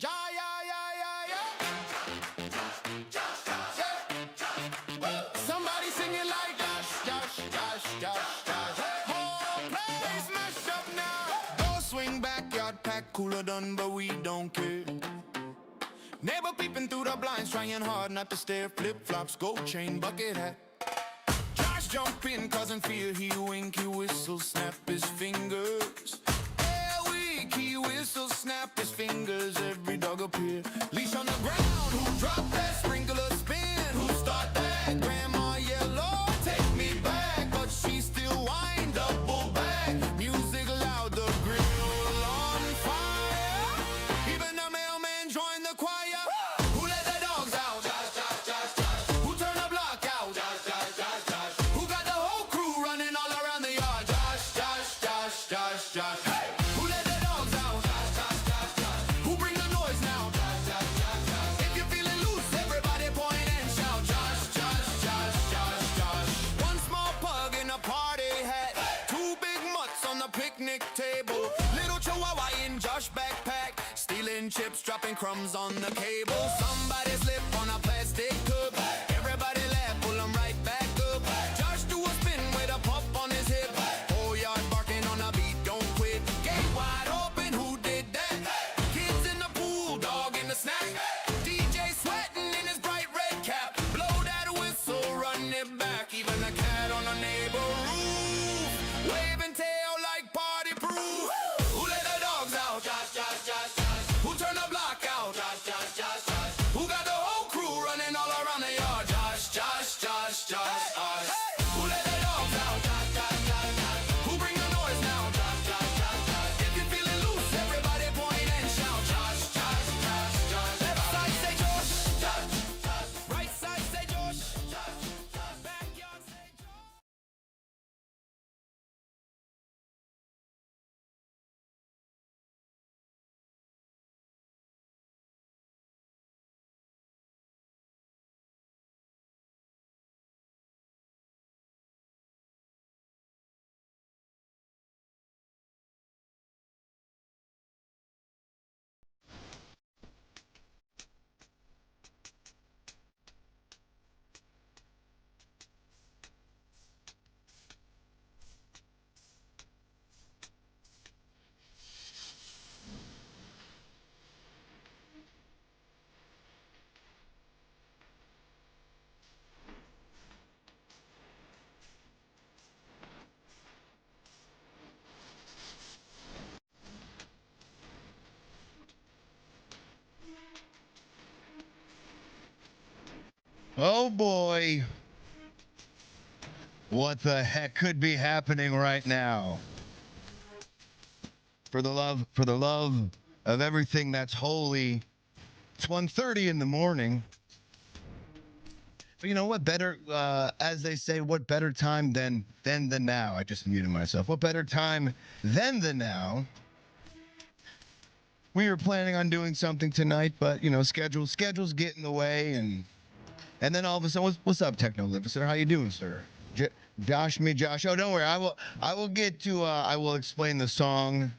Ja, ja, ja, yeah. Woo! Somebody singing like Josh, Josh, Josh, Josh, Josh. Whole place mashed up now. Go swing backyard pack, cooler done, but we don't care. Neighbor peeping through the blinds, trying hard not to stare. Flip-flops, gold chain, bucket hat. Josh jump in, causing fear. He wink, he whistle, snap his fingers. He whistle, snap his fingers, every dog appear. Leash on the ground, who dropped that? Sprinkler spin, who start that? Grandma yellow, take me back, but she still whine, double back. Music loud, the grill on fire. Even the mailman joined the choir. Who let the dogs out? Josh, Josh, Josh, Josh. Who turned the block out? Josh, Josh, Josh, Josh. Who got the whole crew running all around the yard? Josh, Josh, Josh, Josh, Josh. Hey! Table, little chihuahua in Josh backpack, stealing chips, dropping crumbs on the cable. Somebody slip on a plastic cup, everybody laugh, pull them right back up. Josh do a spin with a pup on his hip, whole yard barking on a beat, don't quit. Gate wide open, who did that? Kids in the pool, dog in the snack. DJ sweating in his bright red cap, blow that whistle, run it back. Even a cat on a neighbor roof, waving tail like party proof. Who let the dogs out? Josh, Josh, Josh, Josh. Who turned the block out? Josh, Josh, Josh, Josh. Who got the whole crew running all around the yard? Josh, Josh, Josh, Josh, Josh. Who let the dogs out? Josh, Josh, Josh, Josh. Who bring the noise now? Josh, Josh, Josh, Josh. If you're feeling loose, everybody point and shout. Josh, Josh, Josh, Josh. Left side say Josh, Josh, Josh. Right side say Josh, Josh, Josh. Backyard say Josh. Oh boy. What the heck could be happening right now? For the love of everything that's holy. It's 1:30 in the morning. But you know what better, as they say, what better time than the now? I just muted myself. What better time than the now? We were planning on doing something tonight, but you know, schedules get in the way, and then all of a sudden, what's up, Techno Liver, sir? How you doing, sir? Josh, me, Josh. Oh, don't worry. I will get to. I will explain the song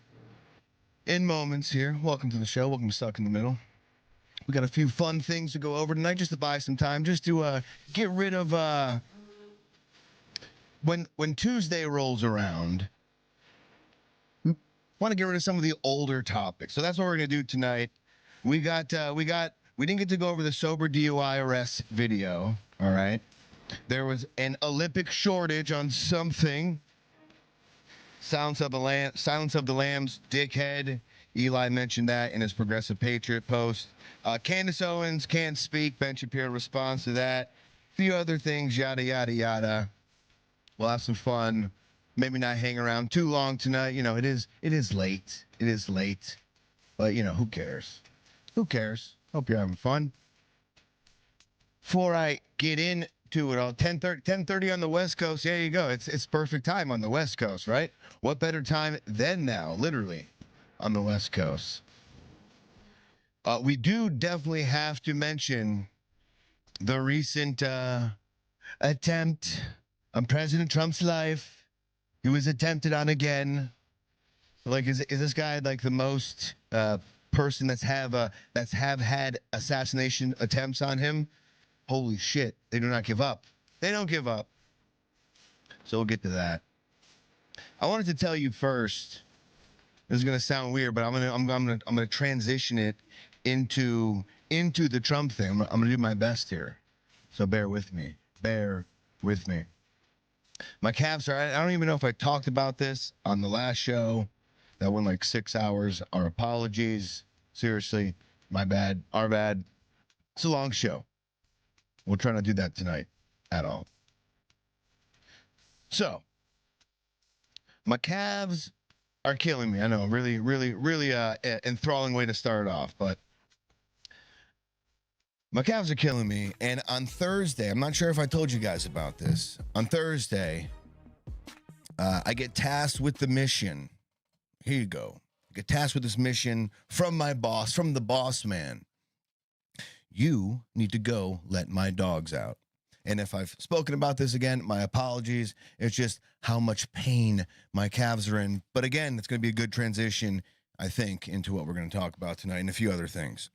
in moments here. Welcome to the show. Welcome to Stuck in the Middle. We got a few fun things to go over tonight, just to buy some time, just to get rid of when Tuesday rolls around. We want to get rid of some of the older topics, so that's what we're gonna do tonight. We didn't get to go over the sober DUI arrest video. All right. There was an Olympic shortage on something. Silence of the Lambs, dickhead. Eli mentioned that in his Progressive Patriot post. Candace Owens can't speak. Ben Shapiro responds to that. A few other things, yada, yada, yada. We'll have some fun. Maybe not hang around too long tonight. You know, it is late. It is late. But, you know, who cares? Who cares? Hope you're having fun. Before I get into it all, 10:30 on the West Coast. There you go. It's perfect time on the West Coast, right? What better time than now, literally, on the West Coast? We do definitely have to mention the recent attempt on President Trump's life. He was attempted on again. Like, is this guy like the most person that's have had assassination attempts on him, holy shit, they do not give up. They don't give up. So we'll get to that. I wanted to tell you first. This is gonna sound weird, but I'm gonna transition it into the Trump thing. I'm gonna do my best here. So bear with me. Bear with me. My Cavs are. I don't even know if I talked about this on the last show. That went like 6 hours. Our apologies. Seriously, my bad. Our bad. It's a long show. We'll try not to do that tonight at all. So, my Cavs are killing me. I know, really enthralling way to start off, but my Cavs are killing me. And on Thursday, I'm not sure if I told you guys about this. On Thursday, I get tasked with the mission. Here you go. I get tasked with this mission from my boss, from the boss man. You need to go let my dogs out. And if I've spoken about this again, my apologies. It's just how much pain my Cavs are in. But again, it's going to be a good transition, I think, into what we're going to talk about tonight and a few other things.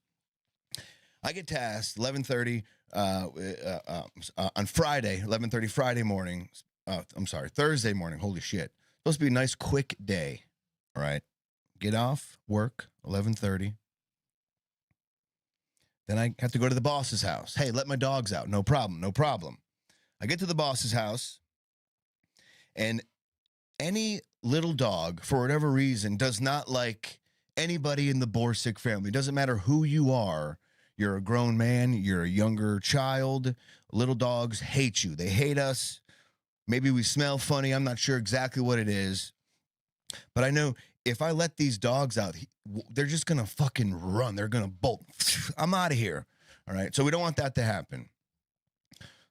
I get tasked 11:30 on Friday, 11:30 Friday morning. Thursday morning. Holy shit. Supposed to be a nice, quick day. All right. Get off work, 11:30. Then I have to go to the boss's house. Hey, let my dogs out. No problem. No problem. I get to the boss's house, and any little dog, for whatever reason, does not like anybody in the Borsic family. It doesn't matter who you are. You're a grown man. You're a younger child. Little dogs hate you. They hate us. Maybe we smell funny. I'm not sure exactly what it is. But I know if I let these dogs out, they're just going to fucking run. They're going to bolt. I'm out of here. All right. So we don't want that to happen.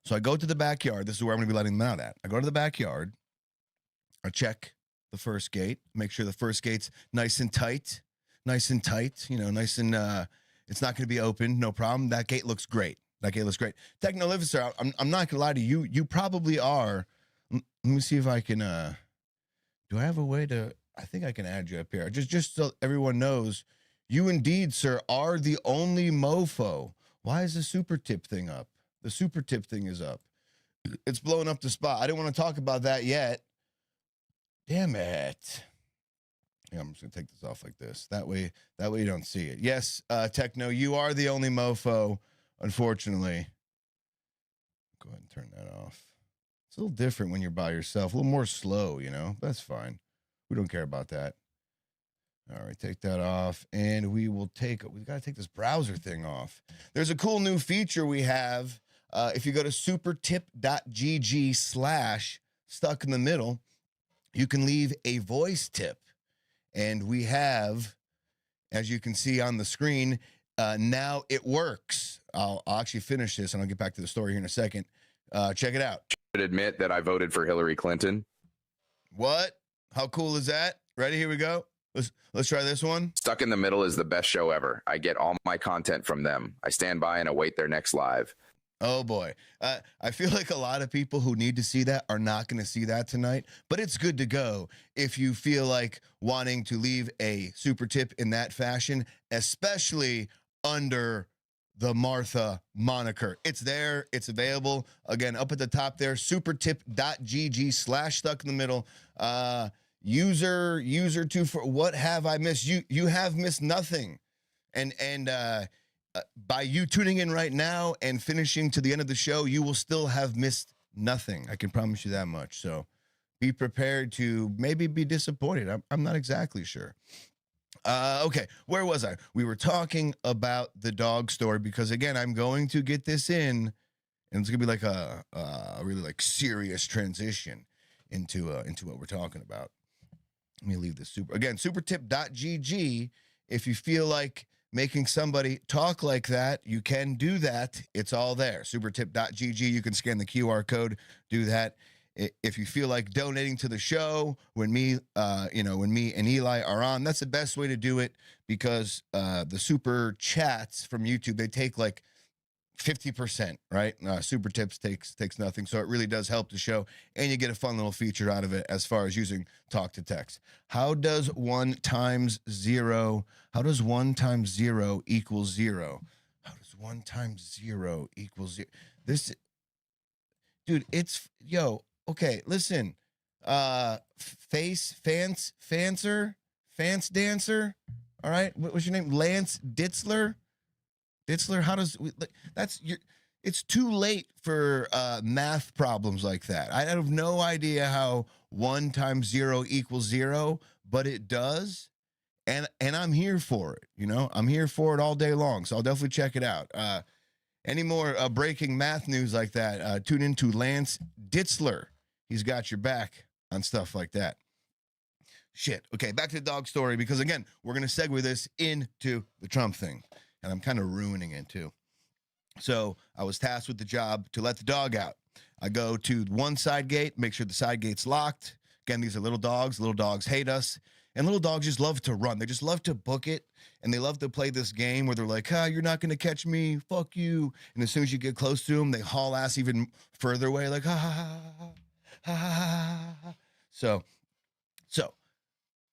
So I go to the backyard. This is where I'm going to be letting them out at. I go to the backyard. I check the first gate. Make sure the first gate's nice and tight. Nice and tight. You know, nice and, it's not going to be open. No problem. That gate looks great. That gate looks great. Technolificer, I'm not going to lie to you. You probably are. Let me see if I can, do I have a way to, I think I can add you up here. Just so everyone knows, you indeed, sir, are the only mofo. Why is the super tip thing up? The super tip thing is up. It's blowing up the spot. I didn't want to talk about that yet. Damn it. Yeah, I'm just going to take this off like this. That way you don't see it. Yes, Techno, you are the only mofo, unfortunately. Go ahead and turn that off. It's a little different when you're by yourself. A little more slow, you know? That's fine. We don't care about that. All right, take that off. And we've got to take this browser thing off. There's a cool new feature we have. If you go to supertip.gg/stuck in the middle, you can leave a voice tip. And we have, as you can see on the screen, now it works. I'll actually finish this and I'll get back to the story here in a second. Check it out. Should admit that I voted for Hillary Clinton. What? How cool is that? Ready? Here we go. Let's try this one. Stuck in the Middle is the best show ever. I get all my content from them. I stand by and await their next live. Oh boy. I feel like a lot of people who need to see that are not going to see that tonight, but it's good to go if you feel like wanting to leave a super tip in that fashion, especially under the Martha moniker. It's there. It's available. Again, up at the top there, supertip.gg/stuck in the middle. User 2 for what have I missed? You have missed nothing. And by you tuning in right now and finishing to the end of the show, you will still have missed nothing. I can promise you that much. So be prepared to maybe be disappointed. I'm not exactly sure. Okay, where was I? We were talking about the dog story because, again, I'm going to get this in, and it's gonna be like a really like serious transition into what we're talking about. Let me leave this supertip.gg. If you feel like making somebody talk like that, you can do that. It's all there. Supertip.gg. You can scan the QR code, do that. If you feel like donating to the show when me and Eli are on, that's the best way to do it because the super chats from YouTube, they take like 50%, right? Super tips takes nothing, so it really does help the show, and you get a fun little feature out of it as far as using talk to text. How does 1 times 0? How does 1 times 0 equal 0? How does 1 times 0 equal 0? This, dude, it's yo. Okay, listen. Fance dancer. All right, what's your name? Lance Ditzler. Ditzler, how does that's your it's too late for math problems like that. I have no idea how 1 times 0 equals 0, but it does. And I'm here for it. I'm here for it all day long. So I'll definitely check it out. Any more breaking math news like that, tune into Lance Ditzler. He's got your back on stuff like that. Shit. Okay, back to the dog story, because again, we're going to segue this into the Trump thing. And I'm kind of ruining it too. So I was tasked with the job to let the dog out. I go to one side gate, make sure the side gate's locked. Again, these are little dogs. Little dogs hate us. And little dogs just love to run. They just love to book it. And they love to play this game where they're like, you're not going to catch me. Fuck you. And as soon as you get close to them, they haul ass even further away, like, ha, ha, ha, ha, ha, ha, ha. So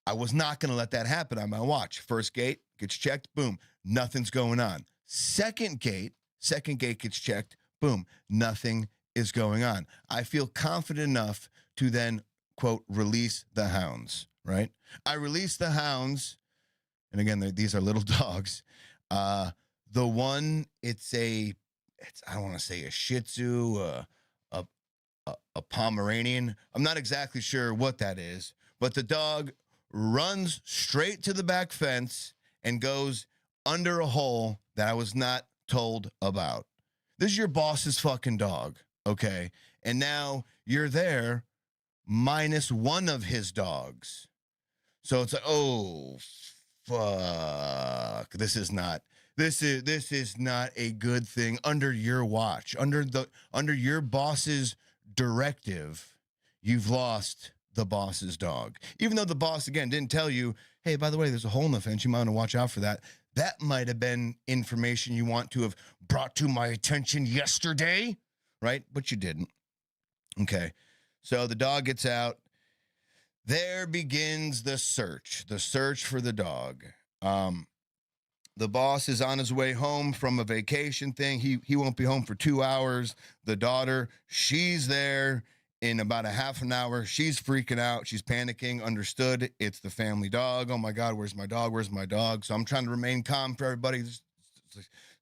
I was not going to let that happen on my watch. First gate gets checked. Boom. Nothing's going on. Second gate gets checked. Boom. Nothing is going on. I feel confident enough to then, quote, release the hounds, right? I release the hounds. And again, these are little dogs. The one, I don't want to say a Shih Tzu, a Pomeranian. I'm not exactly sure what that is, but the dog runs straight to the back fence and goes under a hole that I was not told about. This is your boss's fucking dog, okay? And now you're there minus one of his dogs. So it's like, oh, fuck. This is not a good thing under your watch. Under your boss's directive, you've lost the boss's dog. Even though the boss, again, didn't tell you, hey, by the way, there's a hole in the fence. You might want to watch out for that. That might have been information you want to have brought to my attention yesterday, right? But you didn't. Okay. So the dog gets out. There begins the search for the dog. The boss is on his way home from a vacation thing. He won't be home for 2 hours. The daughter, she's there in about a half an hour. She's freaking out. She's panicking. Understood. It's the family dog. Oh my God, where's my dog? Where's my dog? So I'm trying to remain calm for everybody. Just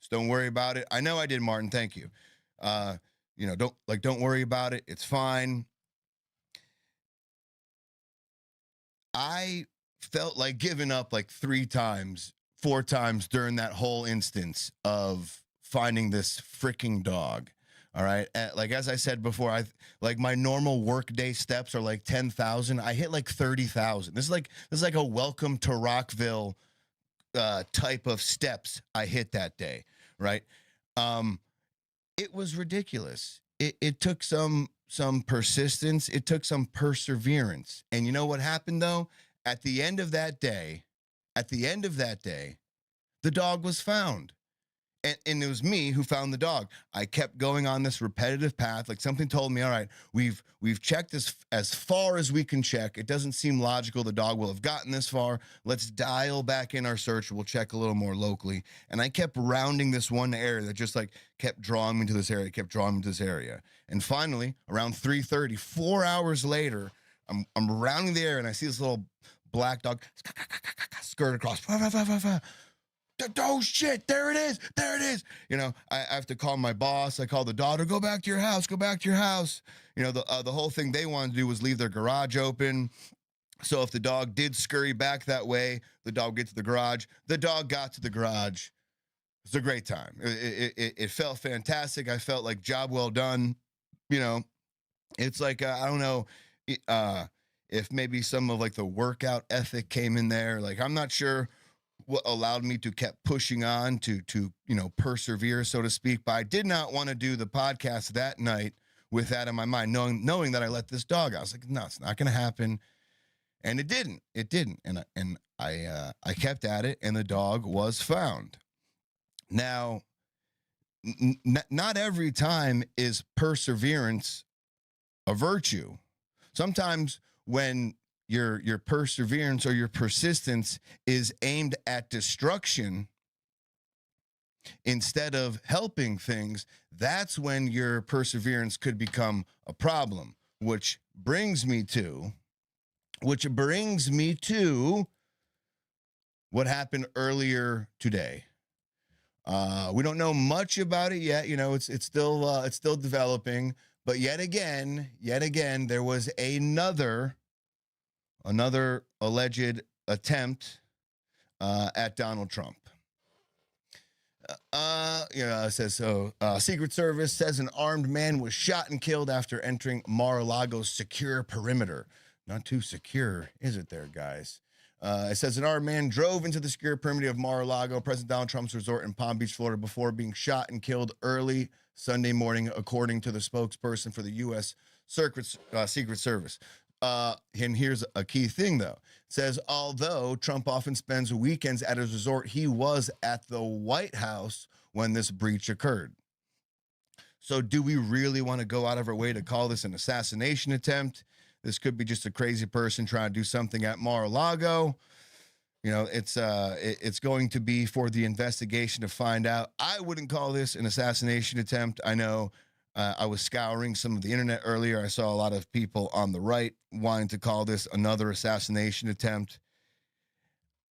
don't worry about it. I know I did, Martin. Thank you. Don't worry about it. It's fine. I felt like giving up like 3 times, 4 times during that whole instance of finding this freaking dog. All right. Like, as I said before, my normal workday steps are like 10,000. I hit like 30,000. This is like a welcome to Rockville type of steps I hit that day. Right. It was ridiculous. It took some persistence. It took some perseverance. And you know what happened though? At the end of that day, the dog was found. And it was me who found the dog. I kept going on this repetitive path. Like, something told me, all right, we've checked this as far as we can check. It doesn't seem logical the dog will have gotten this far. Let's dial back in our search. We'll check a little more locally. And I kept rounding this one area that just like kept drawing me to this area, And finally, around 3:30, 4 hours later, I'm rounding the area and I see this little black dog skirt across. Oh shit, there it is. I have to call my boss. I call the daughter, go back to your house. The whole thing they wanted to do was leave their garage open. So if the dog did scurry back that way, the dog gets to the garage. The dog got to the garage. It was a great time. It felt fantastic. I felt like job well done. It's like, I don't know if maybe some of like the workout ethic came in there. Like, I'm not sure what allowed me to kept pushing on to persevere, so to speak. But I did not want to do the podcast that night with that in my mind, knowing that I let this dog out. I was like, no, it's not going to happen. And it didn't. And I kept at it, and the dog was found. Now, not every time is perseverance a virtue. Sometimes when your perseverance or your persistence is aimed at destruction instead of helping things, that's when your perseverance could become a problem, which brings me to what happened earlier today. We don't know much about it yet. You know, it's still developing. But yet again, there was another alleged attempt at Donald Trump. It says so. Secret Service says an armed man was shot and killed after entering Mar-a-Lago's secure perimeter. Not too secure, is it there, guys? It says an armed man drove into the secure perimeter of Mar-a-Lago, President Donald Trump's resort in Palm Beach, Florida, before being shot and killed early Sunday morning, according to the spokesperson for the U.S. Secret Service. And here's a key thing, though. It says, although Trump often spends weekends at his resort, he was at the White House when this breach occurred. So do we really want to go out of our way to call this an assassination attempt? This could be just a crazy person trying to do something at Mar-a-Lago. You know, it's going to be for the investigation to find out. I wouldn't call this an assassination attempt. I know I was scouring some of the internet earlier. I saw a lot of people on the right wanting to call this another assassination attempt.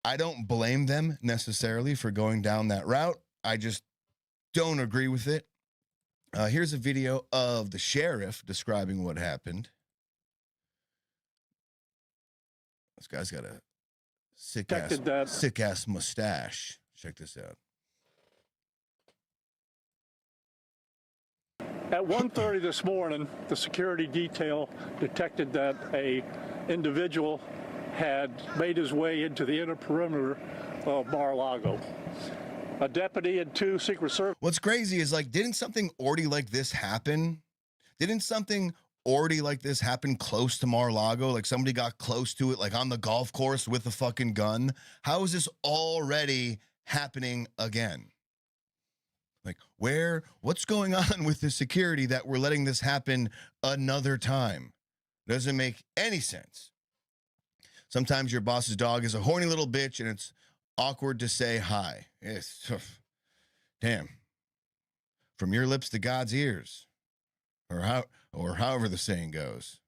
I don't blame them necessarily for going down that route. I just don't agree with it. Here's a video of the sheriff describing what happened. This guy's got a sick ass mustache. Check this out. At 1:30 this morning, the security detail detected that a individual had made his way into the inner perimeter of Mar-a-Lago. A deputy and two Secret Service. What's crazy is, like, didn't something already like this happen? Didn't something already like this happen close to Mar-a-Lago? Like somebody got close to it, like on the golf course with a fucking gun. How is this already happening again? Like, what's going on with the security that we're letting this happen another time? Doesn't make any sense. Sometimes your boss's dog is a horny little bitch and it's awkward to say hi. It's damn. From your lips to God's ears. Or however the saying goes.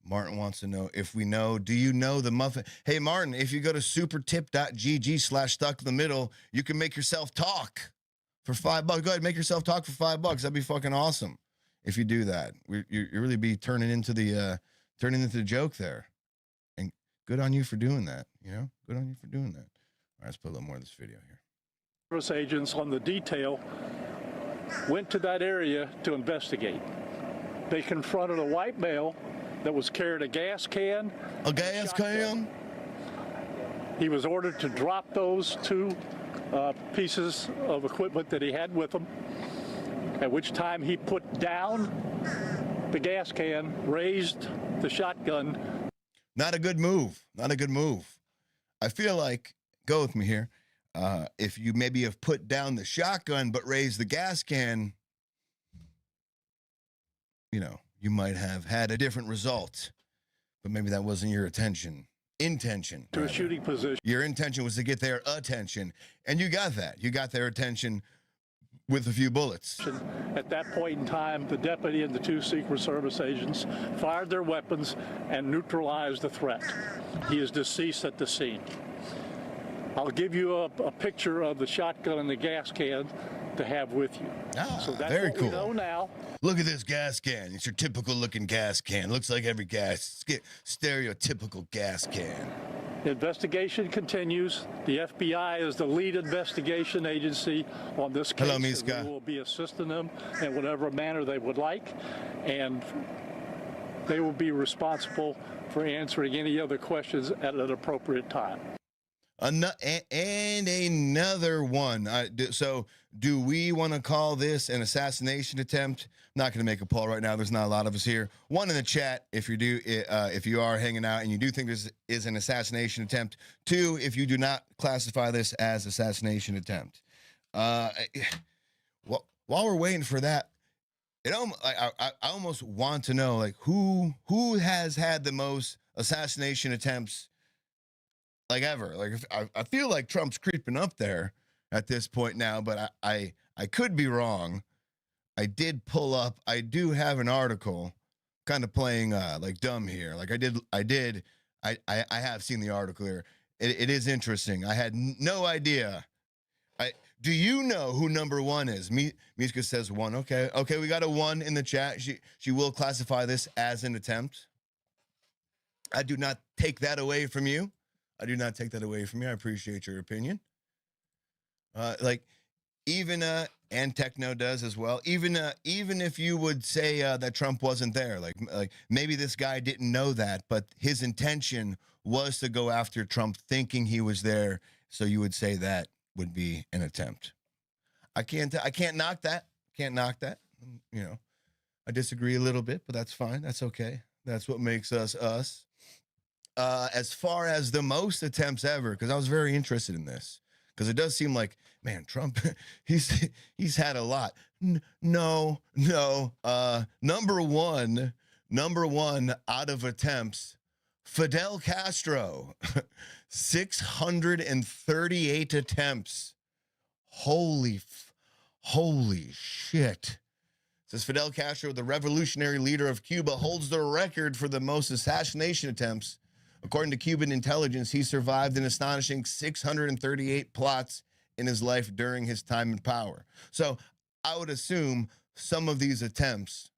Martin wants to know if we know, do you know the muffin? Hey, Martin, if you go to supertip.gg/stuck in the middle, you can make yourself talk for $5. Go ahead, make yourself talk for $5. That'd be fucking awesome if you do that. You really be turning into the joke there. And good on you for doing that. You know, good on you for doing that. All right, let's put a little more of this video here. Service agents on the detail went to that area to investigate. They confronted a white male that was carrying a gas can. A gas can? He was ordered to drop those two pieces of equipment that he had with him, at which time he put down the gas can, raised the shotgun. Not a good move. Not a good move. I feel like, go with me here, if you maybe have put down the shotgun but raised the gas can, you know, you might have had a different result. But maybe that wasn't your intention. To a shooting position. Your intention was to get their attention. And you got that. You got their attention with a few bullets. At that point in time, the deputy and the two Secret Service agents fired their weapons and neutralized the threat. He is deceased at the scene. I'll give you a picture of the shotgun and the gas can to have with you. Ah, so that's very what cool. We know now. Look at this gas can. It's your typical looking gas can. Looks like every stereotypical gas can. The investigation continues. The FBI is the lead investigation agency on this case. Hello, Miska. We will be assisting them in whatever manner they would like, and they will be responsible for answering any other questions at an appropriate time. And another one. So do we want to call this an assassination attempt? I'm not going to make a poll right now. There's not a lot of us here. One in the chat if you are hanging out and you do think this is an assassination attempt. Two, if you do not classify this as assassination attempt. While we're waiting for that, I almost want to know like who has had the most assassination attempts like ever. Like I feel like Trump's creeping up there at this point now, but I could be wrong. I did pull up. I do have an article, kind of playing like dumb here. Like I have seen the article here. It is interesting. I had no idea. Do you know who number one is? Miska says one. Okay, we got a one in the chat. She will classify this as an attempt. I do not take that away from you. I appreciate your opinion. Like even and Techno does as well. Even if you would say that Trump wasn't there, like maybe this guy didn't know that, but his intention was to go after Trump, thinking he was there. So you would say that would be an attempt. I can't knock that. Can't knock that. You know, I disagree a little bit, but that's fine. That's okay. That's what makes us us. As far as the most attempts ever, because I was very interested in this, because it does seem like, man, Trump, he's had a lot. No. Number one out of attempts, Fidel Castro, 638 attempts. Holy shit. Says Fidel Castro, the revolutionary leader of Cuba, holds the record for the most assassination attempts. According to Cuban intelligence, he survived an astonishing 638 plots in his life during his time in power. So I would assume some of these attempts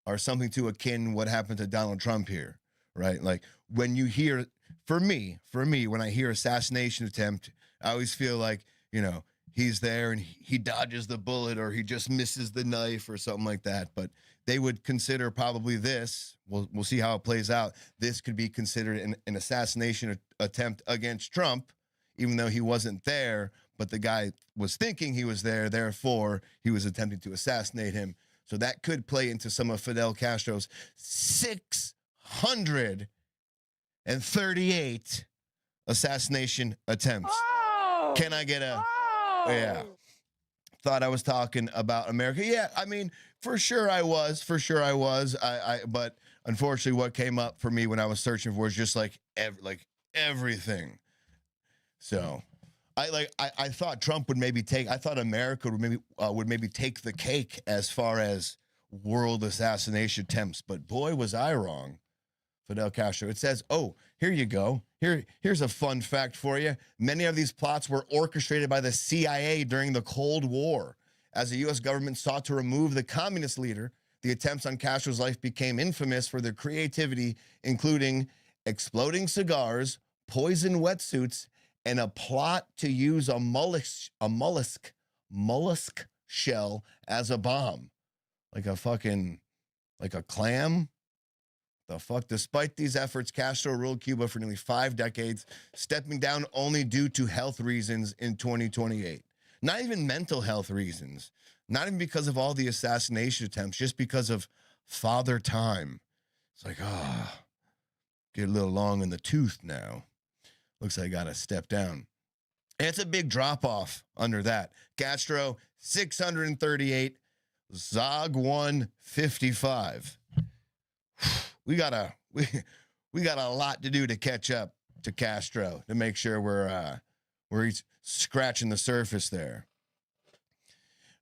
are something to akin what happened to Donald Trump here, right? Like when you hear, for me, when I hear assassination attempt, I always feel like, you know, he's there and he dodges the bullet or he just misses the knife or something like that. But they would consider probably this, we'll see how it plays out. This could be considered an assassination attempt against Trump, even though he wasn't there, but the guy was thinking he was there, therefore he was attempting to assassinate him. So that could play into some of Fidel Castro's 638 assassination attempts. Oh! Can I get a... Oh! Yeah. Thought I was talking about America. Yeah, I mean, for sure I was. But unfortunately, what came up for me when I was searching for was just like everything. So, I thought Trump would maybe take. I thought America would maybe take the cake as far as world assassination attempts. But boy, was I wrong. Fidel Castro. It says, oh, here you go. Here's a fun fact for you. Many of these plots were orchestrated by the CIA during the Cold War. As the U.S. government sought to remove the communist leader, the attempts on Castro's life became infamous for their creativity, including exploding cigars, poison wetsuits, and a plot to use a mollusk shell as a bomb. Like a clam. The fuck? Despite these efforts, Castro ruled Cuba for nearly 5 decades, stepping down only due to health reasons in 2028. Not even mental health reasons. Not even because of all the assassination attempts, just because of father time. It's like, get a little long in the tooth now. Looks like I got to step down. And it's a big drop off under that. Castro, 638, Zog 155. We got a lot to do to catch up to Castro to make sure we're scratching the surface there.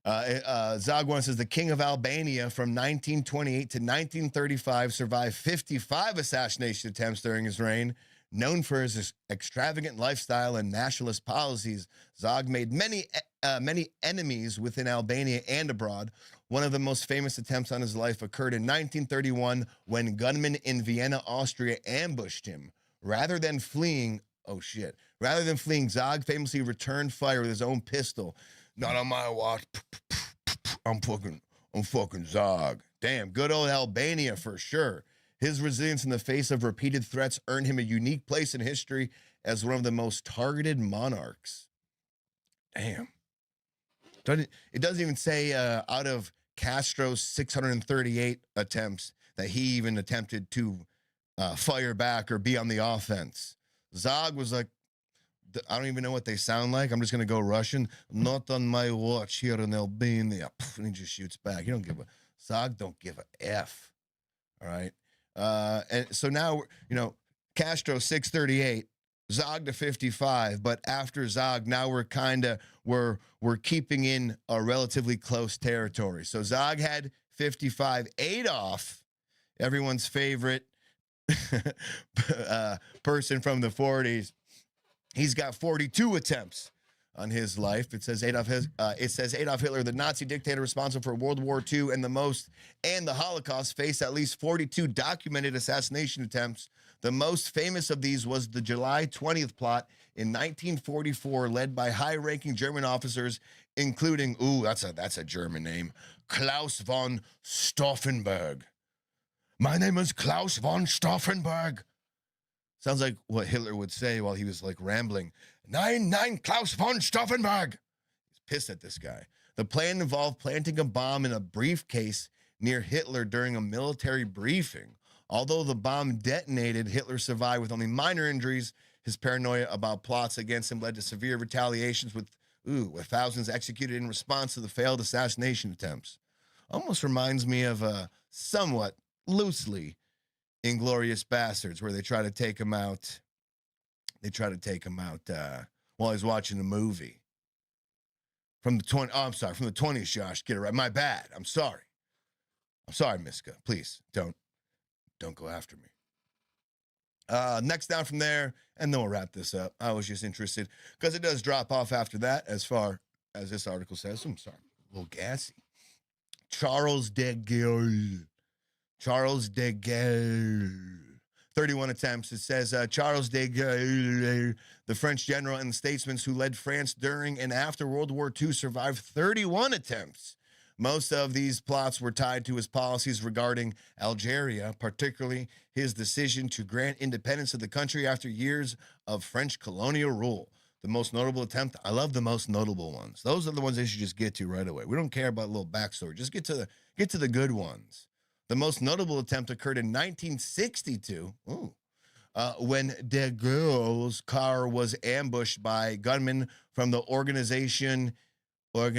Zagwan says the king of Albania from 1928 to 1935 survived 55 assassination attempts during his reign. Known for his extravagant lifestyle and nationalist policies, Zog made many enemies within Albania and abroad. One of the most famous attempts on his life occurred in 1931 when gunmen in Vienna, Austria ambushed him. Rather than fleeing, Zog famously returned fire with his own pistol. Not on my watch. I'm fucking Zog. Damn, good old Albania for sure. His resilience in the face of repeated threats earned him a unique place in history as one of the most targeted monarchs. Damn. It doesn't even say out of Castro's 638 attempts that he even attempted to fire back or be on the offense. Zog was like I don't even know what they sound like. I'm just gonna go Russian. Not on my watch here in Albania. And he just shoots back. You don't give a Zog. Don't give a f. All right. And so now Castro 638, Zog to 55. But after Zog, now we're keeping in a relatively close territory. So Zog had 55. Adolf, everyone's favorite person from the 40s. He's got 42 attempts on his life. It says Adolf Hitler, the Nazi dictator responsible for World War II and the Holocaust, faced at least 42 documented assassination attempts. The most famous of these was the July 20th plot in 1944, led by high-ranking German officers, including that's a German name, Klaus von Stauffenberg. My name is Klaus von Stauffenberg. Sounds like what Hitler would say while he was like rambling. Nein, Klaus von Stauffenberg. He's pissed at this guy. The plan involved planting a bomb in a briefcase near Hitler during a military briefing. Although the bomb detonated, Hitler survived with only minor injuries. His paranoia about plots against him led to severe retaliations with thousands executed in response to the failed assassination attempts. Almost reminds me of somewhat loosely Inglorious Bastards, where they try to take him out. While he's watching a movie. From the 20s, Josh. Get it right. My bad. I'm sorry, Miska. Please don't go after me. Next down from there, and then we'll wrap this up. I was just interested because it does drop off after that, as far as this article says. I'm sorry, a little gassy. Charles de Gaulle. 31 attempts. It says Charles de Gaulle, the French general and statesman who led France during and after World War II, survived 31 attempts. Most of these plots were tied to his policies regarding Algeria, particularly his decision to grant independence to the country after years of French colonial rule. The most notable attempt, I love the most notable ones. Those are the ones they should just get to right away. We don't care about a little backstory. Just get to the good ones. The most notable attempt occurred in 1962, when de Gaulle's car was ambushed by gunmen from the Organisation de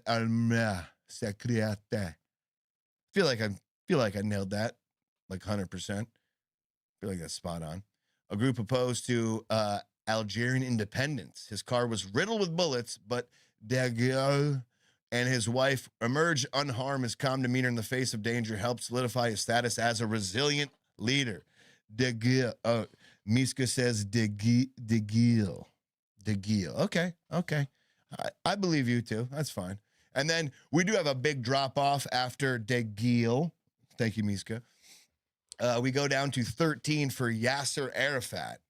l'Armée Secrète. Feel like I nailed that, like 100%. Feel like that's spot on. A group opposed to Algerian independence. His car was riddled with bullets, but de Gaulle and his wife emerged unharmed. His calm demeanor in the face of danger helped solidify his status as a resilient leader. De Gaulle. Miska says de Gaulle. De Gaulle. Okay. I believe you too. That's fine. And then we do have a big drop off after de Gaulle. Thank you, Miska. We go down to 13 for Yasser Arafat.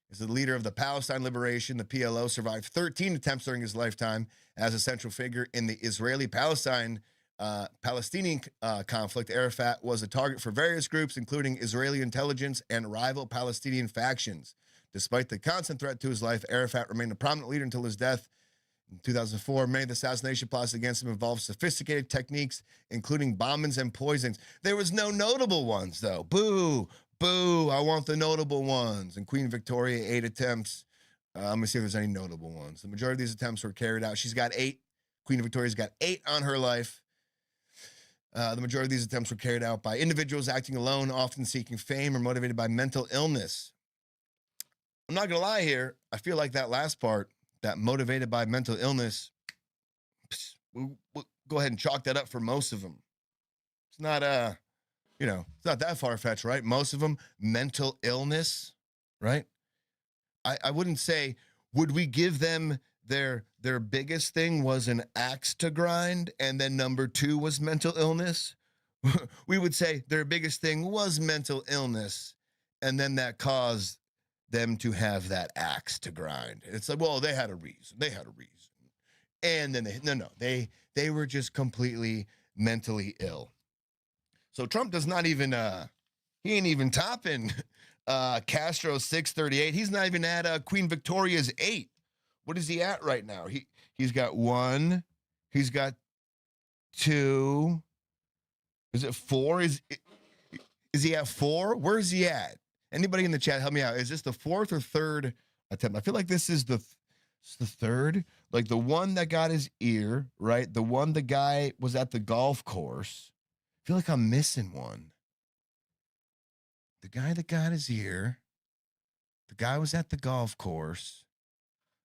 He's the leader of the Palestine Liberation. The PLO survived 13 attempts during his lifetime as a central figure in the Israeli-Palestinian conflict. Arafat was a target for various groups, including Israeli intelligence and rival Palestinian factions. Despite the constant threat to his life, Arafat remained a prominent leader until his death in 2004. Many of the assassination plots against him involved sophisticated techniques, including bombings and poisons. There was no notable ones, though. Boo! I want the notable ones. And Queen Victoria, 8 attempts. Let me see if there's any notable ones. The majority of these attempts were carried out. She's got 8. Queen Victoria's got 8 on her life. The majority of these attempts were carried out by individuals acting alone, often seeking fame or motivated by mental illness. I'm not going to lie here. I feel like that last part, that motivated by mental illness, we'll go ahead and chalk that up for most of them. It's not, it's not that far-fetched, right? Most of them, mental illness, right? I wouldn't say, would we give them their biggest thing was an axe to grind, and then number 2 was mental illness? We would say their biggest thing was mental illness, and then that caused them to have that axe to grind. It's like, well, they had a reason. And then they were just completely mentally ill. So Trump does not even, he ain't even topping Castro 638. He's not even at Queen Victoria's 8. What is he at right now? He's got 1. He's got 2. Is it 4? Is he at 4? Where is he at? Anybody in the chat, help me out. Is this the 4th or 3rd attempt. I feel like this is the third. Like the one that got his ear, right? The one the guy was at the golf course. I feel like I'm missing one. The guy that got his ear. The guy was at the golf course.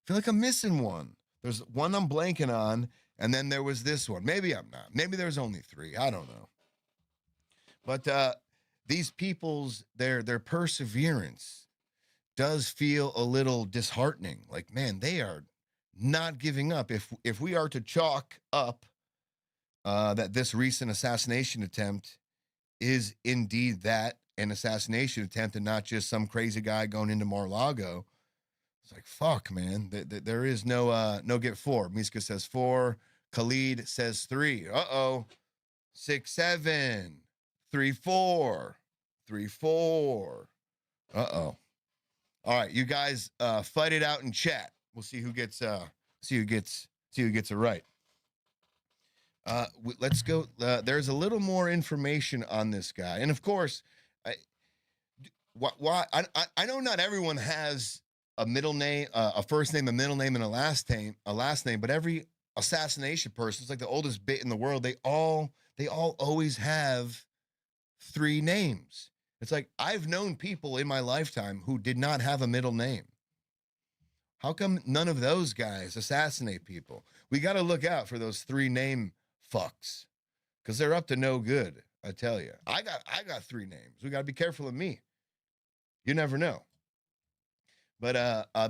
I feel like I'm missing one. There's one I'm blanking on, and then there was this one. Maybe I'm not. Maybe there's only three. I don't know. But these people's their perseverance does feel a little disheartening. Like, man, they are not giving up. If we are to chalk up that this recent assassination attempt is indeed that, an assassination attempt and not just some crazy guy going into Mar-a-Lago, it's like, fuck, man. There is no get four. Miska says 4. Khalid says 3. Uh-oh. 6, 7. 3, 4. 3, 4. Uh-oh. All right, you guys fight it out in chat. We'll see who gets it right. Let's go. There's a little more information on this guy, and of course, I know not everyone has a middle name, a first name, a middle name, and a last name. But every assassination person, it's like the oldest bit in the world. They all always have 3 names. It's like I've known people in my lifetime who did not have a middle name. How come none of those guys assassinate people? We got to look out for those 3 name fucks, because they're up to no good. I tell you, I got 3 names. We got to be careful of me. You never know. But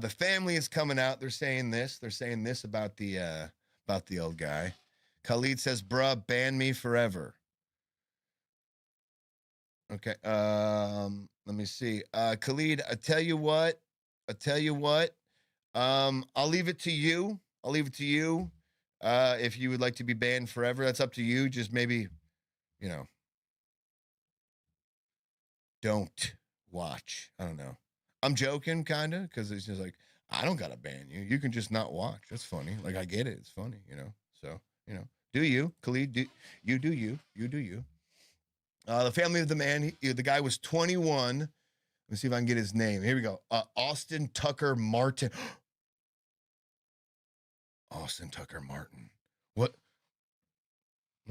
the family is coming out. They're saying this. They're saying this about the old guy. Khalid says, "Bruh, ban me forever." Okay. Let me see. Khalid, I tell you what. I'll leave it to you. If you would like to be banned forever, that's up to you. Just maybe, don't watch. I don't know. I'm joking, kind of, because it's just like, I don't got to ban you. You can just not watch. That's funny. Like, I get it. It's funny, So, do you, Khalid, do you. The family of the man, the guy was 21. Let me see if I can get his name. Here we go. Austin Tucker Martin. Austin Tucker Martin. What?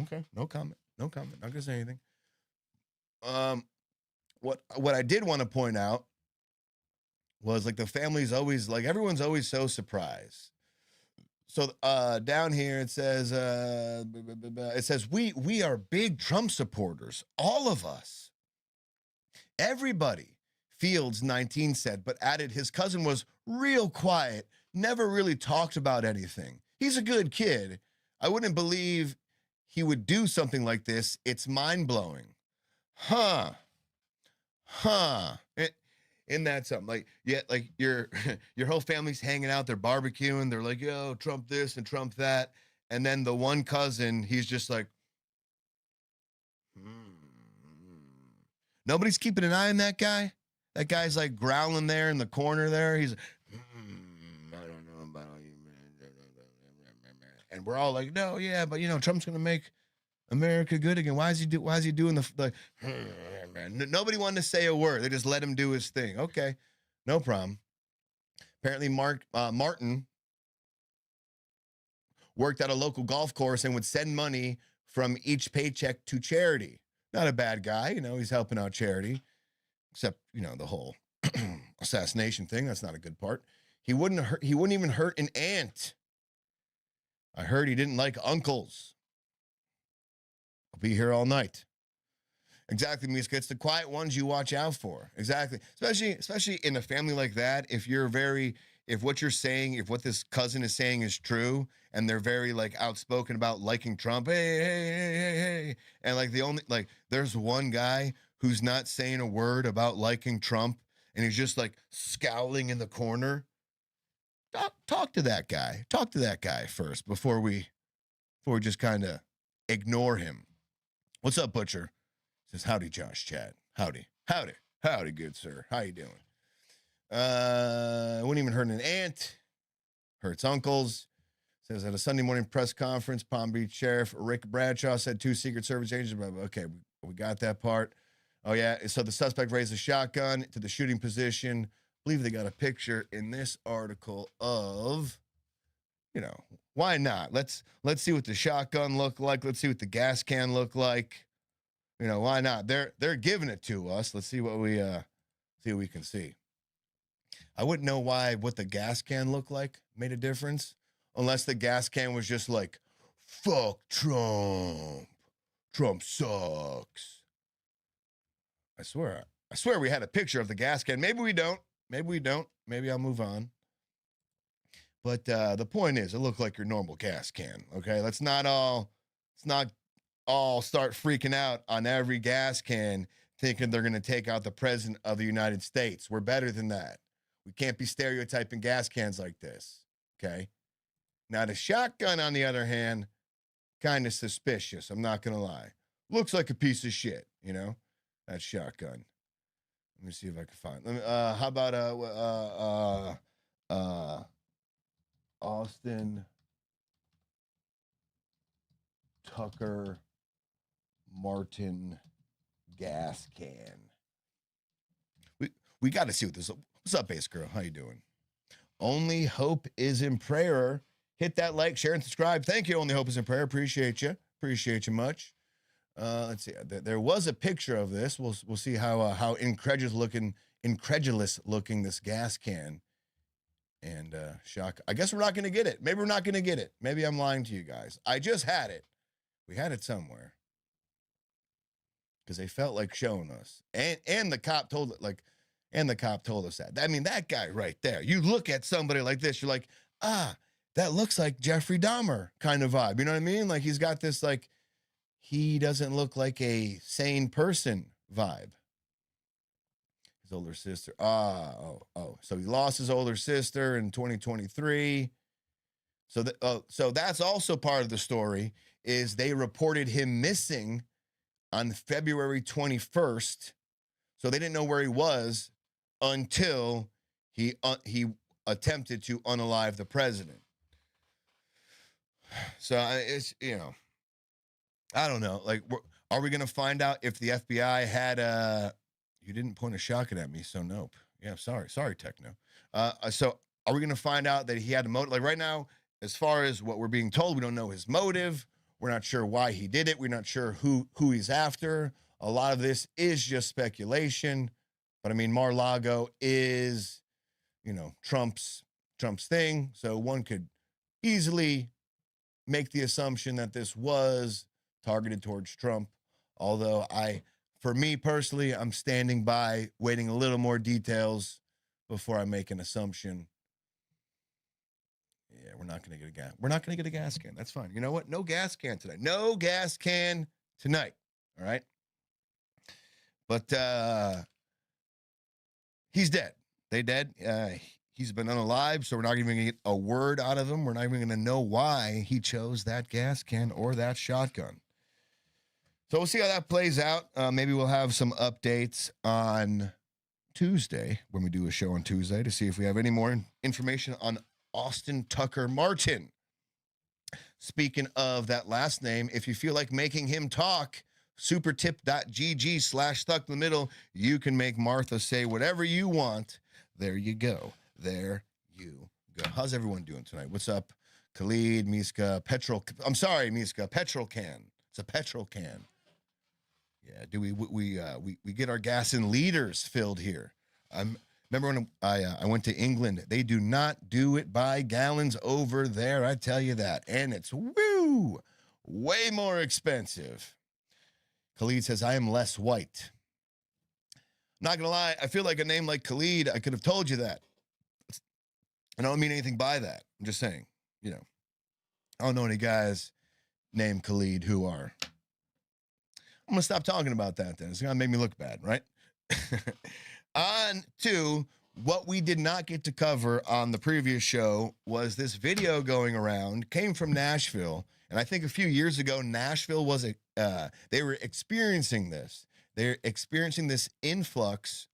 Okay, no comment. Not gonna say anything. What I did want to point out was, like, the family's always, like, everyone's always so surprised. So down here it says we are big Trump supporters, all of us. Everybody, Fields 19 said, but added his cousin was real quiet, never really talked about anything. He's a good kid. I wouldn't believe he would do something like this. It's mind-blowing. Huh. Isn't that something? Like, yeah, like your whole family's hanging out, they're barbecuing, they're like, yo, Trump this and Trump that. And then the one cousin, he's just like, Nobody's keeping an eye on that guy. That guy's like growling there in the corner there. He's I don't know about you, man. And we're all like, no, yeah, but Trump's gonna make America good again. Why is he doing the nobody wanted to say a word. They just let him do his thing. Okay, no problem. Apparently Martin worked at a local golf course and would send money from each paycheck to charity. Not a bad guy, he's helping out charity. Except, the whole assassination thing, that's not a good part. He wouldn't even hurt an ant. I heard he didn't like uncles. I'll be here all night. Exactly, Miska. It's the quiet ones you watch out for. Exactly. Especially in a family like that, if what you're saying, if what this cousin is saying is true, and they're very like outspoken about liking Trump, hey. And like there's one guy who's not saying a word about liking Trump, and he's just like scowling in the corner. Talk to that guy. Talk to that guy first before we just kind of ignore him. What's up, Butcher? Says, howdy, Josh Chad. Howdy, good sir. How you doing? Wouldn't even hurt an ant. Hurts uncles. Says at a Sunday morning press conference, Palm Beach Sheriff Rick Bradshaw said 2 Secret Service agents. Okay, we got that part. Oh yeah. So the suspect raised a shotgun to the shooting position believe they got a picture in this article of, why not? Let's see what the shotgun looked like. Let's see what the gas can looked like. Why not? They're giving it to us. Let's see what we can see. I wouldn't know what the gas can looked like made a difference, unless the gas can was just like, fuck Trump. Trump sucks. I swear we had a picture of the gas can. Maybe we don't. Maybe I'll move on. But the point is, it looked like your normal gas can. Okay, let's not all start freaking out on every gas can, thinking they're going to take out the president of the United States. We're better than that. We can't be stereotyping gas cans like this. Okay. Now the shotgun, on the other hand, kind of suspicious. I'm not going to lie. Looks like a piece of shit. That shotgun. Let me see if I can find. How about Austin Tucker Martin gas can. We got to see what this. What's up, Base Girl? How you doing? Only Hope is in Prayer. Hit that like, share, and subscribe. Thank you. Only Hope is in Prayer. Appreciate you much. Let's see. There was a picture of this. We'll see how incredulous looking this gas can. And shock. I guess we're not going to get it. Maybe we're not going to get it. Maybe I'm lying to you guys. I just had it. We had it somewhere. Because they felt like showing us. And the cop told us that. I mean, that guy right there. You look at somebody like this, you're like, that looks like Jeffrey Dahmer kind of vibe. You know what I mean? Like, he's got this, like, he doesn't look like a sane person vibe. His older sister. So he lost his older sister in 2023. So that's also part of the story, is they reported him missing on February 21st. So they didn't know where he was until he attempted to unalive the president. So it's, I don't know. Like, are we going to find out if the FBI had you didn't point a shotgun at me, so nope. Yeah, sorry, Techno. So are we going to find out that he had a motive? Like, right now, as far as what we're being told, we don't know his motive. We're not sure why he did it. We're not sure who he's after. A lot of this is just speculation. But I mean, Mar-a-Lago is, Trump's thing. So one could easily make the assumption that this was targeted towards Trump. Although for me personally, I'm standing by, waiting a little more details before I make an assumption. Yeah, we're not going to get a gas. We're not going to get a gas can. That's fine. You know what? No gas can tonight. No gas can tonight. All right. But he's dead. They dead. He's been unalive, so we're not even going to get a word out of him. We're not even going to know why he chose that gas can or that shotgun. So we'll see how that plays out. Maybe we'll have some updates on Tuesday, when we do a show on Tuesday, to see if we have any more information on Austin Tucker Martin. Speaking of that last name, if you feel like making him talk, supertip.gg/stuck in the middle, you can make Martha say whatever you want. There you go. There you go. How's everyone doing tonight? What's up? Khalid, Miska, Miska, petrol can. It's a petrol can. Yeah, do we get our gas in liters filled here? Remember when I went to England? They do not do it by gallons over there. I tell you that, and it's way more expensive. Khalid says, I am less white. Not gonna lie, I feel like a name like Khalid, I could have told you that. I don't mean anything by that. I'm just saying, I don't know any guys named Khalid who are. I'm gonna stop talking about that then. It's gonna make me look bad, right? On to what we did not get to cover on the previous show was this video going around, came from Nashville. And I think a few years ago, Nashville was they were experiencing this. They're experiencing this influx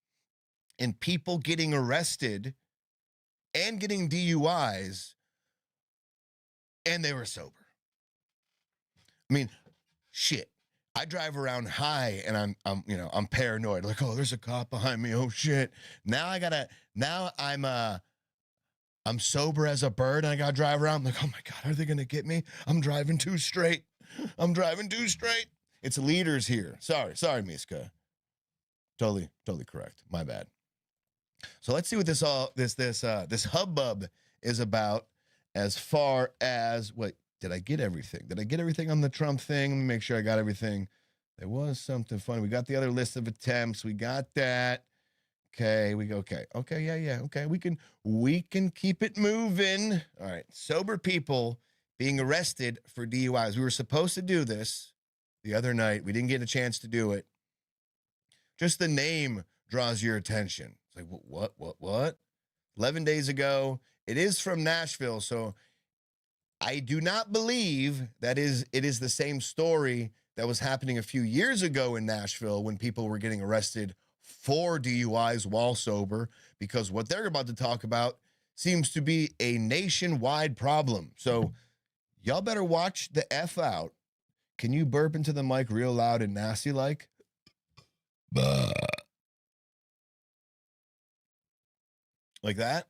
in people getting arrested and getting DUIs, and they were sober. I mean, shit. I drive around high and I'm paranoid. Like, oh, there's a cop behind me. Oh shit. Now I'm sober as a bird and I gotta drive around. I'm like, oh my God, are they gonna get me? I'm driving too straight. It's leaders here. Sorry, Miska. Totally correct. My bad. So let's see what this hubbub is about. As far as what did I get everything? Did I get everything on the Trump thing? Let me make sure I got everything. There was something funny. We got the other list of attempts. We got that. Okay, yeah. Okay, we can keep it moving. All right, sober people being arrested for DUIs. We were supposed to do this the other night. We didn't get a chance to do it. Just the name draws your attention. It's like, what? 11 days ago. It is from Nashville, so I do not believe that it is the same story that was happening a few years ago in Nashville when people were getting arrested for DUIs while sober, because what they're about to talk about seems to be a nationwide problem. So y'all better watch the F out. Can you burp into the mic real loud and nasty like? Like that?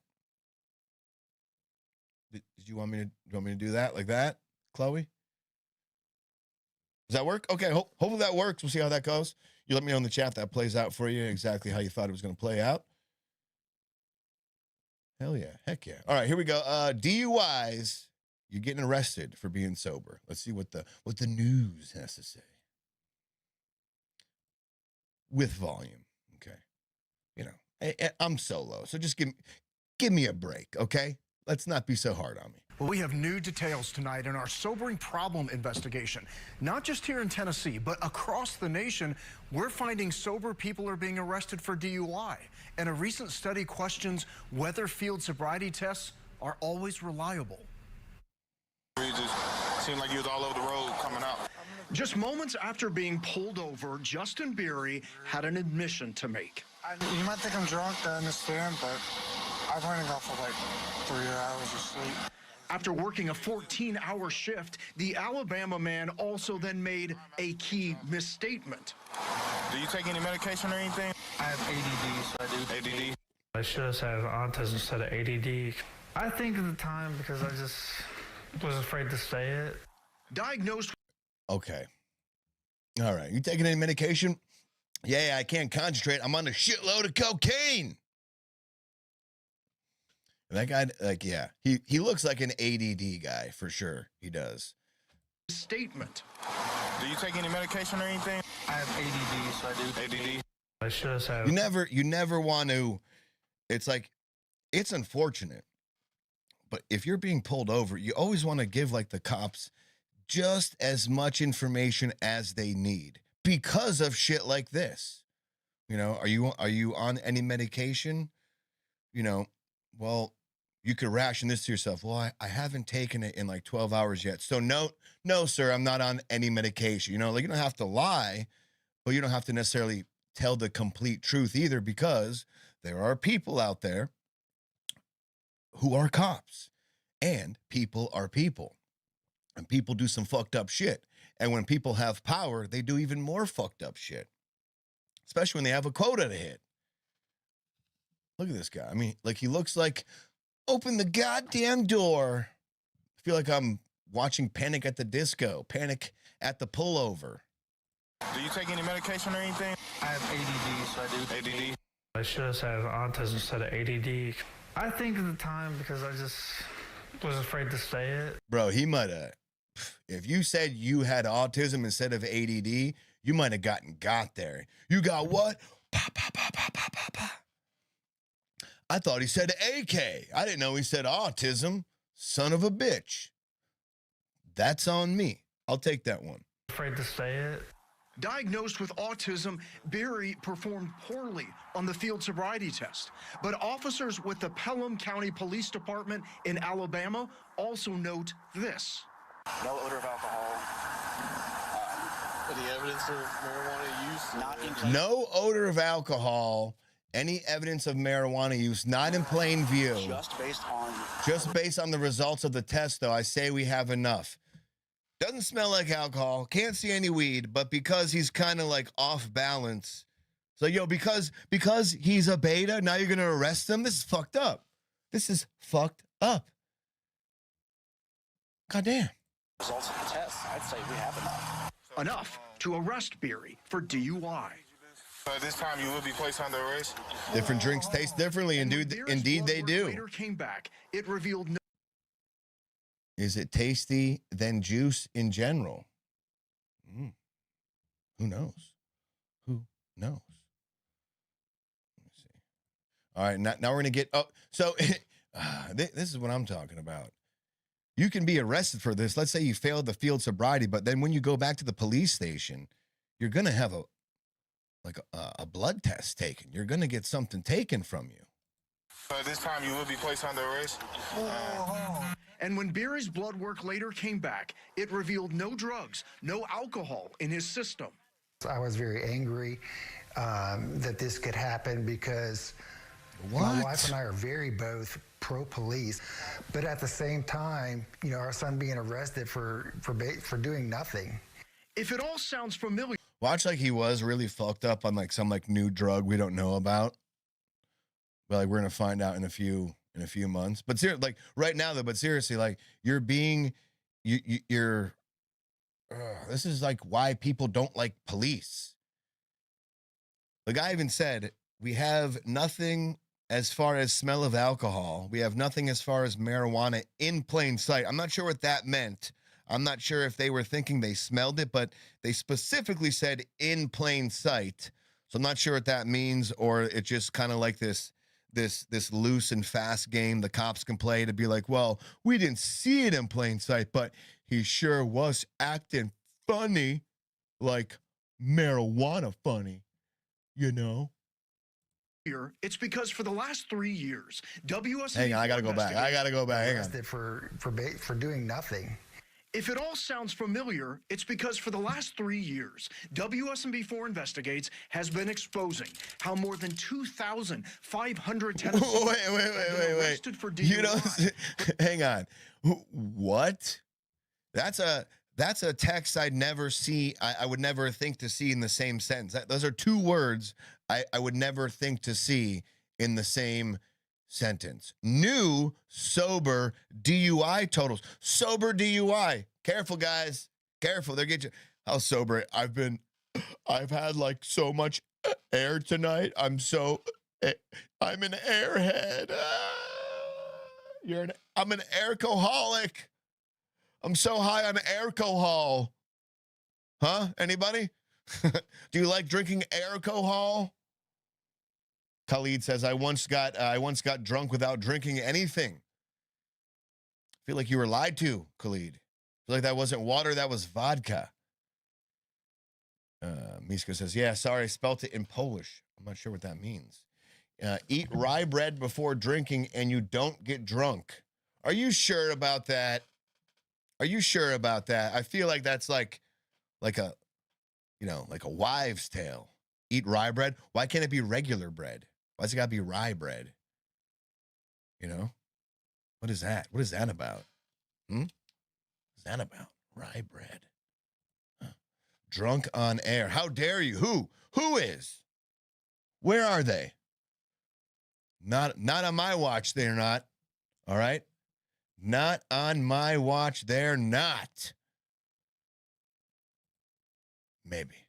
Did you want me to do that like that, Chloe? Does that work? Okay, hopefully that works. We'll see how that goes. You let me know in the chat if that plays out for you exactly how you thought it was going to play out. Hell yeah, heck yeah. All right, here we go. DUIs. You're getting arrested for being sober. Let's see what the news has to say. With volume, okay. You know, I'm solo, so just give me a break, okay? Let's not be so hard on me. Well, we have new details tonight in our sobering problem investigation. Not just here in Tennessee, but across the nation, we're finding sober people are being arrested for DUI. And a recent study questions whether field sobriety tests are always reliable. It just seemed like he was all over the road coming out. Just moments after being pulled over, Justin Beery had an admission to make. You might think I'm drunk to understand, but I've only gone for like 3 hours of sleep. After working a 14-hour shift, the Alabama man also then made a key misstatement. Do you take any medication or anything? I have ADD, so I do. ADD? I should have said autism instead of ADD. I think at the time because I just was afraid to say it. Diagnosed. Okay. All right. You taking any medication? Yeah, I can't concentrate. I'm on a shitload of cocaine. That guy, like, yeah, he looks like an ADD guy for sure. He does. Statement. Do you take any medication or anything? I have ADD, so I do. ADD? I should have said. You never want to. It's like, it's unfortunate, but if you're being pulled over, you always want to give like the cops just as much information as they need because of shit like this. You know, are you on any medication? You know, well, you could ration this to yourself. Well, I haven't taken it in like 12 hours yet. So no, sir, I'm not on any medication. You know, like you don't have to lie, but you don't have to necessarily tell the complete truth either, because there are people out there who are cops, and people are people, and people do some fucked up shit. And when people have power, they do even more fucked up shit, especially when they have a quota to hit. Look at this guy. I mean, like, he looks like, open the goddamn door. I feel like I'm watching Panic at the Disco, Panic at the Pullover. Do you take any medication or anything? I have ADD, so I do. ADD? I should have said autism instead of ADD. I think at the time because I just was afraid to say it. Bro, he might have, if you said you had autism instead of ADD, you might have got there. You got what? Pa, pa, pa, pa, pa, pa, pa. I thought he said AK. I didn't know he said autism. Son of a bitch. That's on me. I'll take that one. Afraid to say it. Diagnosed with autism, Beery performed poorly on the field sobriety test. But officers with the Pelham County Police Department in Alabama also note this. No odor of alcohol. Any evidence of marijuana use? Not in plain. No odor of alcohol. Any evidence of marijuana use not in plain view. Just based on the results of the test, though, I say we have enough. Doesn't smell like alcohol. Can't see any weed, but because he's kind of like off balance. So, because he's a beta, now you're going to arrest him? This is fucked up. This is fucked up. Goddamn. Results of the test, I'd say we have Enough to arrest Beery for DUI. This time you will be placed under arrest. Different drinks taste differently, and indeed they do. Later came back. It revealed no. Is it tasty than juice in general? Who knows? Who knows? Let me see. All right, now we're going to get up. So this is what I'm talking about. You can be arrested for this. Let's say you failed the field sobriety, but then when you go back to the police station, you're going to have a blood test taken. You're going to get something taken from you. This time you will be placed under arrest. And when Beery's blood work later came back, it revealed no drugs, no alcohol in his system. I was very angry that this could happen because What? my wife and I are very both pro-police, but at the same time, our son being arrested for doing nothing. If it all sounds familiar. Watch like he was really fucked up on like some like new drug we don't know about. Well, like we're gonna find out in a few months. But like right now though, but seriously, like you're this is like why people don't like police. The guy even said, we have nothing as far as smell of alcohol. We have nothing as far as marijuana in plain sight. I'm not sure what that meant. I'm not sure if they were thinking they smelled it, but they specifically said in plain sight. So I'm not sure what that means, or it's just kind of like this loose and fast game the cops can play to be like, well, we didn't see it in plain sight, but he sure was acting funny, like marijuana funny, It's because for the last 3 years, WSB. Hang on, I gotta go back. Hang on. For doing nothing. If it all sounds familiar, it's because for the last 3 years, WSB4 Investigates has been exposing how more than 2,500 Tennesseans Wait. arrested for DUI. Hang on. What? That's a text I'd never see. I would never think to see in the same sentence. Those are two words I would never think to see in the same sentence. New sober DUI totals. Sober DUI. Careful, guys. Careful. They'll get you. How sober? I've had like so much air tonight. I'm an airhead. I'm an alcoholic. I'm so high on alcohol. Huh? Anybody? Do you like drinking alcohol? Khalid says, I once got drunk without drinking anything. I feel like you were lied to, Khalid. I feel like that wasn't water, that was vodka. Miska says, yeah, sorry, I spelt it in Polish. I'm not sure what that means. Eat rye bread before drinking and you don't get drunk. Are you sure about that? Are you sure about that? I feel like that's like a wives' tale. Eat rye bread. Why can't it be regular bread? Why's it got to be rye bread? What is that? What is that about? What is that about? Rye bread. Huh. Drunk on air. How dare you? Who? Who is? Where are they? Not on my watch, they're not. All right? Not on my watch, they're not. Maybe.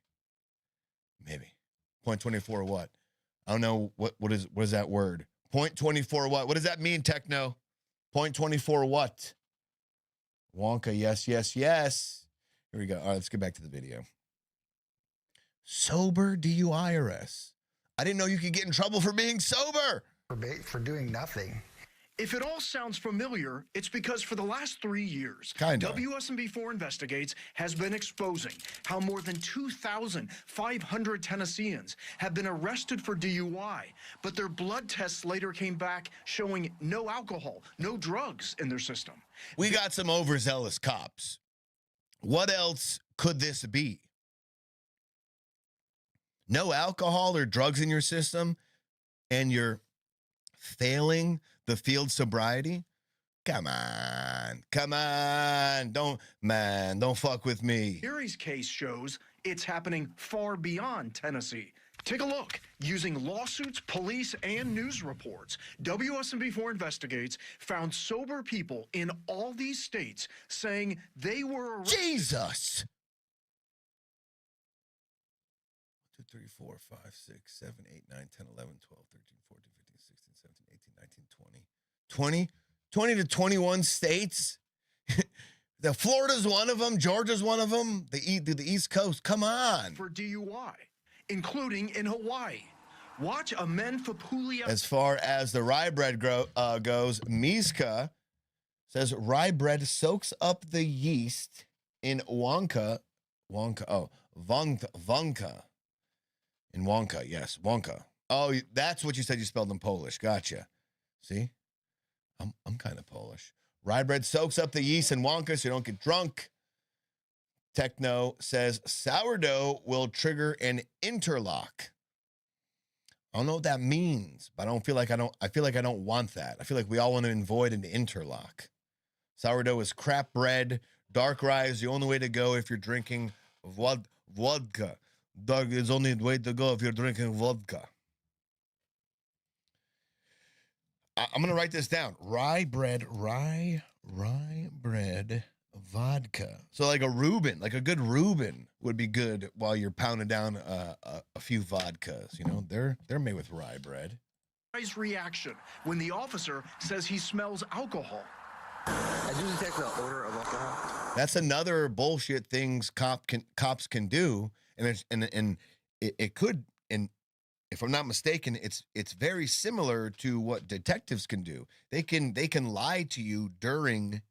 Point 24 what? I don't know what is that word? Point 24 what? What does that mean, Techno? Point 24 what? Wonka, yes. Here we go. All right, let's get back to the video. Sober DUI arrests. I didn't know you could get in trouble for being sober. For doing nothing. If it all sounds familiar, it's because for the last 3 years, Kinda. WSB4 Investigates has been exposing how more than 2,500 Tennesseans have been arrested for DUI, but their blood tests later came back showing no alcohol, no drugs in their system. We got some overzealous cops. What else could this be? No alcohol or drugs in your system, and you're failing the field sobriety? Come on. Don't fuck with me. Gary's case shows it's happening far beyond Tennessee. Take a look. Using lawsuits, police, and news reports, WSMV4 Investigates found sober people in all these states saying they were arrested. Jesus! 1, 2, 3, 4, 5, 6, 7, 8, 9, 10, 11, 12, 13, 14, 15, 16, 17, 18, 19, 20. 20 to 21 states? The Florida's one of them. Georgia's one of them. The East Coast. Come on. For DUI, including in Hawaii. Watch Amen Fapulia. As far as the rye bread goes, Miska says rye bread soaks up the yeast in Wonka. Wonka. In Wonka, yes, Wonka. Oh, that's what you said you spelled in Polish. Gotcha. See? I'm kind of Polish. Rye bread soaks up the yeast in Wonka so you don't get drunk. Techno says sourdough will trigger an interlock. I don't know what that means, but I feel like I don't want that. I feel like we all want to avoid an interlock. Sourdough is crap bread. Dark rye is the only way to go if you're drinking vodka. Dark is only the way to go if you're drinking vodka. I'm going to write this down. Rye bread, vodka. So like a Reuben, like a good Reuben would be good while you're pounding down a few vodkas. You know, they're made with rye bread. His reaction when the officer says he smells alcohol. I do detect the odor of alcohol. That's another bullshit things cops can do, and it could, and if I'm not mistaken, it's very similar to what detectives can do. They can lie to you during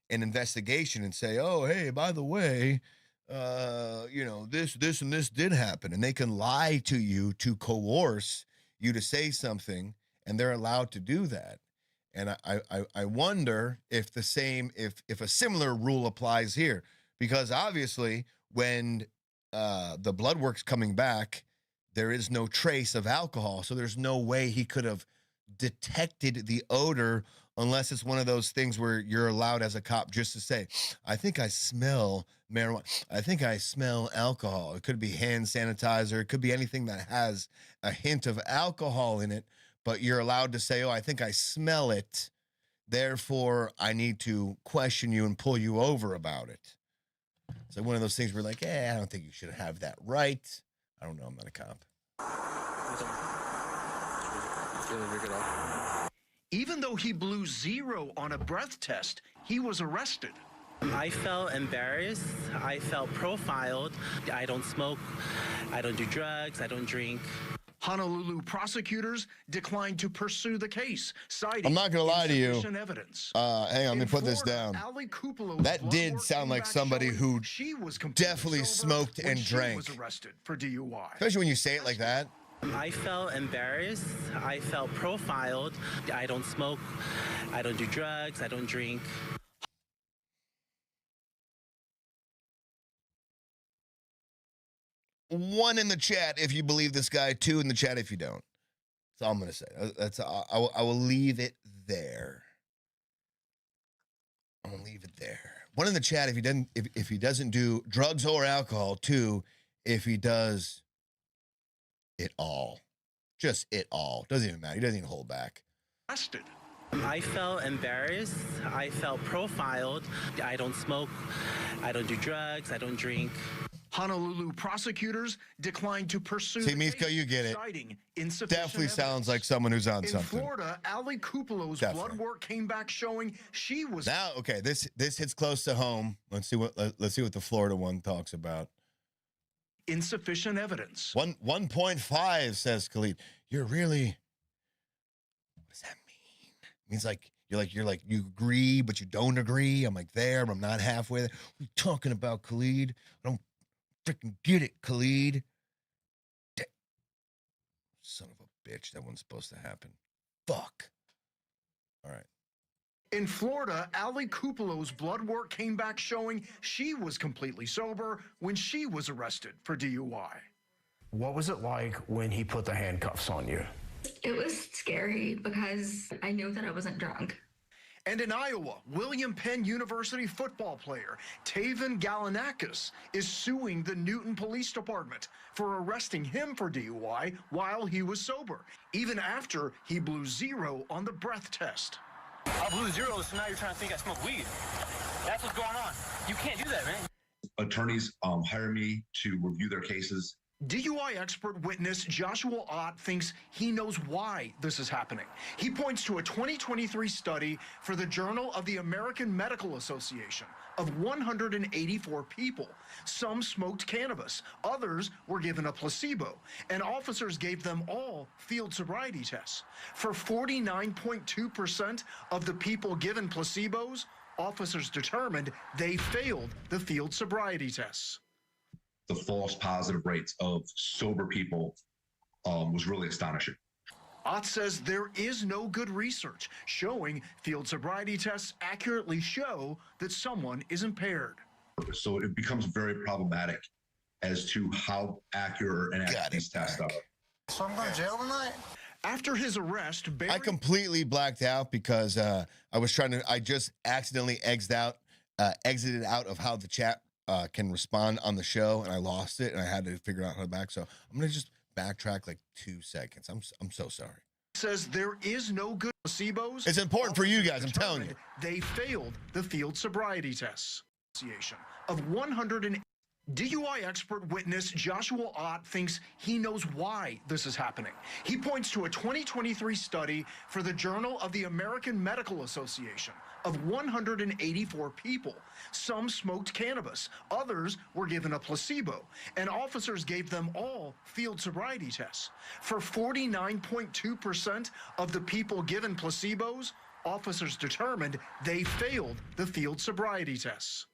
an investigation and say, oh, hey, by the way, this and this did happen. And they can lie to you to coerce you to say something, and they're allowed to do that. And I wonder if if a similar rule applies here, because obviously when the blood work's coming back, there is no trace of alcohol. So there's no way he could have detected the odor unless it's one of those things where you're allowed as a cop just to say, I think I smell marijuana. I think I smell alcohol. It could be hand sanitizer. It could be anything that has a hint of alcohol in it, but you're allowed to say, oh, I think I smell it. Therefore, I need to question you and pull you over about it. It's like one of those things where like, I don't think you should have that right. I don't know. I'm not a cop. Even though he blew 0 on a breath test, he was arrested. I felt embarrassed. I felt profiled. I don't smoke. I don't do drugs. I don't drink. Honolulu prosecutors declined to pursue the case, citing I'm not going to lie to you. insufficient evidence. Hang on, let me put this Florida, down. Ali Kupalo's That blood did work sound came like back somebody showing who she was completely definitely sober smoked when and she drank. was arrested for DUI. Especially when you say it like that. I felt embarrassed. I felt profiled. I don't smoke. I don't do drugs. I don't drink. One in the chat if you believe this guy. 2 in the chat if you don't. That's all I'm gonna say. I will leave it there. I'm gonna leave it there. 1 in the chat if he doesn't do drugs or alcohol. 2 if he does it all. Just it all. Doesn't even matter. He doesn't even hold back. Arrested. I felt embarrassed. I felt profiled. I don't smoke. I don't do drugs. I don't drink. Honolulu prosecutors declined to pursue. See, Miska, you get it. Definitely sounds like someone who's on something. In Florida, Ali Kupalo's blood work came back showing she was. Now, okay, this hits close to home. Let's see what the Florida one talks about. Insufficient evidence. 1.5 says Khalid. You're really. What does that mean? It means like you agree, but you don't agree. I'm like there, but I'm not halfway there. What are you talking about, Khalid? I don't freaking get it, Khalid. Son of a bitch. That wasn't supposed to happen. Fuck. All right. In Florida, Ali Kupalo's blood work came back showing she was completely sober when she was arrested for DUI. What was it like when he put the handcuffs on you? It was scary because I knew that I wasn't drunk. And in Iowa, William Penn University football player Taven Galanakis is suing the Newton Police Department for arresting him for DUI while he was sober, even after he blew 0 on the breath test. I blew 0, so now you're trying to think I smoke weed. That's what's going on. You can't do that, man. Attorneys hire me to review their cases. DUI expert witness Joshua Ott thinks he knows why this is happening. He points to a 2023 study for the Journal of the American Medical Association of 184 people. Some smoked cannabis, others were given a placebo, and officers gave them all field sobriety tests. For 49.2% of the people given placebos, officers determined they failed the field sobriety tests. The false positive rates of sober people was really astonishing. Ott says there is no good research showing field sobriety tests accurately show that someone is impaired. So it becomes very problematic as to how accurate and accurate these tests are. So I'm going to jail tonight? After his arrest, Barry... I completely blacked out because I just accidentally exited out of how the chat can respond on the show, and I lost it, and I had to figure out how to back. So I'm going to just backtrack like 2 seconds. I'm so sorry. Says there is no good placebos. It's important for you guys, I'm telling you. They failed the field sobriety tests. Of 100 DUI expert witness Joshua Ott thinks he knows why this is happening. He points to a 2023 study for the Journal of the American Medical Association of 184 people. Some smoked cannabis, others were given a placebo, and officers gave them all field sobriety tests. For 49.2% of the people given placebos, officers determined they failed the field sobriety tests.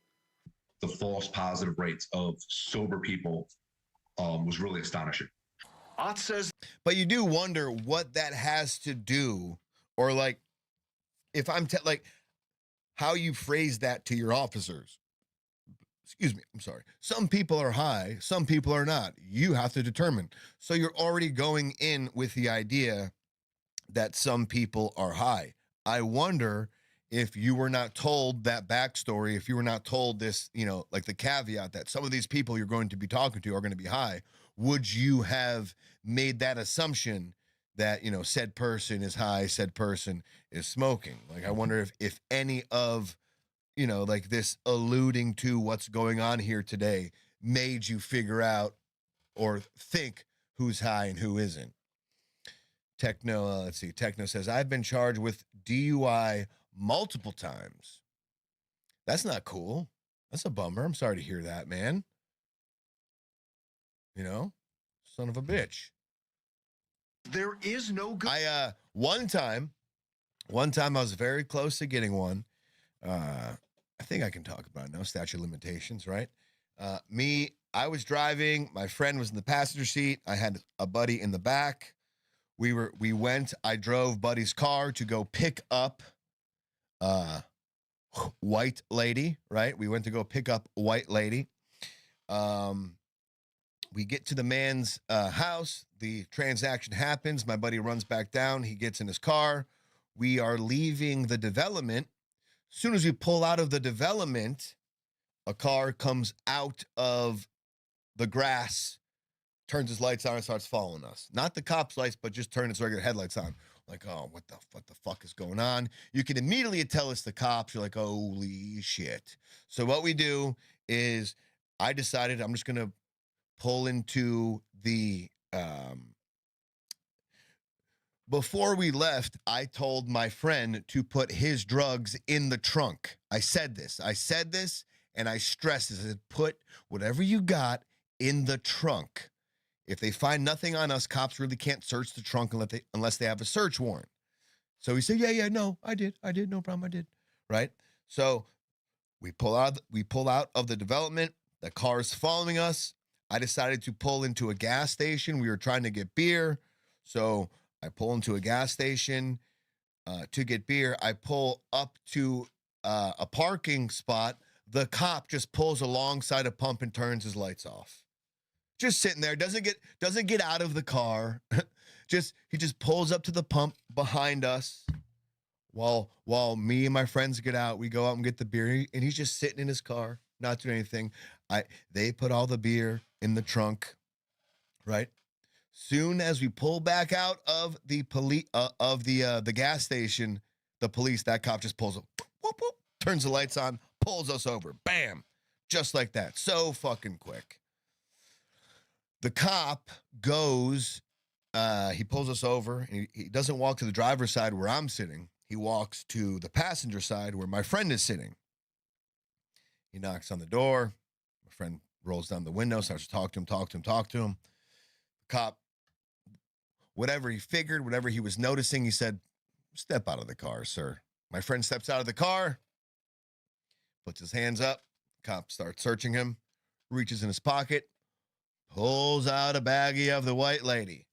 The false positive rates of sober people was really astonishing. Ott says, but you do wonder what that has to do, or like, if I'm like, how you phrase that to your officers. Excuse me, I'm sorry. Some people are high, some people are not. You have to determine. So you're already going in with the idea that some people are high. I wonder if you were not told that backstory, if you were not told this, like the caveat that some of these people you're going to be talking to are going to be high, would you have made that assumption that, said person is high, said person is smoking? Like, I wonder if any of, like this alluding to what's going on here today made you figure out or think who's high and who isn't. Techno, let's see. Techno says, I've been charged with DUI multiple times. That's not cool. That's a bummer. I'm sorry to hear that, man. Son of a bitch. There is no good. One time I was very close to getting one. I think I can talk about it now. Statute of limitations, right? I was driving. My friend was in the passenger seat. I had a buddy in the back. I drove buddy's car to go pick up white lady, right? We went to go pick up white lady. We get to the man's house. The transaction happens. My buddy runs back down. He gets in his car. We are leaving the development. As soon as we pull out of the development, a car comes out of the grass, turns his lights on, and starts following us. Not the cop's lights, but just turn its regular headlights on. Like, oh, what the fuck is going on? You can immediately tell it's the cops. You're like, holy shit. So what we do is I decided I'm just going to pull into the, before we left, I told my friend to put his drugs in the trunk. I said this, and I stressed this. I said, put whatever you got in the trunk. If they find nothing on us, cops really can't search the trunk unless they have a search warrant. So he said, yeah, no, I did, no problem, I did, right? So we pull out of the development. The car's following us. I decided to pull into a gas station. We were trying to get beer, so I pull into a gas station to get beer. I pull up to a parking spot. The cop just pulls alongside a pump and turns his lights off. Just sitting there, doesn't get out of the car. He just pulls up to the pump behind us, While me and my friends get out, we go out and get the beer, and he's just sitting in his car, not doing anything. They put all the beer in the trunk, right? Soon as we pull back out of the the gas station, that cop just pulls up, whoop, whoop, turns the lights on, pulls us over, bam, just like that, so fucking quick. The cop goes, he pulls us over, and he doesn't walk to the driver's side where I'm sitting. He walks to the passenger side where my friend is sitting. He knocks on the door. My friend rolls down the window, starts to talk to him. The cop, whatever he figured, whatever he was noticing, he said, "Step out of the car, sir." My friend steps out of the car, puts his hands up. Cop starts searching him, reaches in his pocket, pulls out a baggie of the white lady.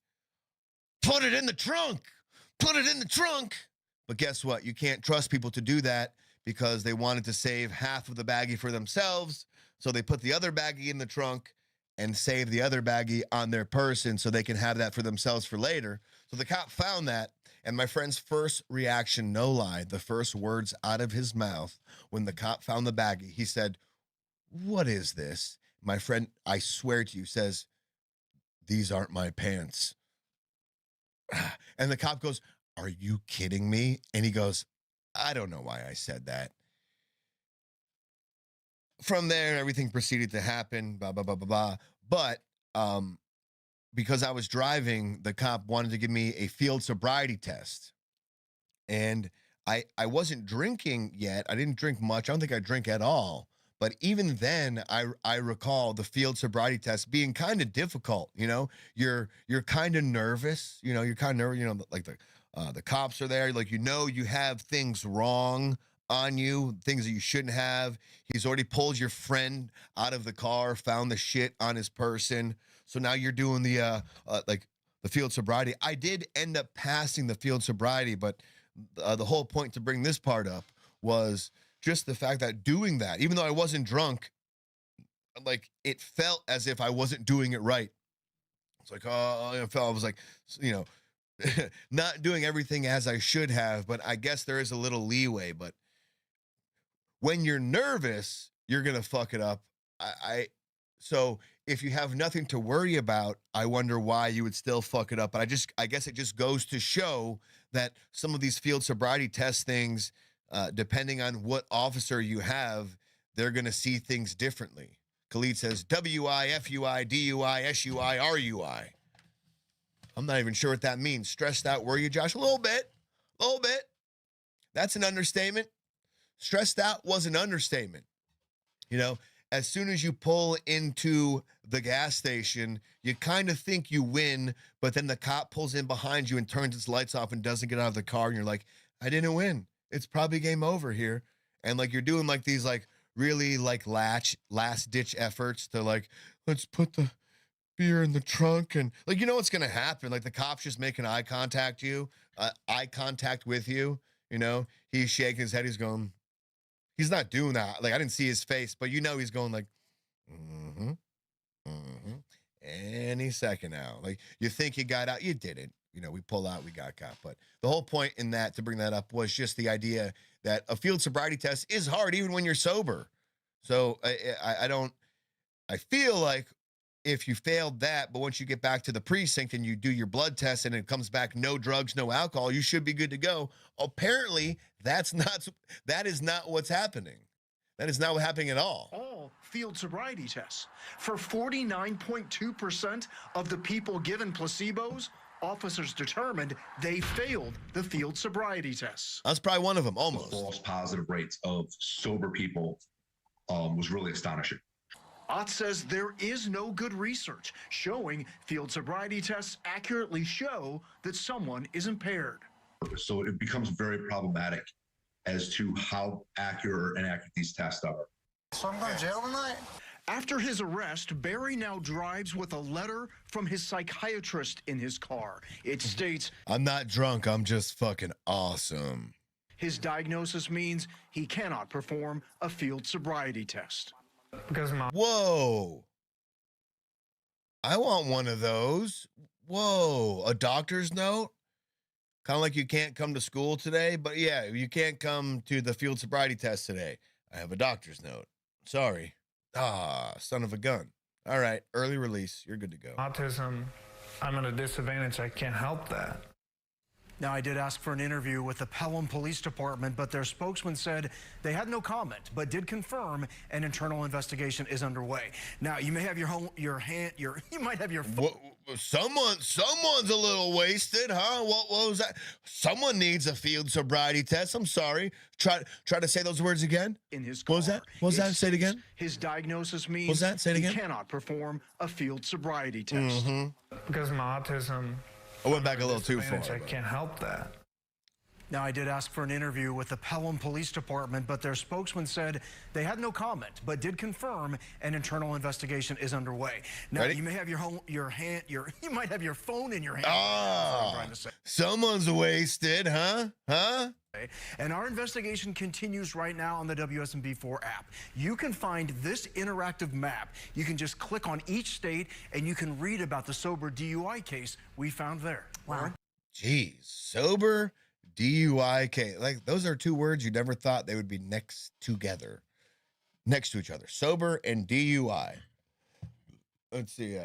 Put it in the trunk. Put it in the trunk. But guess what? You can't trust people to do that because they wanted to save half of the baggie for themselves. So they put the other baggie in the trunk and save the other baggie on their person so they can have that for themselves for later. So the cop found that. And my friend's first reaction, no lie, the first words out of his mouth when the cop found the baggie, he said, "What is this?" My friend, I swear to you, says, "These aren't my pants." And the cop goes, "Are you kidding me?" And he goes, "I don't know why I said that." From there, everything proceeded to happen, blah, blah, blah, blah, blah. But because I was driving, the cop wanted to give me a field sobriety test. And I wasn't drinking yet. I didn't drink much. I don't think I drink at all. But even then, I recall the field sobriety test being kind of difficult. You know, you're kind of nervous. You know, you're kind of nervous. You know, like the cops are there. Like, you have things wrong on you, things that you shouldn't have. He's already pulled your friend out of the car, found the shit on his person. So now you're doing the field sobriety. I did end up passing the field sobriety, but the whole point to bring this part up was just the fact that doing that, even though I wasn't drunk, like, it felt as if I wasn't doing it right. It's like, I was like, not doing everything as I should have, but I guess there is a little leeway. But when you're nervous, you're going to fuck it up. So if you have nothing to worry about, I wonder why you would still fuck it up. But I guess it just goes to show that some of these field sobriety test things, depending on what officer you have, they're going to see things differently. Khalid says WI, FUI, DUI, SUI, RUI. I'm not even sure what that means. Stressed out, were you, Josh? A little bit. That's an understatement. Stressed out was an understatement. You know, as soon as you pull into the gas station, you kind of think you win, but then the cop pulls in behind you and turns its lights off and doesn't get out of the car. And you're like, I didn't win. It's probably game over here. And like, you're doing like these like really like last ditch efforts to like, let's put the beer in the trunk. And like, you know what's going to happen? Like, the cop's just making eye contact with you. You know, he's shaking his head. He's going, he's not doing that. Like, I didn't see his face, but you know, he's going like, any second now. Like, you think you got out, you didn't. You know, we pull out, we got caught. But the whole point in that, to bring that up, was just the idea that a field sobriety test is hard even when you're sober. So I feel like if you failed that, but once you get back to the precinct and you do your blood test and it comes back no drugs, no alcohol, you should be good to go. Apparently, that is not what's happening. That is not what's happening at all. All field sobriety tests. For 49.2% of the people given placebos, officers determined they failed the field sobriety tests. That's probably one of them, almost. The false positive rates of sober people was really astonishing. Ott says there is no good research showing field sobriety tests accurately show that someone is impaired. So it becomes very problematic as to how accurate or inaccurate these tests are. So I'm going to jail tonight? After his arrest, Barry now drives with a letter from his psychiatrist in his car. It states, I'm not drunk, I'm just fucking awesome. His diagnosis means he cannot perform a field sobriety test. Whoa. I want one of those. Whoa. A doctor's note? Kind of like you can't come to school today, but yeah, you can't come to the field sobriety test today. I have a doctor's note. Sorry. Ah, son of a gun. All right, early release. You're good to go. Autism, I'm at a disadvantage. I can't help that. Now, I did ask for an interview with the Pelham Police Department, but their spokesman said they had no comment, but did confirm an internal investigation is underway. Now, you may have you might have your phone. Someone's a little wasted, huh? What was that? Someone needs a field sobriety test. I'm sorry. Try to say those words again. In his car. What was that? What was that? Say it again. His diagnosis means what was that? Say it again. He cannot perform a field sobriety test. Because of my autism, I went back a little too far. I can't help that. Now, I did ask for an interview with the Pelham Police Department, but their spokesman said they had no comment, but did confirm an internal investigation is underway. Now, Ready? you may have you might have your phone in your hand. Ah, someone's wasted, huh? Huh? And our investigation continues right now on the WSMB4 app. You can find this interactive map. You can just click on each state, and you can read about the sober DUI case we found there. Wow. Geez, sober DUI case. Like, those are two words you never thought they would be next to each other. Sober and DUI. Let's see.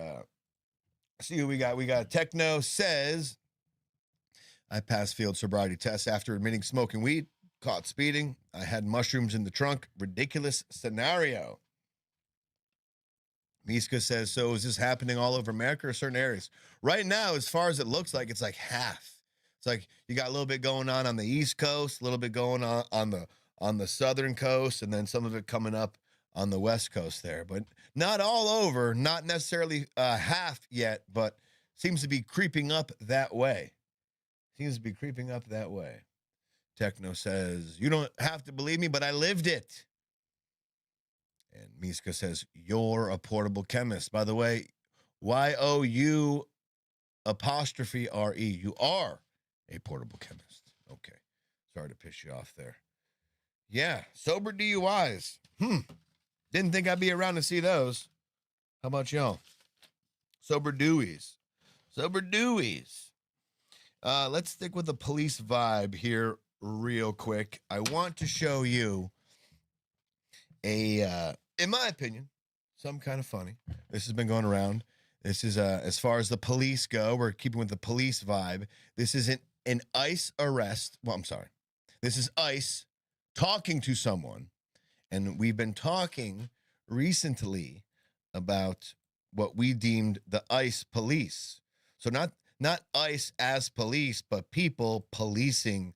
See who we got. We got Techno says, I passed field sobriety tests after admitting smoking weed, caught speeding. I had mushrooms in the trunk. Ridiculous scenario. Miska says, so is this happening all over America or certain areas? Right now, as far as it looks like, it's like half. It's like you got a little bit going on the East Coast, a little bit going on the Southern Coast, and then some of it coming up on the West Coast there. But not all over, not necessarily half yet, but seems to be creeping up that way. Techno says, you don't have to believe me, but I lived it. And Miska says, you're a portable chemist. By the way, YOU apostrophe RE. You are a portable chemist. Okay. Sorry to piss you off there. Yeah. Sober DUIs. Didn't think I'd be around to see those. How about y'all? Sober Deweys. Let's stick with the police vibe here real quick. I want to show you in my opinion, some kind of funny. This has been going around. This is, as far as the police go, we're keeping with the police vibe. This isn't an ICE arrest. Well, I'm sorry. This is ICE talking to someone. And we've been talking recently about what we deemed the ICE police. So not ICE as police, but people policing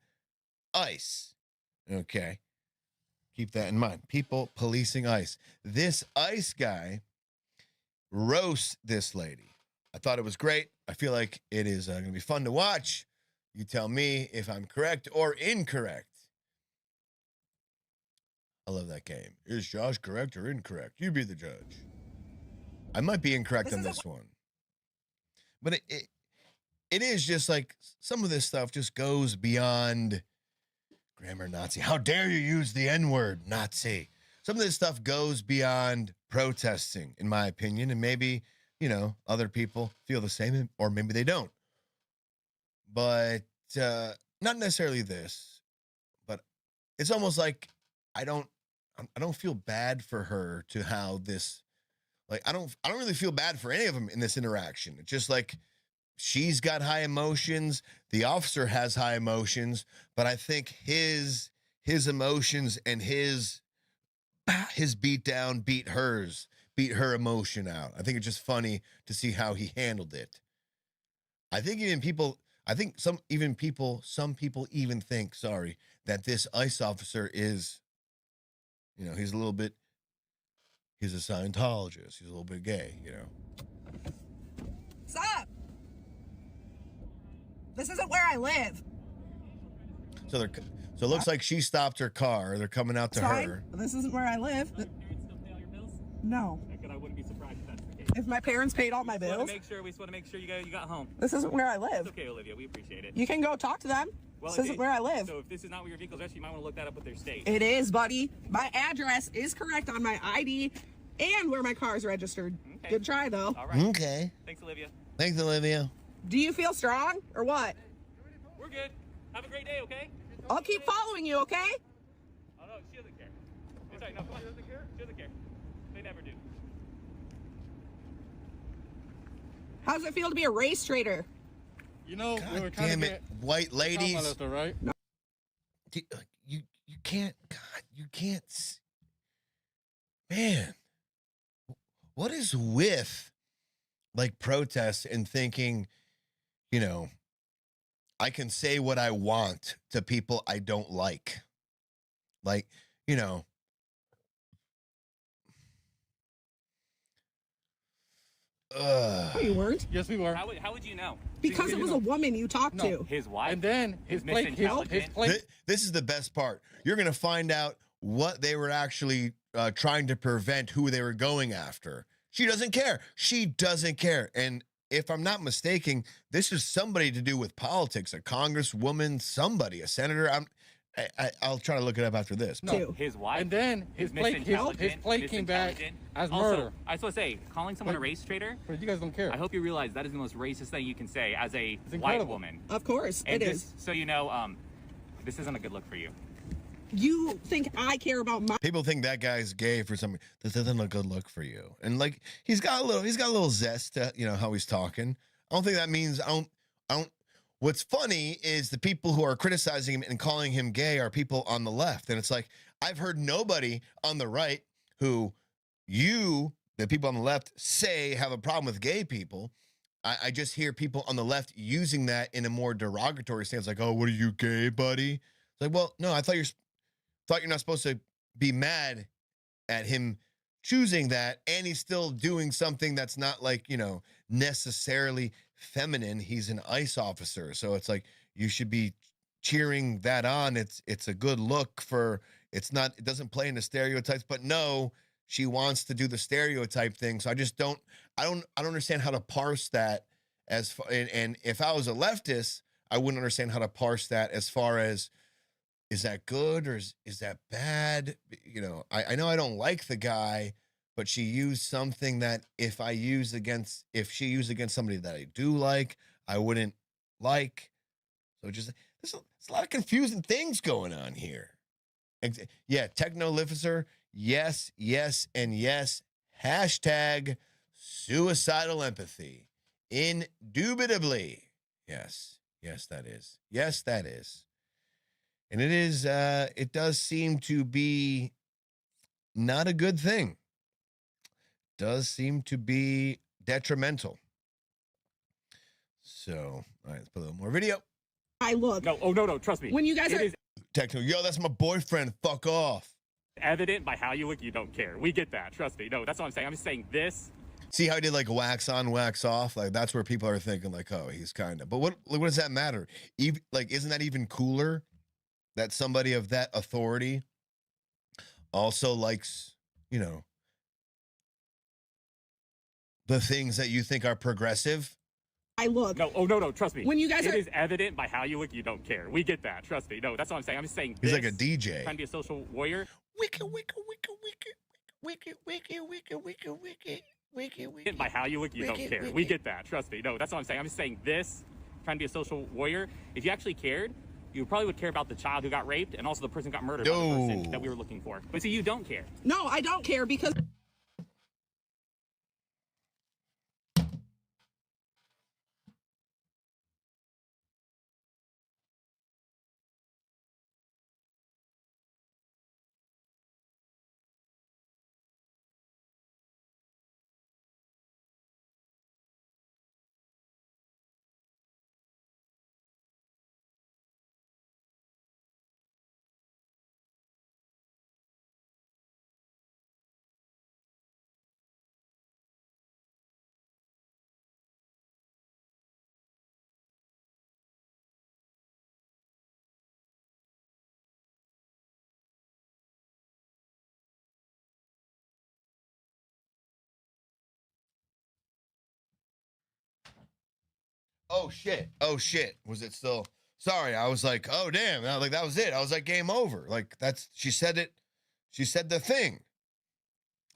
ICE. Okay. Keep that in mind. People policing ICE. This ICE guy roasts this lady. I thought it was great. I feel like it is going to be fun to watch. You tell me if I'm correct or incorrect. I love that game. Is Josh correct or incorrect? You be the judge. I might be incorrect on this one. But it is just like some of this stuff just goes beyond grammar Nazi. How dare you use the N-word, Nazi? Some of this stuff goes beyond protesting, in my opinion, and maybe, other people feel the same, or maybe they don't. But not necessarily this, but it's almost like I don't feel bad for her to how this, like, I don't really feel bad for any of them in this interaction. It's just like, she's got high emotions. The officer has high emotions, but I think his emotions and his beat down beat her emotion out. I think it's just funny to see how he handled it. Some people even think, that this ICE officer is, he's a Scientologist. He's a little bit gay, Stop! This isn't where I live. So it looks like she stopped her car. They're coming out to her. This isn't where I live. No. I wouldn't be surprised if that's the case. If my parents paid all my bills. We just want to make sure you got home. This isn't where I live. It's okay, Olivia. We appreciate it. You can go talk to them. Well, this isn't where I live. So if this is not where your vehicle's registered, you might want to look that up with their state. It is, buddy. My address is correct on my ID and where my car is registered. Okay. Good try, though. All right. Okay. Thanks, Olivia. Thanks, Olivia. Do you feel strong or what? We're good. Have a great day, okay? I'll keep following you, okay? Oh, no, she doesn't care. It's all right, no, come on. She doesn't care? She doesn't care. They never do. How does it feel to be a race traitor? You know, we were Damn it, white ladies. Right? You can't, God, you can't. Man, what is with like protests and thinking, you know, I can say what I want to people I don't like. Like, you know. No, you weren't. Yes, we were. How would you know? Because it was a woman you talked to. His wife. And then his plate. This is the best part. You're going to find out what they were actually trying to prevent, who they were going after. She doesn't care. She doesn't care. And if I'm not mistaken, this is somebody to do with politics, a congresswoman, somebody, a senator. I'll try to look it up after this. No, his wife. And then his plate came back as murder. I just want to say, calling someone a race traitor. But you guys don't care. I hope you realize that is the most racist thing you can say as a white incredible. woman. Of course, And it just is. so you know, this isn't a good look for you. You think I care about my... People think that guy's gay for some. This isn't a good look for you. And like he's got a little zest to, you know, how he's talking. I don't think that means I don't. What's funny is the people who are criticizing him and calling him gay are people on the left. And it's like, I've heard nobody on the right who the people on the left say have a problem with gay people. I just hear people on the left using that in a more derogatory stance, like, oh, what are you, gay, buddy? It's like, well, no, I thought you're not supposed to be mad at him choosing that, and he's still doing something that's not like, you know, necessarily feminine. He's an ICE officer, so it's like you should be cheering that on. It's a good look for. It doesn't play into stereotypes, but no, she wants to do the stereotype thing. So I don't understand how to parse that as far, and if I was a leftist, I wouldn't understand how to parse that as far as, is that good or is that bad? You know, I know I don't like the guy, but she used something that if she used against somebody that I do like, I wouldn't like. So there's a lot of confusing things going on here. Yeah, Technolificer, yes, and yes. Hashtag suicidal empathy. Indubitably. Yes, that is. Yes, that is. And it does seem to be not a good thing. Does seem to be detrimental. So, all right, let's put a little more video. I look. No, trust me. When you guys are... Techno, yo, that's my boyfriend. Fuck off. Evident by how you look, you don't care. We get that. Trust me. No, that's what I'm saying. I'm just saying this. See how he did like wax on, wax off? Like that's where people are thinking like, oh, he's kind of. But what does that matter? Like, isn't that even cooler? That somebody of that authority also likes, you know, the things that you think are progressive. I look. No, trust me. When you guys It is evident by how you look, you don't care. We get that. Trust me. No, that's what I'm saying. I'm just saying He's this. like a DJ. Trying to be a social warrior. By how you look, you don't care. We get that. Trust me. No, that's what I'm saying. I'm just saying this. Trying to be a social warrior. If you actually cared, you probably would care about the child who got raped and also the person who got murdered by the person that we were looking for. But see, you don't care. No, I don't care because... Oh shit. Was it still? Sorry, I was like, oh damn. Like that was it. I was like, game over. Like she said it. She said the thing.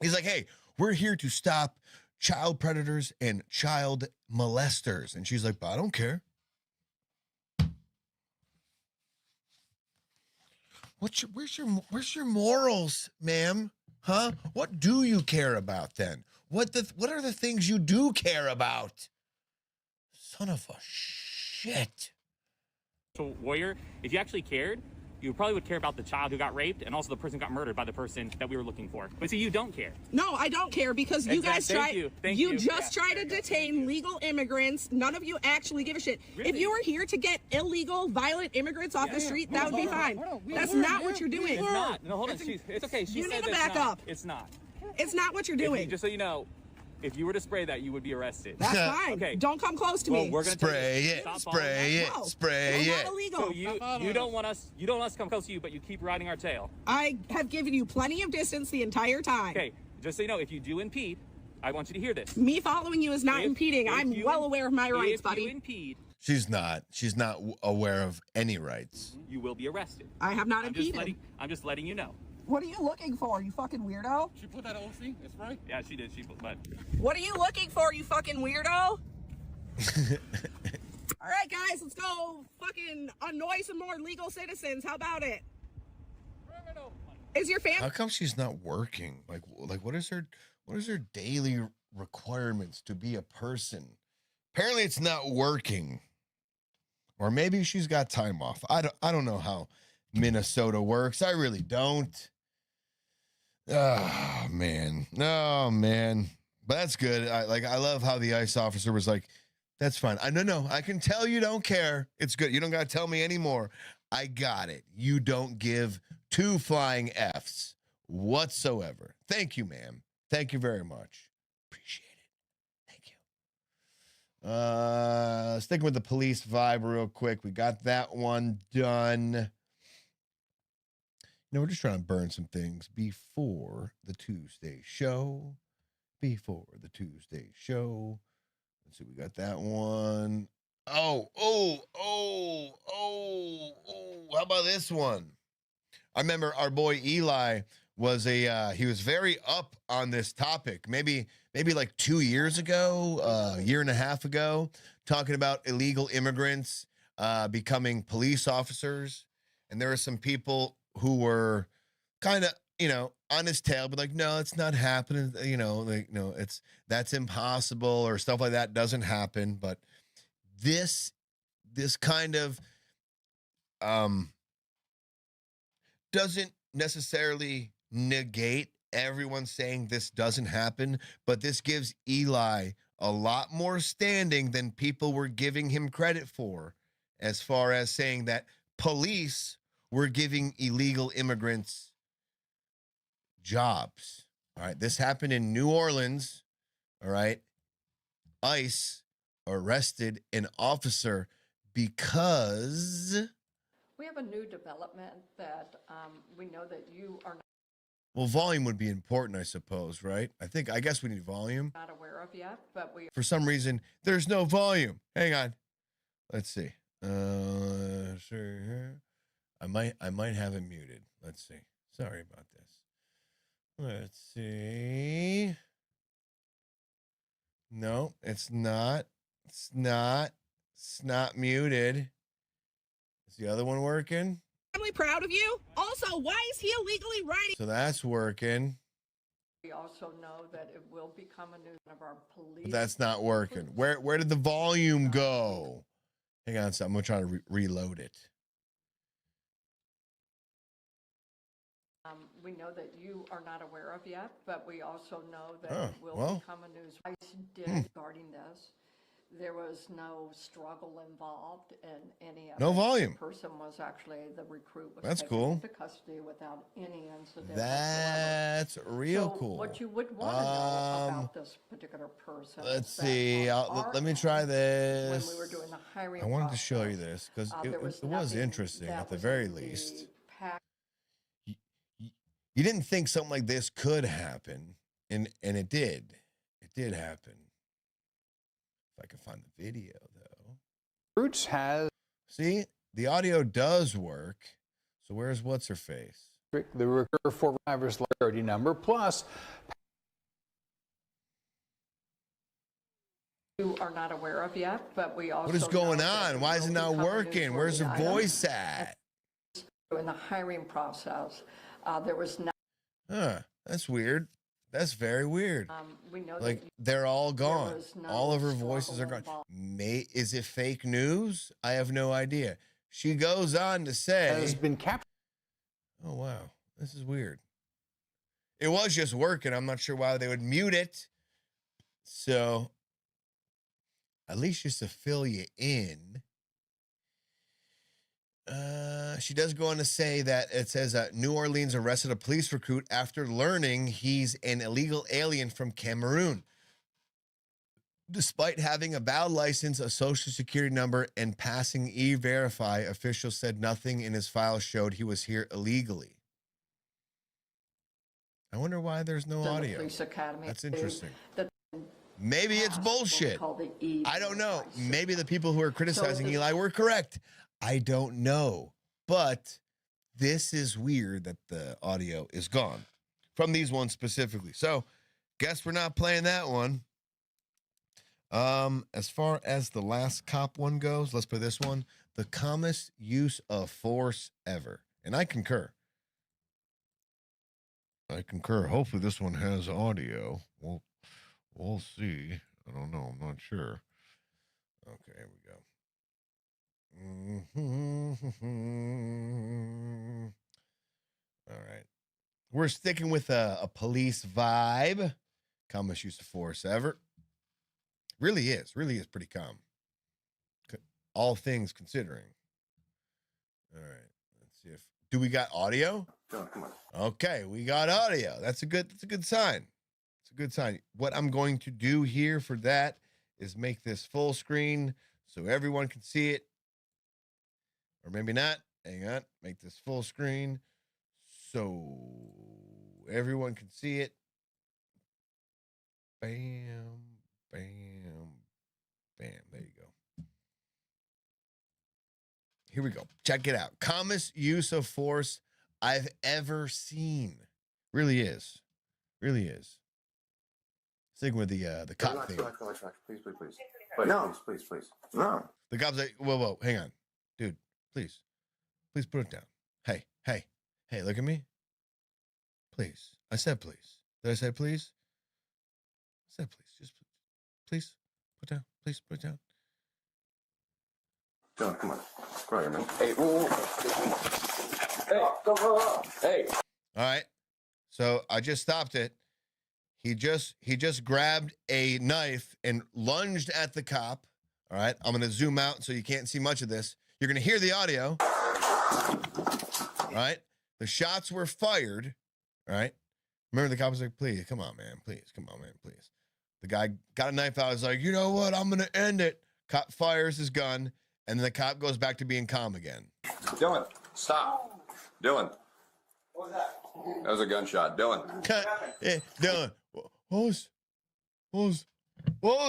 He's like, hey, we're here to stop child predators and child molesters. And she's like, but I don't care. Where's your morals, ma'am? Huh? What do you care about then? What are the things you do care about? Son of a shit. Warrior, if you actually cared, you probably would care about the child who got raped and also the person who got murdered by the person that we were looking for. But see, you don't care. No, I don't care because you guys try. You just Yeah. try to detain legal immigrants. None of you actually give a shit. If you were here to get illegal, violent immigrants off the street, that would be fine. That's not what you're doing. It's not. No, hold on. It's okay. She You said need to it's back not. up. It's not. It's not what you're doing. Just so you know, if you were to spray that, you would be arrested. That's fine. Okay. Don't come close to Well, me. we're gonna Spray it. Stop Spray it. No, Spray you're it. not illegal. So you don't want us to come close to you, but you keep riding our tail. I have given you plenty of distance the entire time. Okay. Just so you know, if you do impede, I want you to hear this. Me following you is not impeding. I'm well aware of my rights, buddy. If you impede, She's not aware of any rights. you will be arrested. I have not impeded. I'm just letting you know. What are you looking for, you fucking weirdo? She put that OC, that's right. Yeah, she did. But What are you looking for, you fucking weirdo? All right, guys, let's go fucking annoy some more legal citizens. How about it? Is your How family? come she's not working? Like what is her daily requirements to be a person? Apparently it's not working. Or maybe she's got time off. I don't know how Minnesota works. I really don't. Oh man. No, man. But that's good. I love how the ICE officer was like, that's fine. No, I can tell you don't care. It's good. You don't gotta tell me anymore. I got it. You don't give two flying Fs whatsoever. Thank you, ma'am. Thank you very much. Appreciate it. Thank you. Sticking with the police vibe real quick. We got that one done. We're just trying to burn some things before the Tuesday show. Let's see, we got that one. Oh, how about this one? I remember our boy Eli was he was very up on this topic, maybe like 2 years ago, a year and a half ago, talking about illegal immigrants becoming police officers. And there were some people who were kind of, on his tail, but like, no, it's not happening. That's impossible or stuff like that doesn't happen. But this kind of doesn't necessarily negate everyone saying this doesn't happen, but this gives Eli a lot more standing than people were giving him credit for, as far as saying that police were giving illegal immigrants jobs. All right, this happened in New Orleans. All right, ICE arrested an officer because we have a new development that we know that you are well, volume would be important, I suppose, right? I guess we need volume. not aware of yet, but we For some reason, there's no volume. Hang on. Let's see. Sure. I might have it muted. Let's see. Sorry about this. Let's see. No, it's not. It's not muted. Is the other one working? Family proud of you. Also, why is he illegally riding? So that's working. we also know that it will become a new one of our police. But that's not working. Where did the volume go? Hang on, so I'm gonna try to reload it. We know that you are not aware of yet, but we also know that Oh, it will well. become a news. I did regarding this. There was no struggle involved in any of No it. volume. The person was actually, the recruit was That's taken cool. into custody without any incident That's real so cool. What you would want to know about this particular person. Let's is that see. on our Let me try end, this. When we were doing the hiring I wanted to show you process, this because there it was nothing interesting that at the was very in the least. pack. You didn't think something like this could happen, and it did. It did happen. If I can find the video, though. Roots has. See, the audio does work. So where's what's her face? The recur for driver's liability number plus. You are not aware of yet, but we also What is going know that on? it Why is will it not become a working? Where's her newsworthy item. voice at? In the hiring process, there was no. That's weird. That's very weird. We know Like, that they're all gone. was no All of her voices are gone. Is it fake news? I have no idea. She goes on to say, has been captured. Oh, wow. This is weird. It was just working. I'm not sure why they would mute it. So, at least just to fill you in, she does go on to say that it says New Orleans arrested a police recruit after learning he's an illegal alien from Cameroon. Despite having a valid license, a social security number, and passing E-Verify, officials said nothing in his file showed he was here illegally. I wonder why there's no audio. Police Academy. That's interesting. Maybe it's bullshit. I don't know. Maybe the people who are criticizing Eli were correct. I don't know. But this is weird that the audio is gone from these ones specifically. So, guess we're not playing that one. As far as the last cop one goes, let's play this one. The calmest use of force ever. And I concur. Hopefully this one has audio. We'll see. I don't know. I'm not sure. Okay, here we go. All right. We're sticking with a police vibe. Calmest use of force ever. Really is pretty calm. All things considering. All right. Let's see if we got audio? Come on. Okay, we got audio. That's a good sign. It's a good sign. What I'm going to do here for that is make this full screen so everyone can see it. Or maybe not. Hang on. Make this full screen so everyone can see it. Bam, bam, bam. There you go. Here we go. Check it out. Calmest use of force I've ever seen. Really is. Really is. Sticking with the cop thing. Relax. Please. No. Please. No. The cop's like, whoa, hang on. Dude, please put it down. Hey, look at me. Please. I said please. Did I say please? I said please. Just please put it down. Please put it down. Dylan, come on. Right here, man. Hey, whoa. Hey, go. Hey. All right. So I just stopped it. He just grabbed a knife and lunged at the cop. All right. I'm going to zoom out so you can't see much of this. You're going to hear the audio. All right. The shots were fired. All right. Remember, the cop was like, please, come on, man. Please. The guy got a knife out. He's like, you know what? I'm going to end it. Cop fires his gun. And then the cop goes back to being calm again. Dylan, stop. Dylan. What was that? That was a gunshot. Dylan. Hey, Dylan. What was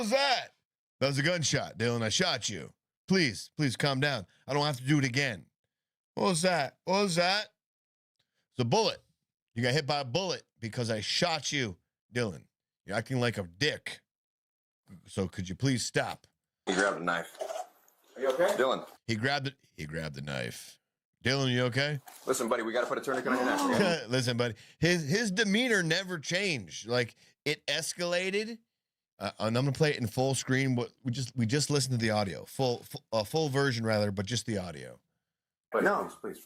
that? That was a gunshot, Dylan. I shot you. Please calm down. I don't have to do it again. What was that? It's a bullet. You got hit by a bullet because I shot you, Dylan. You're acting like a dick. So could you please stop? He grabbed a knife. Are you okay? Dylan. He grabbed the knife. Dylan, you okay? Listen, buddy, we got to put a tourniquet on your neck. Okay? Listen, buddy. His demeanor never changed. Like, it escalated. And I'm gonna play it in full screen. But we just listened to the audio, full version rather, but just the audio. But no, please.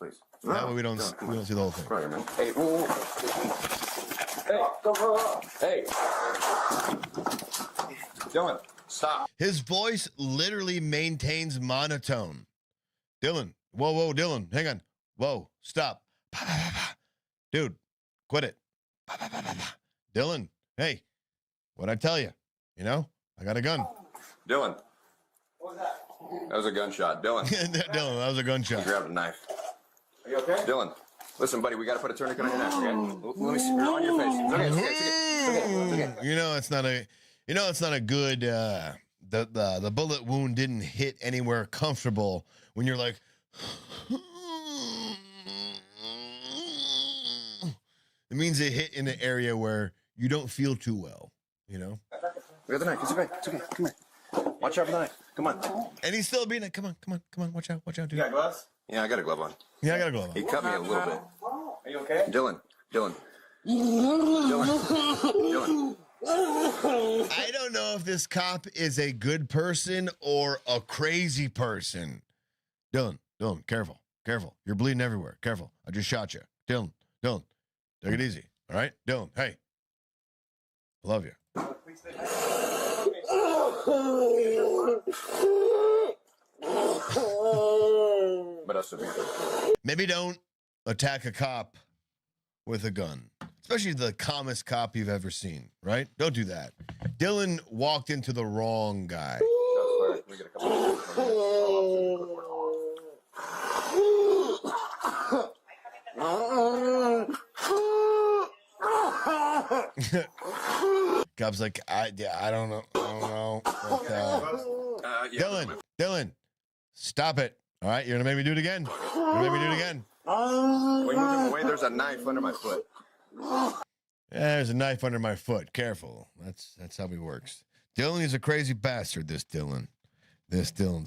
No, that way we don't see the whole thing. Right, man. Hey, whoa. Hey, go. Hey. Dylan, stop. His voice literally maintains monotone. Dylan, whoa, Dylan, hang on. Whoa, stop. Dude, quit it. Dylan, hey, what'd I tell you? You know, I got a gun. Dylan. What was that? That was a gunshot. Dylan. Dylan, that was a gunshot. He grabbed a knife. Are you okay? Dylan. Listen, buddy, we got to put a tourniquet on your neck, okay? Let me see. You're on your face. It's okay. You know, it's not a good, the bullet wound didn't hit anywhere comfortable when you're like, it means it hit in an area where you don't feel too well, you know? We got the knife. It's okay. Come here. Watch out for the knife. Come on. And he's still being like, come on. Watch out, dude. You got gloves? Yeah, I got a glove on. Yeah, I got a glove on. He cut me a little bit. Are you okay? Dylan. I don't know if this cop is a good person or a crazy person. Dylan, careful. You're bleeding everywhere. Careful. I just shot you. Dylan, take it easy. All right? Dylan, hey. I love you. But us to be Maybe don't attack a cop with a gun, especially the calmest cop you've ever seen, right? Don't do that. Dylan walked into the wrong guy. We get a couple Cop's like, I don't know. But, Dylan, stop it. All right, you're gonna make me do it again. We move him away. There's a knife under my foot. Yeah, there's a knife under my foot. Careful. That's how he works. Dylan is a crazy bastard. This Dylan,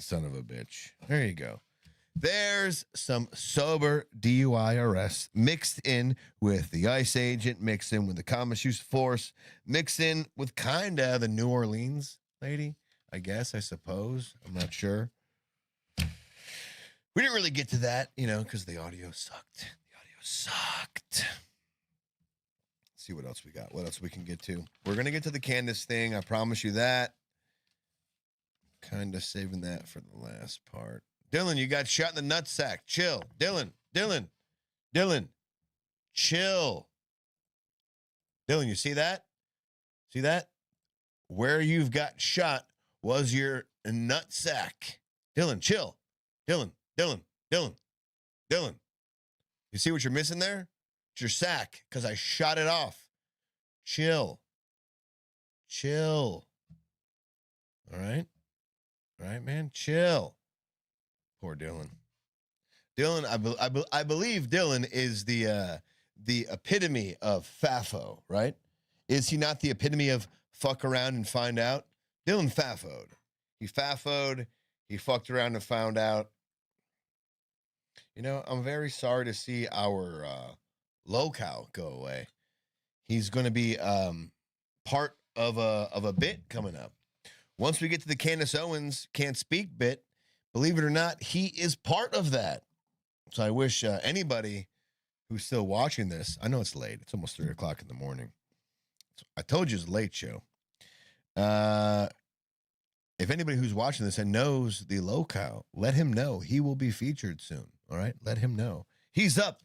son of a bitch. There you go. There's some sober DUI arrests mixed in with the ICE agent, mixed in with the Common Use Force, mixed in with kinda the New Orleans lady, I suppose. I'm not sure. We didn't really get to that, because the audio sucked. Let's see what else we got. What else we can get to. We're going to get to the Candace thing. I promise you that. Kind of saving that for the last part. Dylan, you got shot in the nutsack. Chill. Dylan. Chill. Dylan, you see that? See that? Where you've got shot was your nutsack. Dylan, chill. Dylan. You see what you're missing there? It's your sack, because I shot it off. Chill. All right, man. Chill. Poor Dylan. I believe Dylan is the epitome of FAFO, right? Is he not the epitome of fuck around and find out? Dylan FAFO'd. He FAFO'd. He fucked around and found out. I'm very sorry to see our locale go away. He's going to be part of a bit coming up. Once we get to the Candace Owens Can't Speak bit, believe it or not, he is part of that. So I wish anybody who's still watching this, I know it's late. It's almost 3 o'clock in the morning. I told you it's a late show. If anybody who's watching this and knows the locale, let him know. He will be featured soon. All right? Let him know. He's up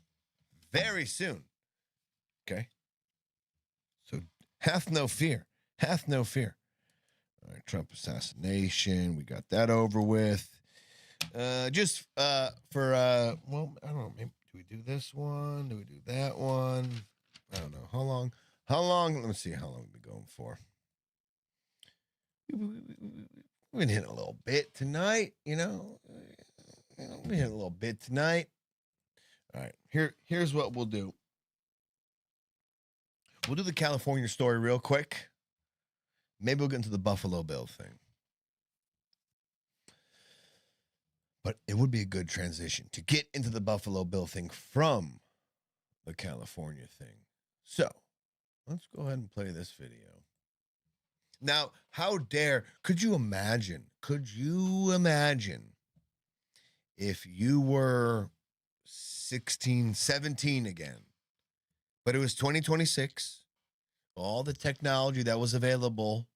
very soon. Okay? So hath no fear. All right, Trump assassination. We got that over with. Just for, I don't know. Maybe do we do this one? Do we do that one? I don't know. How long? Let me see how long we've been going for. We've been hitting a little bit tonight, We've been hitting a little bit tonight. All right, here's what we'll do. We'll do the California story real quick. Maybe we'll get into the Buffalo Bill thing. But it would be a good transition to get into the Buffalo Bill thing from the California thing. So, let's go ahead and play this video. Now, could you imagine if you were 16, 17 again, but it was 2026, all the technology that was available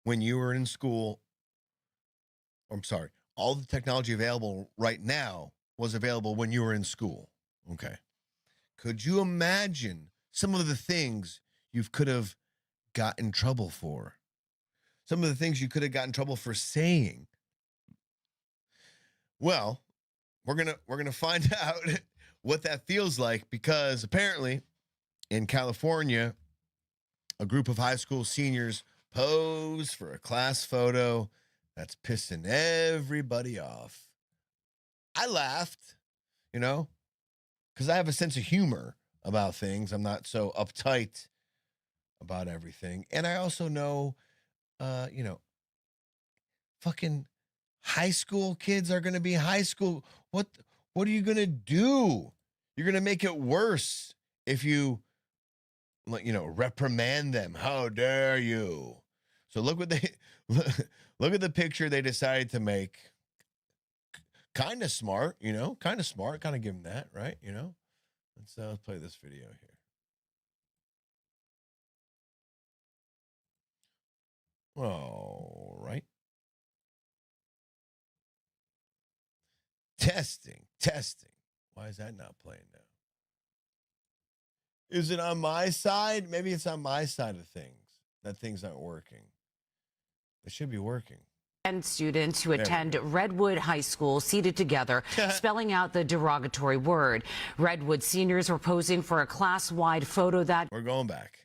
when you were in school, all the technology available right now was available when you were in school. Okay. Could you imagine some of the things you could have got in trouble for? Some of the things you could have gotten in trouble for saying? Well, we're gonna find out what that feels like, because apparently in California, a group of high school seniors posed for a class photo that's pissing everybody off. I laughed, because I have a sense of humor about things. I'm not so uptight about everything. And I also know, fucking High school kids are going to be high school. What are you going to do? You're going to make it worse if you, reprimand them. How dare you? So look what they look at the picture they decided to make. Kind of smart, kind of smart. Kind of give them that, right? Let's play this video here. All right. Testing. Why is that not playing now? Is it on my side? Maybe it's on my side of things that things aren't working. It should be working. And students who attend Redwood High School seated together, spelling out the derogatory word. Redwood seniors were posing for a class-wide photo that... We're going back.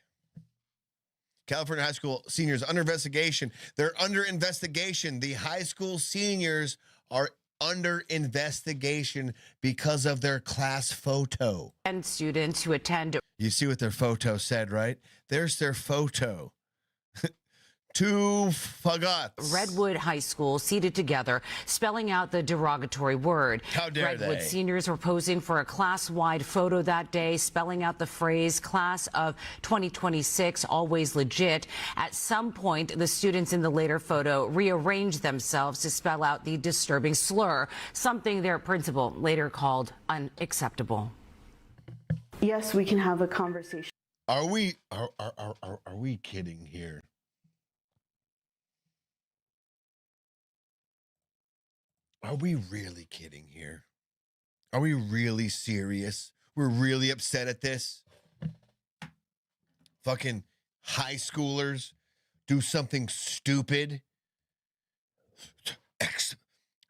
California high school seniors under investigation. They're under investigation. The high school seniors are under investigation because of their class photo. And students who attend... You see what their photo said, right? There's their photo. Two faggots. Redwood High School seated together, spelling out the derogatory word. How dare Redwood they? seniors were posing for a class-wide photo that day, spelling out the phrase class of 2026, always legit. At some point, the students in the later photo rearranged themselves to spell out the disturbing slur, something their principal later called unacceptable. Yes, we can have a conversation. Are we kidding here? Are we really kidding here? Are we really serious? We're really upset at this? Fucking high schoolers do something stupid?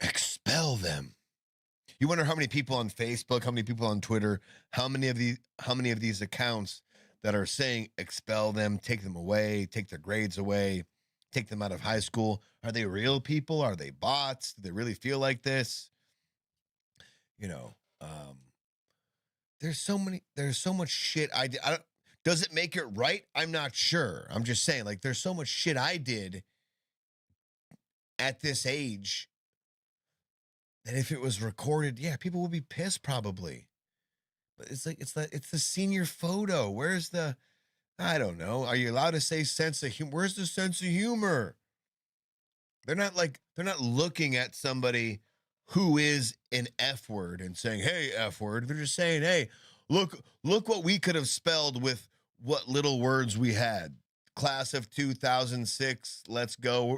Expel them. You wonder how many people on Facebook, how many people on Twitter, how many of these accounts that are saying expel them, take them away, take their grades away, take them out of high school. Are they real people? Are they bots? Do they really feel like this? There's so much shit I did. Does it make it right? I'm not sure. I'm just saying, there's so much shit I did at this age that if it was recorded, yeah, people would be pissed probably. But it's the senior photo. Where's the, I don't know. Are you allowed to say sense of humor? Where's the sense of humor? They're not looking at somebody who is an F word and saying, hey, F word. They're just saying, hey, look what we could have spelled with what little words we had. Class of 2006, let's go.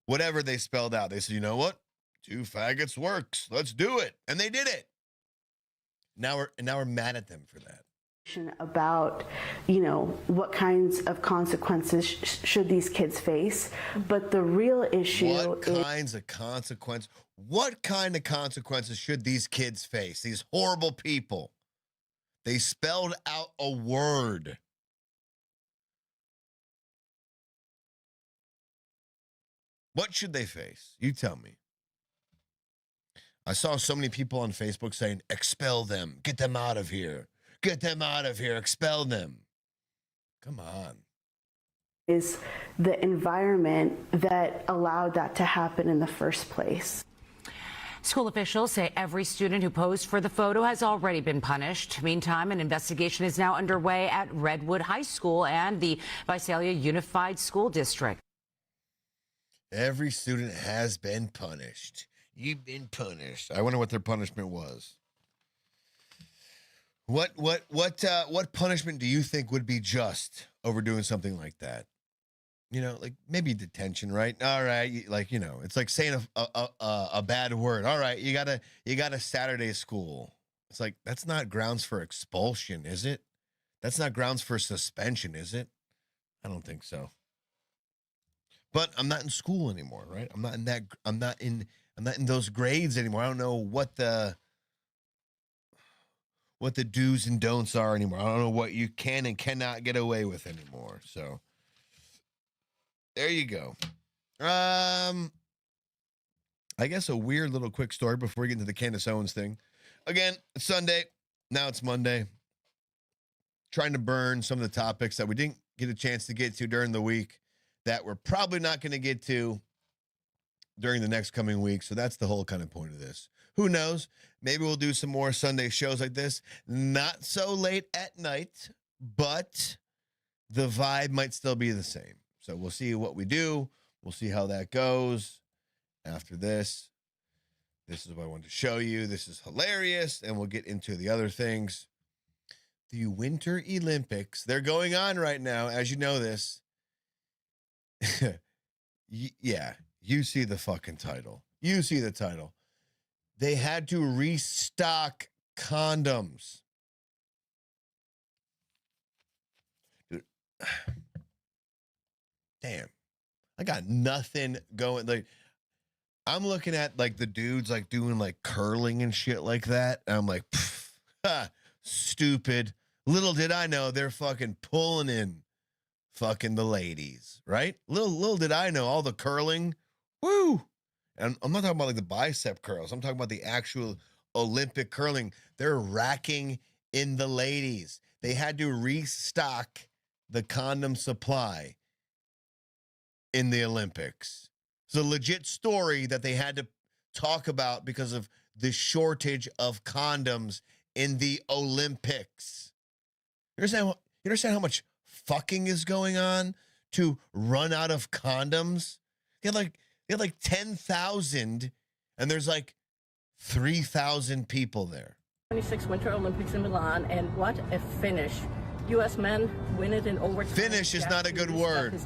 Whatever they spelled out. They said, you know what? Two faggots works. Let's do it. And they did it. Now we're mad at them for that. About, what kinds of consequences should these kids face. But the real issue What kind of consequences should these kids face? These horrible people. They spelled out a word. What should they face? You tell me. I saw so many people on Facebook saying, expel them, get them out of here. Get them out of here. Expel them. Come on. Is the environment that allowed that to happen in the first place. School officials say every student who posed for the photo has already been punished. Meantime, an investigation is now underway at Redwood High School and the Visalia Unified School District. Every student has been punished. You've been punished. I wonder what their punishment was. What punishment do you think would be just over doing something like that? Maybe detention, right? All right, it's like saying a bad word. All right, you got a Saturday school. It's like that's not grounds for expulsion, is it? That's not grounds for suspension, is it? I don't think so. But I'm not in school anymore, right? I'm not in those grades anymore. I don't know what the do's and don'ts are anymore. I don't know what you can and cannot get away with anymore. So there you go. I guess a weird little quick story before we get into the Candace Owens thing. Again, it's Sunday. Now it's Monday. Trying to burn some of the topics that we didn't get a chance to get to during the week that we're probably not going to get to during the next coming week. So that's the whole kind of point of this. Who knows? Maybe we'll do some more Sunday shows like this. Not so late at night, but the vibe might still be the same. So we'll see what we do. We'll see how that goes after this. This is what I wanted to show you. This is hilarious. And we'll get into the other things. The Winter Olympics. They're going on right now. As you know this. Yeah. You see the fucking title. You see the title. They had to restock condoms. Dude. Damn. I got nothing going. Like, I'm looking at like the dudes like doing like curling and shit like that. And I'm like, stupid. Little did I know they're fucking pulling in fucking the ladies, right? Little did I know all the curling. Woo! And I'm not talking about like the bicep curls. I'm talking about the actual Olympic curling. They're racking in the ladies. They had to restock the condom supply in the Olympics. It's a legit story that they had to talk about because of the shortage of condoms in the Olympics. You understand how much fucking is going on to run out of condoms? They had like 10,000 and there's like 3,000 people there. 26 Winter Olympics in Milan, and what a finish. U.S. men win it in overtime. Finish is not a good word.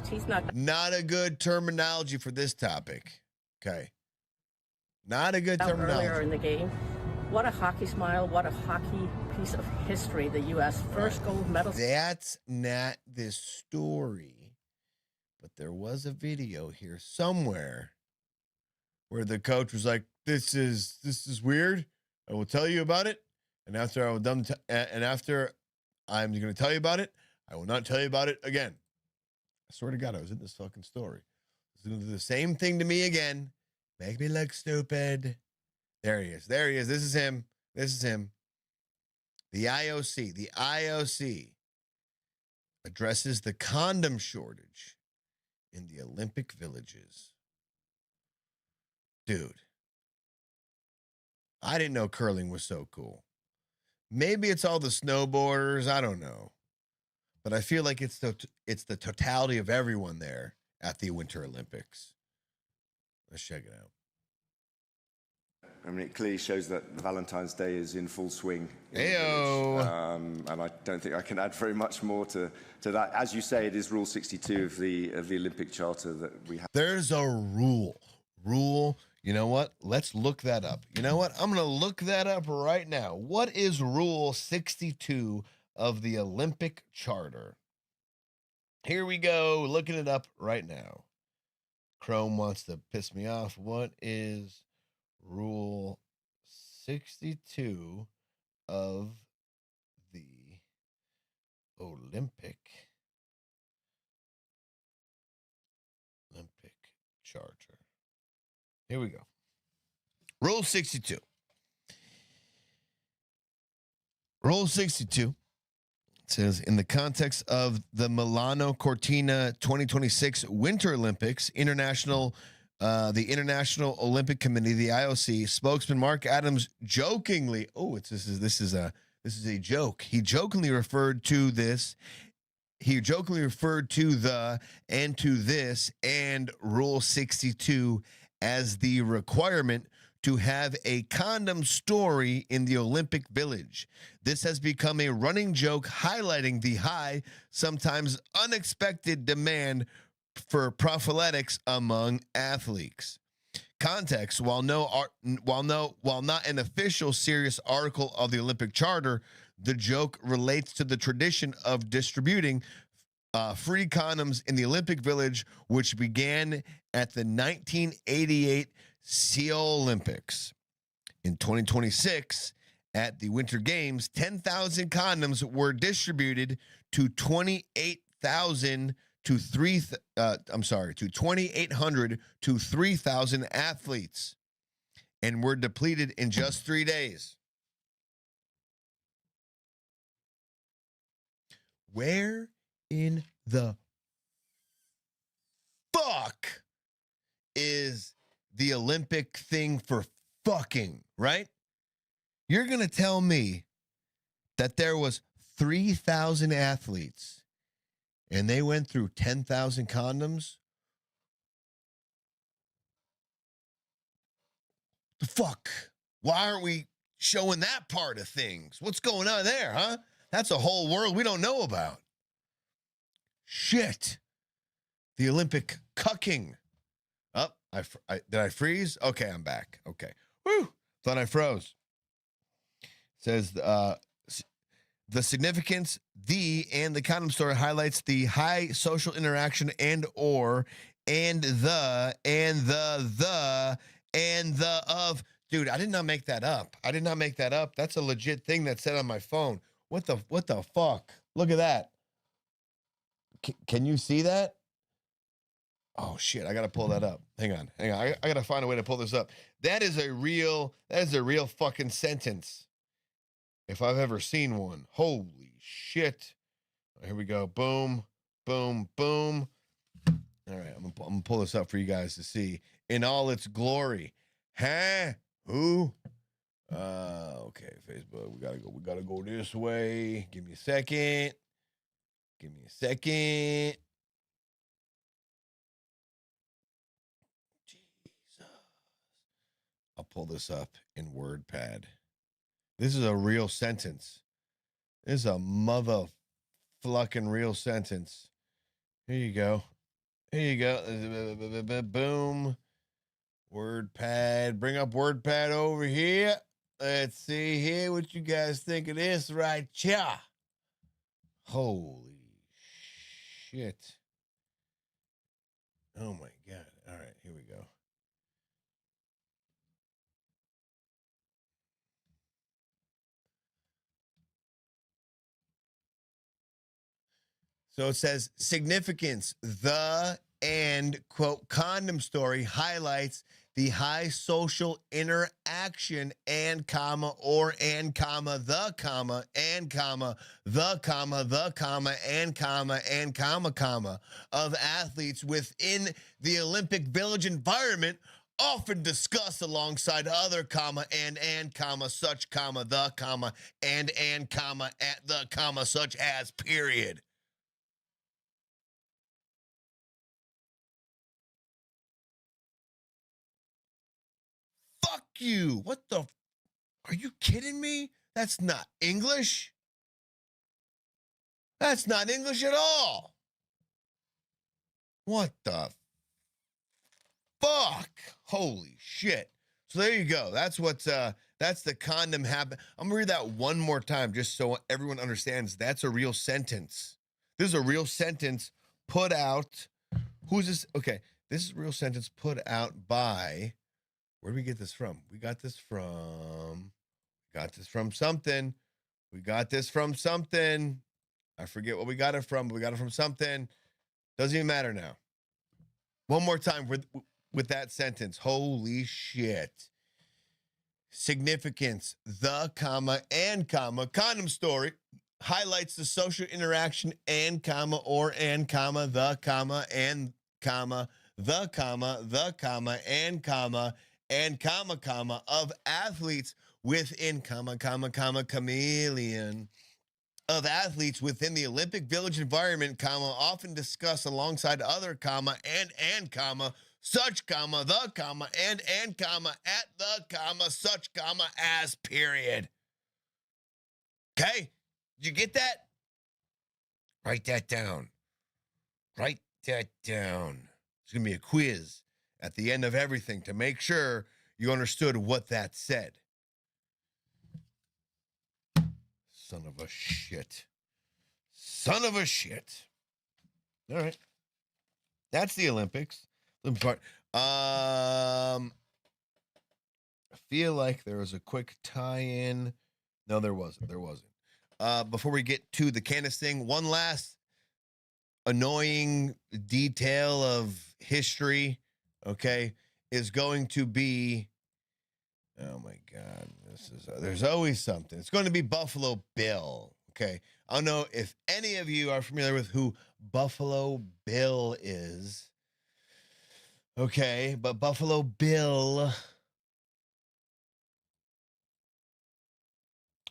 Not a good terminology for this topic. Okay. Not a good terminology. Earlier in the game. What a hockey smile. What a hockey piece of history. The U.S. first gold medal. That's not this story. But there was a video here somewhere where the coach was like, this is weird. I will tell you about it. And after I'm done, after I'm going to tell you about it, I will not tell you about it again. I swear to God, I was in this fucking story. He's going to do the same thing to me again. Make me look stupid. There he is. There he is. This is him. This is him. The IOC addresses the condom shortage in the Olympic villages. Dude, I didn't know curling was so cool. Maybe it's all the snowboarders. I don't know. But I feel like it's the totality of everyone there at the Winter Olympics. Let's check it out. I mean, it clearly shows that Valentine's Day is in full swing. Heyo. And I don't think I can add very much more to that. As you say, it is Rule 62 of the Olympic Charter that we have. There's a rule. You know what? Let's look that up. You know what? I'm going to look that up right now. What is Rule 62 of the Olympic Charter? Here we go. Looking it up right now. Chrome wants to piss me off. What is Rule 62 of the Olympic Charter? Here we go. Rule 62. Rule 62 says, in the context of the Milano Cortina 2026 Winter Olympics, the International Olympic Committee, the IOC, spokesman Mark Adams jokingly, this is a joke. He jokingly referred to this. He jokingly referred to this and Rule 62 as the requirement to have a condom story in the Olympic Village. This has become a running joke highlighting the high, sometimes unexpected demand for prophylactics among athletes. Context: while not an official serious article of the Olympic Charter, the joke relates to the tradition of distributing free condoms in the Olympic Village, which began at the 1988 Seoul Olympics. In 2026, at the Winter Games, 10,000 condoms were distributed to 2,800 to 3,000 athletes, and were depleted in just 3 days. Where in the fuck is the the Olympic thing for fucking, right? You're going to tell me that there was 3,000 athletes and they went through 10,000 condoms? The fuck? Why aren't we showing that part of things? What's going on there, huh? That's a whole world we don't know about. Shit. The Olympic cucking. Oh, did I freeze? Okay, I'm back. Okay. Woo! Thought I froze. Says the significance, and the condom story highlights the high social interaction and the of. Dude, I did not make that up. That's a legit thing that said on my phone. What the fuck? Look at that. Can you see that? Oh shit, I gotta pull that up. Hang on. I gotta find a way to pull this up. That is a real fucking sentence. If I've ever seen one. Holy shit. Here we go. Boom, boom, boom. All right, I'm gonna pull this up for you guys to see in all its glory. Huh? Who? Okay, Facebook. We gotta go this way. Give me a second. Jesus. I'll pull this up in WordPad. This is a real sentence. This is a motherfucking real sentence. Here you go. Boom. WordPad. Bring up WordPad over here. Let's see here what you guys think of this right here. Holy shit. Oh my God. All right, here we go. So it says significance, quote, condom story highlights the high social interaction the of athletes within the Olympic Village environment, often discussed alongside other such such as period. Fuck you. What the? Are you kidding me? That's not English. That's not English at all. What the fuck? Holy shit. So there you go. That's the condom habit. I'm gonna read that one more time just so everyone understands that's a real sentence. This is a real sentence put out. Who's this? Okay. This is a real sentence put out by. Where did we get this from? We got this from something. I forget what we got it from, but we got it from something. Doesn't even matter now. One more time with that sentence. Holy shit. Significance, condom story highlights the social interaction of athletes within chameleon of athletes within the Olympic Village environment, often discussed alongside other such as period. Okay, did you get that? Write that down. There's gonna be a quiz at the end of everything to make sure you understood what that said. Son of a shit. All right. That's the Olympics. I feel like there was a quick tie-in. No, there wasn't. Before we get to the CANDACE thing, one last annoying detail of history, okay, is going to be, oh my God, there's always something. It's going to be Buffalo Bill, okay? I don't know if any of you are familiar with who Buffalo Bill is. Okay, but Buffalo Bill.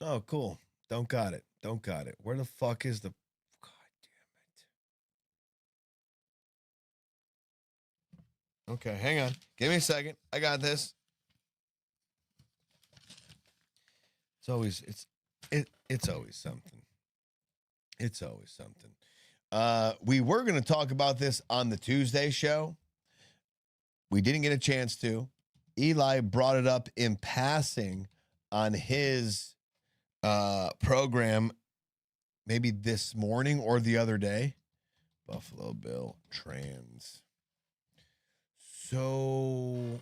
Oh, cool. Don't got it. Where the fuck is the... God damn it. Okay, hang on. Give me a second. I got this. It's always something. It's always something. We were going to talk about this on the Tuesday show. We didn't get a chance to. Eli brought it up in passing on his program maybe this morning or the other day. Buffalo Bill trans. So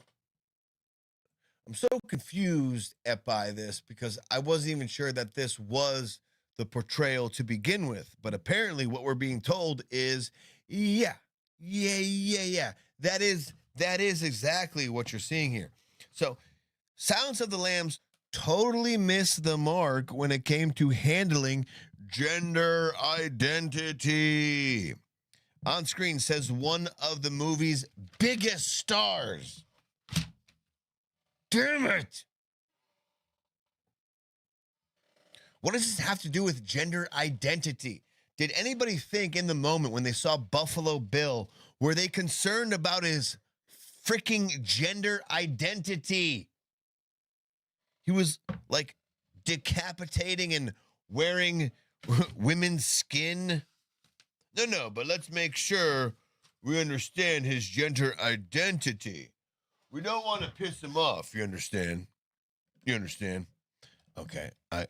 I'm so confused by this because I wasn't even sure that this was the portrayal to begin with. But apparently what we're being told is, yeah. That is exactly what you're seeing here. So Silence of the Lambs totally missed the mark when it came to handling gender identity. On screen says one of the movie's biggest stars. Damn it. What does this have to do with gender identity? Did anybody think in the moment when they saw Buffalo Bill, were they concerned about his freaking gender identity? He was like decapitating and wearing women's skin. No, but let's make sure we understand his gender identity. We don't want to piss him off, you understand? You understand? Okay, I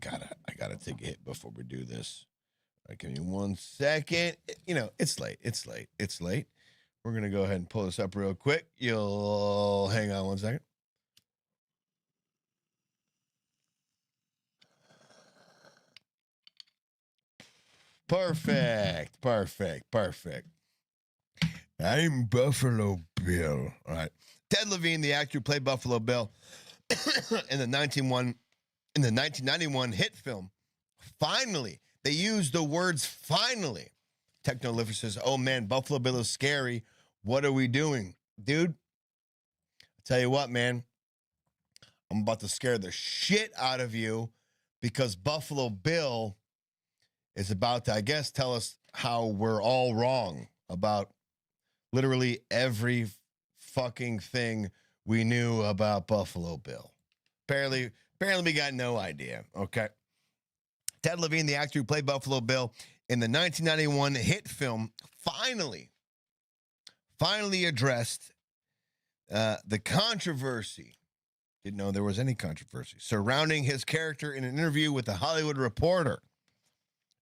gotta take a hit before we do this. All right, give me 1 second. You know, it's late. We're gonna go ahead and pull this up real quick. You'll hang on 1 second. Perfect. I'm Buffalo Bill. All right. Ted Levine, the actor who played Buffalo Bill in the 1991 hit film, finally, they used the words finally. Technolifer says, oh man, Buffalo Bill is scary. What are we doing? Dude, I'll tell you what, man. I'm about to scare the shit out of you because Buffalo Bill is about to, I guess, tell us how we're all wrong about literally every fucking thing we knew about Buffalo Bill. Apparently we got no idea, okay? Ted Levine, the actor who played Buffalo Bill in the 1991 hit film, finally addressed the controversy. Didn't know there was any controversy surrounding his character in an interview with The Hollywood Reporter.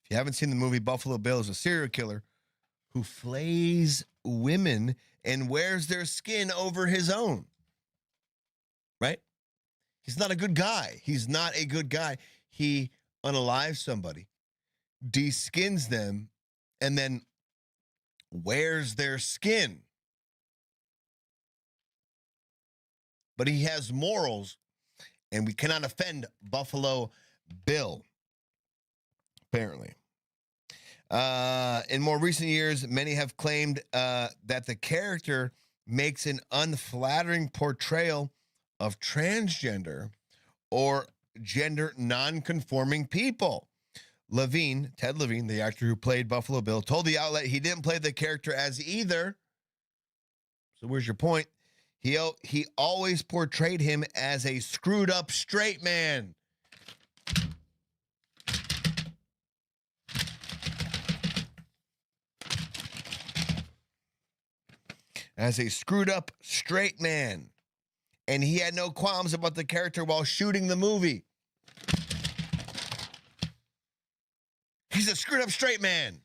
If you haven't seen the movie, Buffalo Bill is a serial killer who flays women and wears their skin over his own. Right? He's not a good guy. He unalives somebody, de-skins them, and then wears their skin. But he has morals, and we cannot offend Buffalo Bill, apparently. In more recent years, many have claimed that the character makes an unflattering portrayal of transgender or gender non-conforming people. Ted Levine, the actor who played Buffalo Bill, told the outlet he didn't play the character as either. So where's your point? He always portrayed him as a screwed up straight man. As a screwed up straight man. And he had no qualms about the character while shooting the movie. He's a screwed up straight man.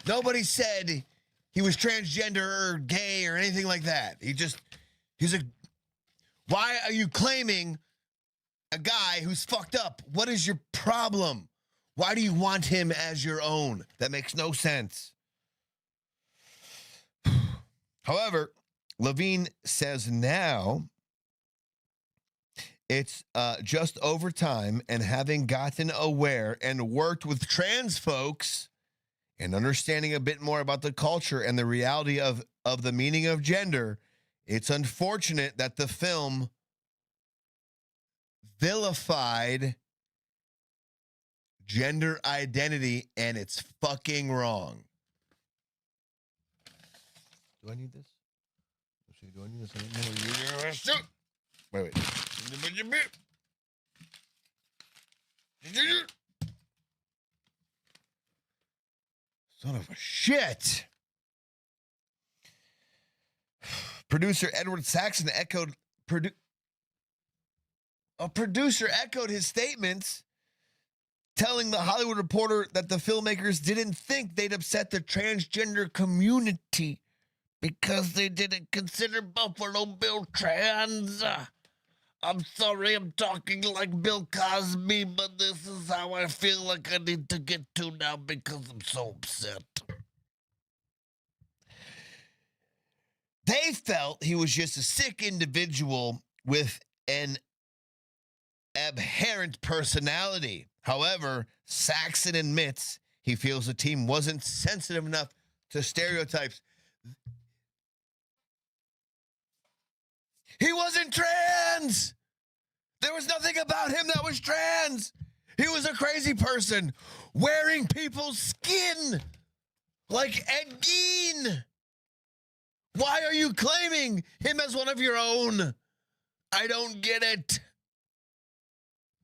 Nobody said he was transgender or gay or anything like that. Why are you claiming a guy who's fucked up? What is your problem? Why do you want him as your own? That makes no sense. However, Levine says now it's just over time and having gotten aware and worked with trans folks and understanding a bit more about the culture and the reality of the meaning of gender, it's unfortunate that the film vilified gender identity, and it's fucking wrong. Do I need this? Let's see, do I need this? Wait. Son of a shit. Producer Edward Saxon echoed producer echoed his statements, telling the Hollywood Reporter that the filmmakers didn't think they'd upset the transgender community because they didn't consider Buffalo Bill trans. I'm sorry I'm talking like Bill Cosby, but this is how I feel like I need to get to now because I'm so upset. They felt he was just a sick individual with an aberrant personality. However, Saxon admits he feels the team wasn't sensitive enough to stereotypes. He wasn't trans! There was nothing about him that was trans! He was a crazy person wearing people's skin like Ed Gein. Why are you claiming him as one of your own? I don't get it.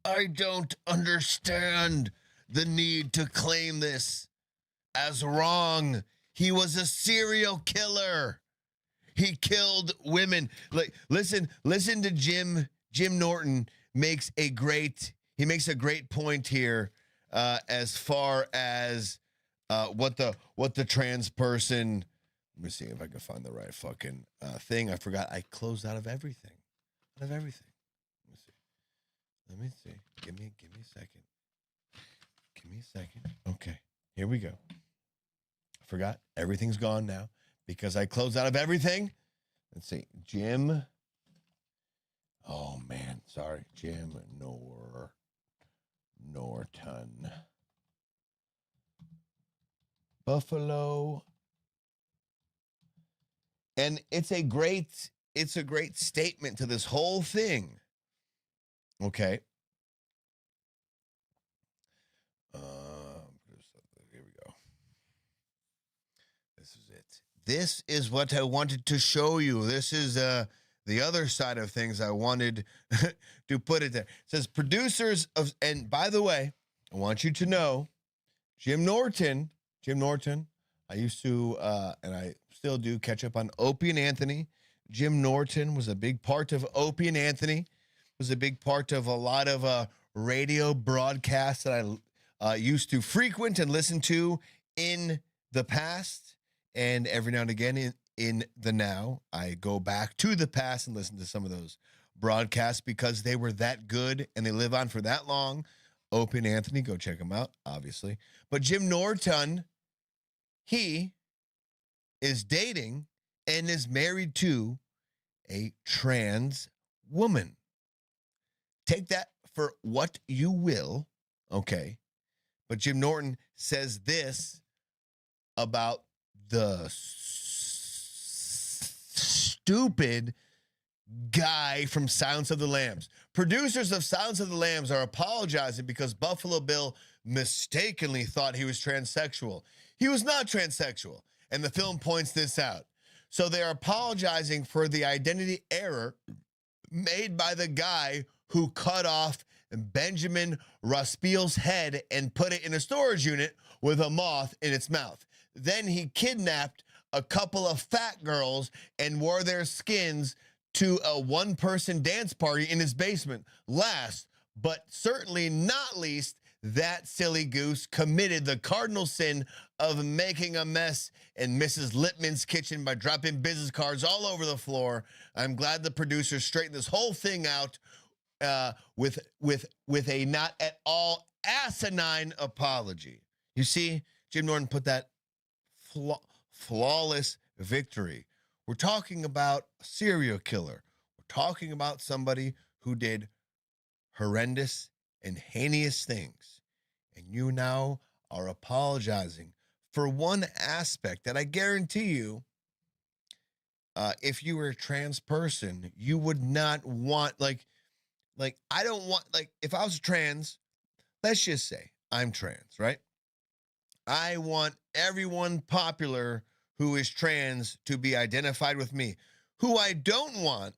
I don't understand the need to claim this as wrong. He was a serial killer. He killed women. Like, listen to Jim Norton makes a great point here as far as what the trans person. Let me see if I can find the right fucking thing. I forgot. I closed out of everything. Let me see. Give me a second. Okay, here we go. I forgot. Everything's gone now because I closed out of everything. Let's see. Jim. Oh, man. Sorry. Jim Norton. Buffalo. And it's a great statement to this whole thing. Okay. Here we go. This is it. This is what I wanted to show you. This is the other side of things I wanted to put it there. It says producers of, and by the way, I want you to know, Jim Norton, I used to, and I still do, catch up on Opie and Anthony. Jim Norton was a big part of Opie and Anthony, was a big part of a lot of radio broadcasts that I used to frequent and listen to in the past. And every now and again in the now, I go back to the past and listen to some of those broadcasts because they were that good and they live on for that long. Opie and Anthony, go check them out, obviously. But Jim Norton, he is dating and is married to a trans woman. Take that for what you will, okay? But Jim Norton says this about the stupid guy from Silence of the Lambs. Producers of Silence of the Lambs are apologizing because Buffalo Bill mistakenly thought he was transsexual. He was not transsexual, and the film points this out. So they're apologizing for the identity error made by the guy who cut off Benjamin Raspiel's head and put it in a storage unit with a moth in its mouth. Then he kidnapped a couple of fat girls and wore their skins to a one-person dance party in his basement. Last, but certainly not least, that silly goose committed the cardinal sin of making a mess in Mrs. Lippman's kitchen by dropping business cards all over the floor. I'm glad the producers straightened this whole thing out with a not at all asinine apology. You see, Jim Norton put that flawless victory. We're talking about a serial killer. We're talking about somebody who did horrendous and heinous things. And you now are apologizing for one aspect that I guarantee you, if you were a trans person, you would not want, like I don't want, like, if I was trans, let's just say I'm trans, right? I want everyone popular who is trans to be identified with me. Who I don't want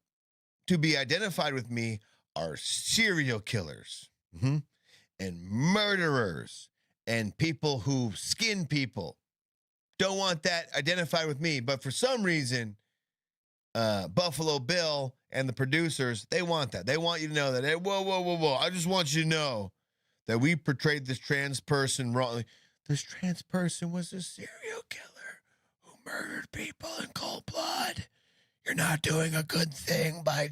to be identified with me are serial killers and murderers and people who skin people. Don't want that identified with me. But for some reason, Buffalo Bill and the producers, they want that. They want you to know that, hey, whoa. I just want you to know that we portrayed this trans person wrongly. This trans person was a serial killer who murdered people in cold blood. You're not doing a good thing by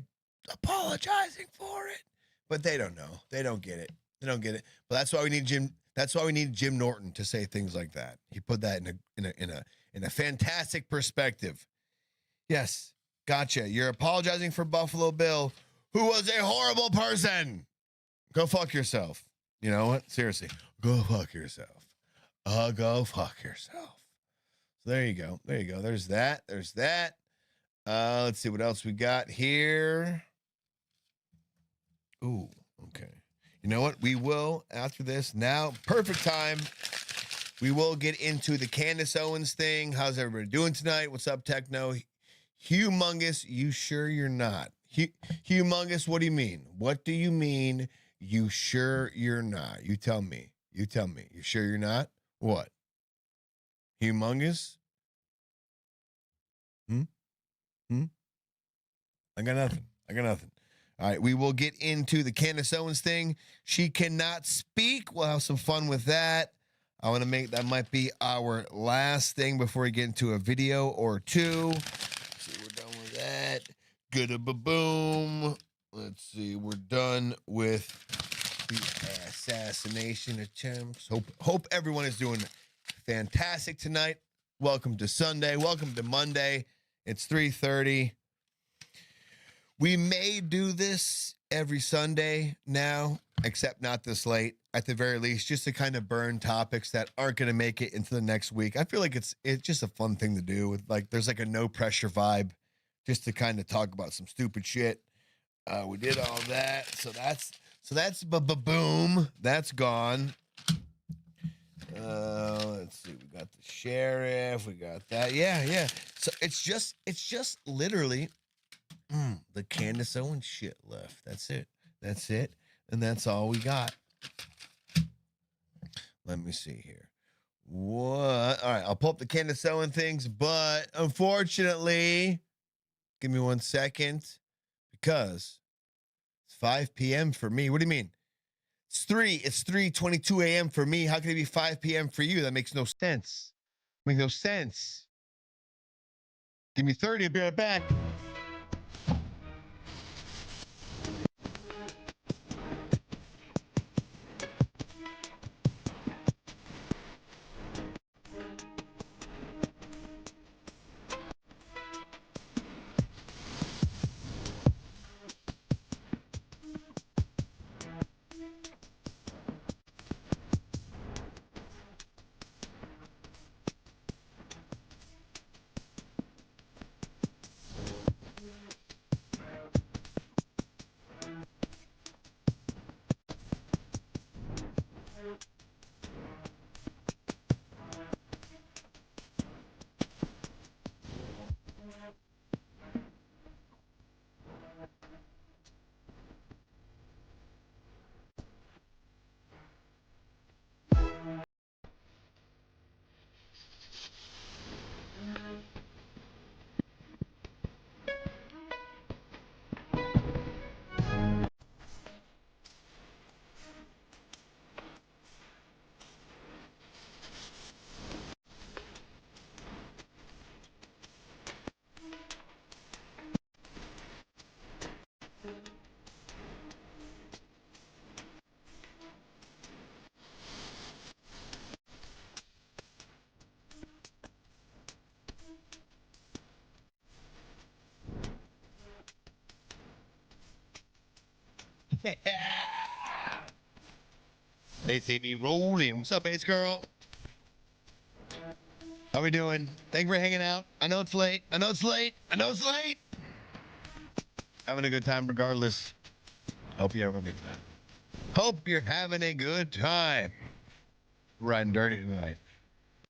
apologizing for it. But they don't know. They don't get it. They don't get it. But that's why we need Jim. That's why we need Jim Norton to say things like that. He put that in a fantastic perspective. Yes, gotcha. You're apologizing for Buffalo Bill, who was a horrible person. Go fuck yourself. You know what? Seriously, go fuck yourself. Go fuck yourself. So there you go. There you go. There's that. There's that. Let's see what else we got here. Ooh, okay. You know what? We will, after this, now, perfect time. We will get into the Candace Owens thing. How's everybody doing tonight? What's up, Techno? Humongous, you sure you're not? Humongous, what do you mean? What do you mean, you sure you're not? You tell me. You tell me. You sure you're not? What? Humongous? I got nothing. All right, we will get into the Candace Owens thing. She cannot speak. We'll have some fun with that. I want to make that might be our last thing before we get into a video or two. Let's see, we're done with that. Good-a-ba-boom. Let's see, we're done with the assassination attempts. Hope everyone is doing fantastic tonight. Welcome to Sunday. Welcome to Monday. It's 3:30. We may do this every Sunday now, except not this late, at the very least, just to kind of burn topics that aren't going to make it into the next week. I feel like it's just a fun thing to do. With there's like a no pressure vibe, just to kind of talk about some stupid shit. We did all that, so that's boom. That's gone. Let's see. We got the sheriff. We got that. Yeah. So it's just literally the Candace Owens shit left. That's it. And that's all we got. Let me see here. What? All right, I'll pull up the Candace Owens things, but unfortunately, give me 1 second, because it's 5 p.m. for me. What do you mean? It's 3:22 a.m. for me. How can it be 5 p.m. for you? That makes no sense. Makes no sense. Give me 30, I'll be right back. They see me rolling. What's up, Ace Girl? How we doing? Thank you for hanging out. I know it's late. I know it's late. I know it's late. Having a good time regardless. Hope you're having a good time. Hope you're having a good time. Riding dirty tonight.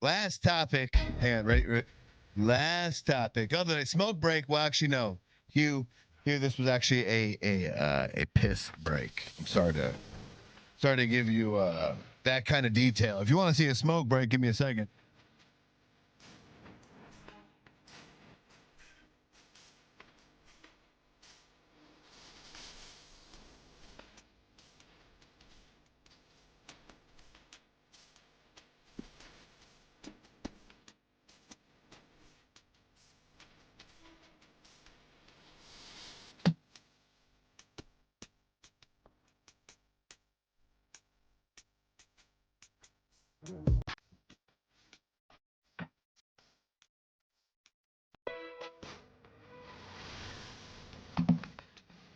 Last topic. Hang on. Ready? Last topic. Other than smoke break. Well, actually, no. Hugh, this was actually a piss break. I'm sorry to give you that kind of detail. If you want to see a smoke break, give me a second.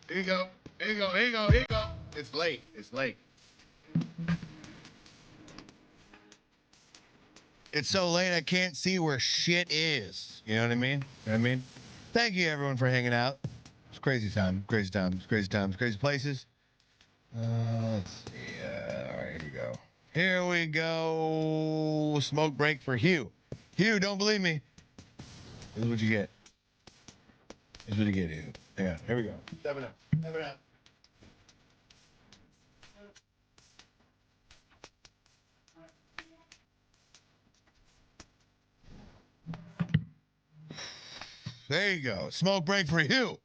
Here you go. Here you go. Here you go. Here you go. It's late. It's late. It's so late I can't see where shit is. You know what I mean? You know what I mean? Thank you everyone for hanging out. It's crazy time. Crazy times. Crazy times. Crazy places. Let's see. All right, here we go. Here we go. Smoke break for Hugh. Hugh, don't believe me. This is what you get. This is what you get, Hugh. Hang on. Here we go. 7 up. 7 up. There you go. Smoke break for Hugh.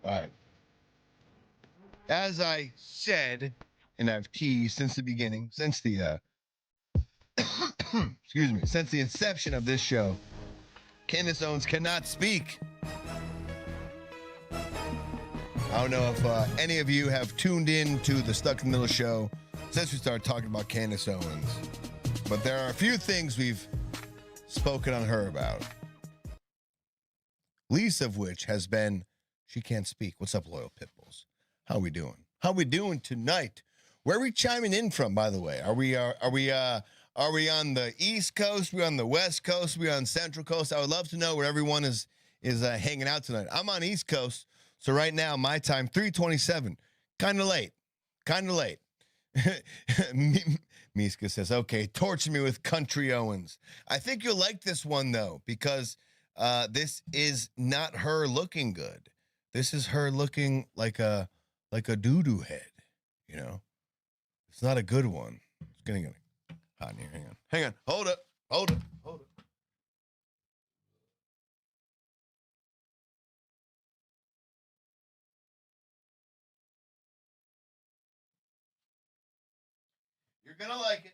All right. As I said, and I've teased since the beginning, since the excuse me, since the inception of this show, Candace Owens cannot speak. I don't know if any of you have tuned in to the Stuck in the Middle show since we started talking about Candace Owens, but there are a few things we've spoken on her about. Least of which has been she can't speak. What's up, loyal pitbulls? How we doing? How we doing tonight? Where are we chiming in from, by the way? Are we on the East Coast? Are we on the West Coast? Are we on Central Coast? I would love to know where everyone is hanging out tonight. I'm on East Coast, so right now my time 3:27. Kind of late. Kind of late. Miska says, "Okay, torture me with Country Owens." I think you'll like this one though because this is not her looking good. This is her looking like a doo-doo head, you know? It's not a good one. It's getting hot in here. Hang on. Hang on. Hold up. Hold up. Hold up. You're going to like it.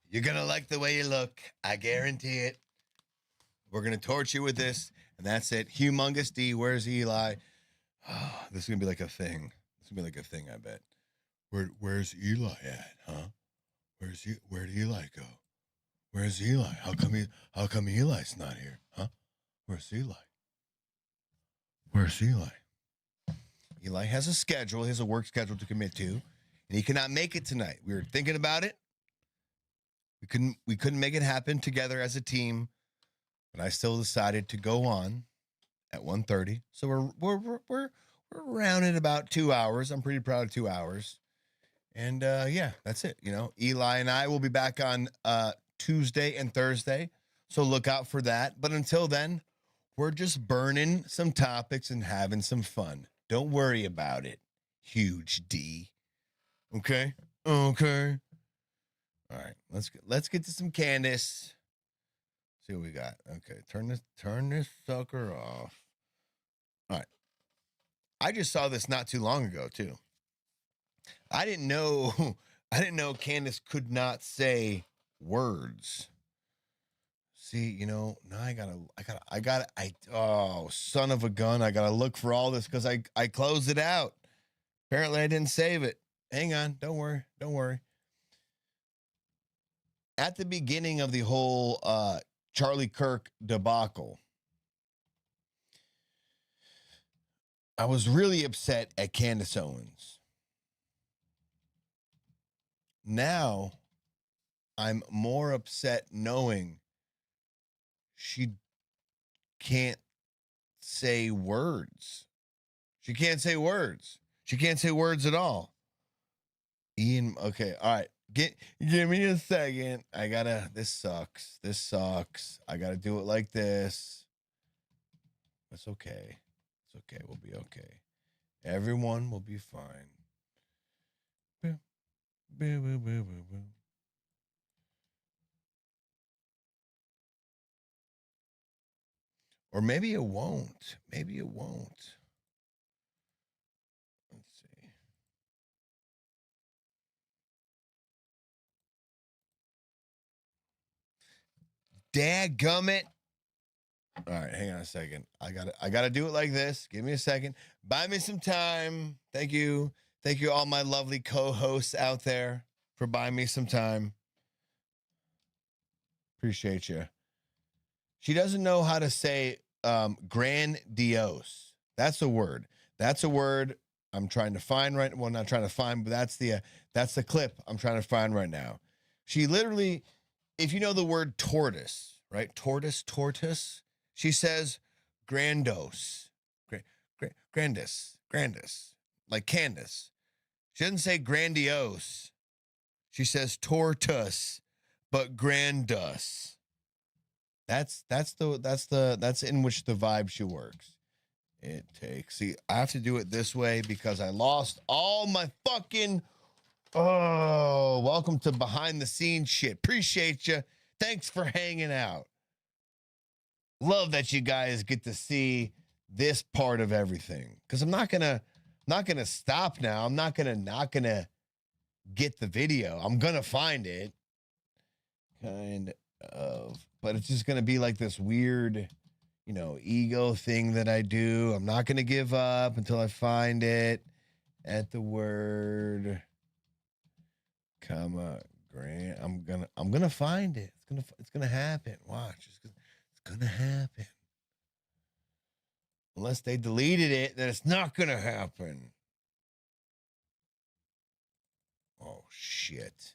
You're going to like the way you look. I guarantee it. We're going to torture you with this, and that's it. Humongous D, where's Eli? Oh, this is going to be like a thing. This is going to be like a thing, I bet. Where's Eli at, huh? Where did Eli go? Where's Eli? How come Eli's not here, huh? Where's Eli? Where's Eli? Eli has a schedule. He has a work schedule to commit to, and he cannot make it tonight. We were thinking about it. We couldn't make it happen together as a team, but I still decided to go on at 1:30. So we're around at about 2 hours. I'm pretty proud of 2 hours. And yeah, that's it. You know, Eli and I will be back on Tuesday and Thursday. So look out for that. But until then, we're just burning some topics and having some fun. Don't worry about it. Huge D. Okay? Okay. All right. Let's get to some Candace. See what we got. Okay. Turn this sucker off. All right. I just saw this not too long ago, too. I didn't know Candace could not say words. See, you know, now oh, son of a gun. I gotta look for all this because I closed it out. Apparently I didn't save it. Hang on, don't worry. At the beginning of the whole Charlie Kirk debacle, I was really upset at Candace Owens. Now, I'm more upset knowing she can't say words. She can't say words. She can't say words at all. Ian, okay, all right. Give me a second. This sucks. This sucks. I gotta do it like this. It's okay. It's okay. We'll be okay. Everyone will be fine. Boo, boo, boo, boo, boo, boo. Or maybe it won't. Maybe it won't. Let's see. Dadgummit. All right, hang on a second. I gotta do it like this. Give me a second. Buy me some time. Thank you. Thank you, all my lovely co-hosts out there, for buying me some time. Appreciate you. She doesn't know how to say grandiose. That's a word. That's a word I'm trying to find right. Well, not trying to find, but that's the clip I'm trying to find right now. She literally, if you know the word tortoise, right? Tortoise. She says grandiose, grandis, like Candace. She doesn't say grandiose. She says tortoise, but grandus. That's in which the vibe she works. It takes. See, I have to do it this way because I lost all my fucking. Oh, welcome to behind the scenes shit. Appreciate you. Thanks for hanging out. Love that you guys get to see this part of everything. Because I'm not gonna stop now. I'm not gonna get the video. I'm gonna find it. Kind of, but it's just gonna be like this weird, ego thing that I do. I'm not gonna give up until I find it at the word. Comma, Grant. I'm gonna find it. It's gonna happen. Watch. It's gonna happen. Unless they deleted it, then it's not gonna happen. Oh shit.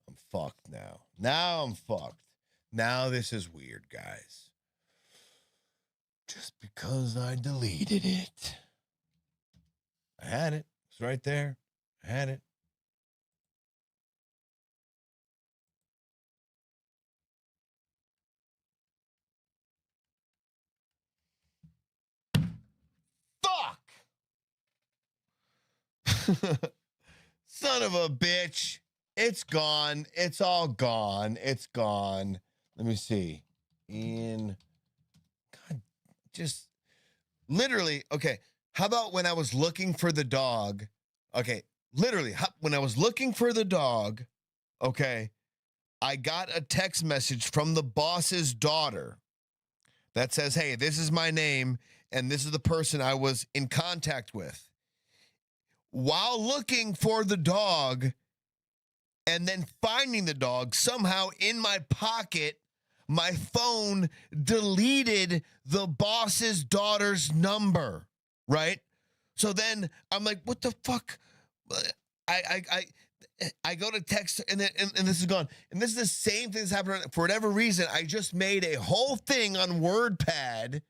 I'm fucked now. Now I'm fucked. Now this is weird, guys. Just because I deleted it. I had it. It's right there. I had it. Fuck! Son of a bitch. It's gone. It's all gone. It's gone. Let me see. God, just literally. Okay. How about when I was looking for the dog? Okay. Literally, when I was looking for the dog, okay, I got a text message from the boss's daughter that says, hey, this is my name, and this is the person I was in contact with. While looking for the dog and then finding the dog, somehow in my pocket, my phone deleted the boss's daughter's number, right? So then I'm like, what the fuck? I go to text and this is gone. And this is the same thing that's happening. For whatever reason, I just made a whole thing on WordPad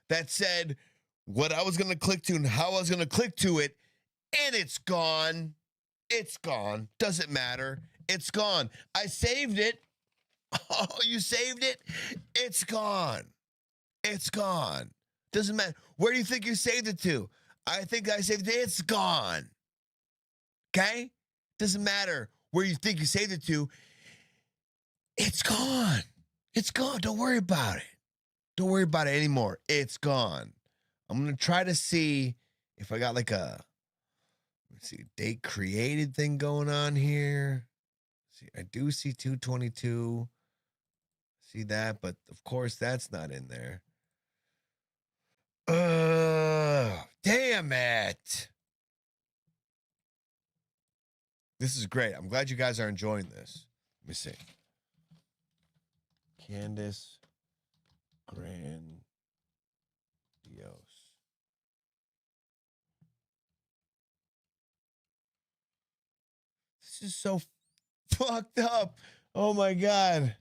that said what I was going to click to and how I was going to click to it. And it's gone. It's gone. Doesn't matter. It's gone. I saved it. Oh, you saved it? It's gone. It's gone. Doesn't matter. Where do you think you saved it to? I think I saved it. It's gone. Okay? Doesn't matter where you think you saved it to. It's gone. It's gone. Don't worry about it. Don't worry about it anymore. It's gone. I'm going to try to see if I got like a, let's see, date created thing going on here. See, I do see 222. See that, but of course that's not in there. Damn it. This is great. I'm glad you guys are enjoying this. Let me see. Candace Grandiose. This is so fucked up. Oh my God.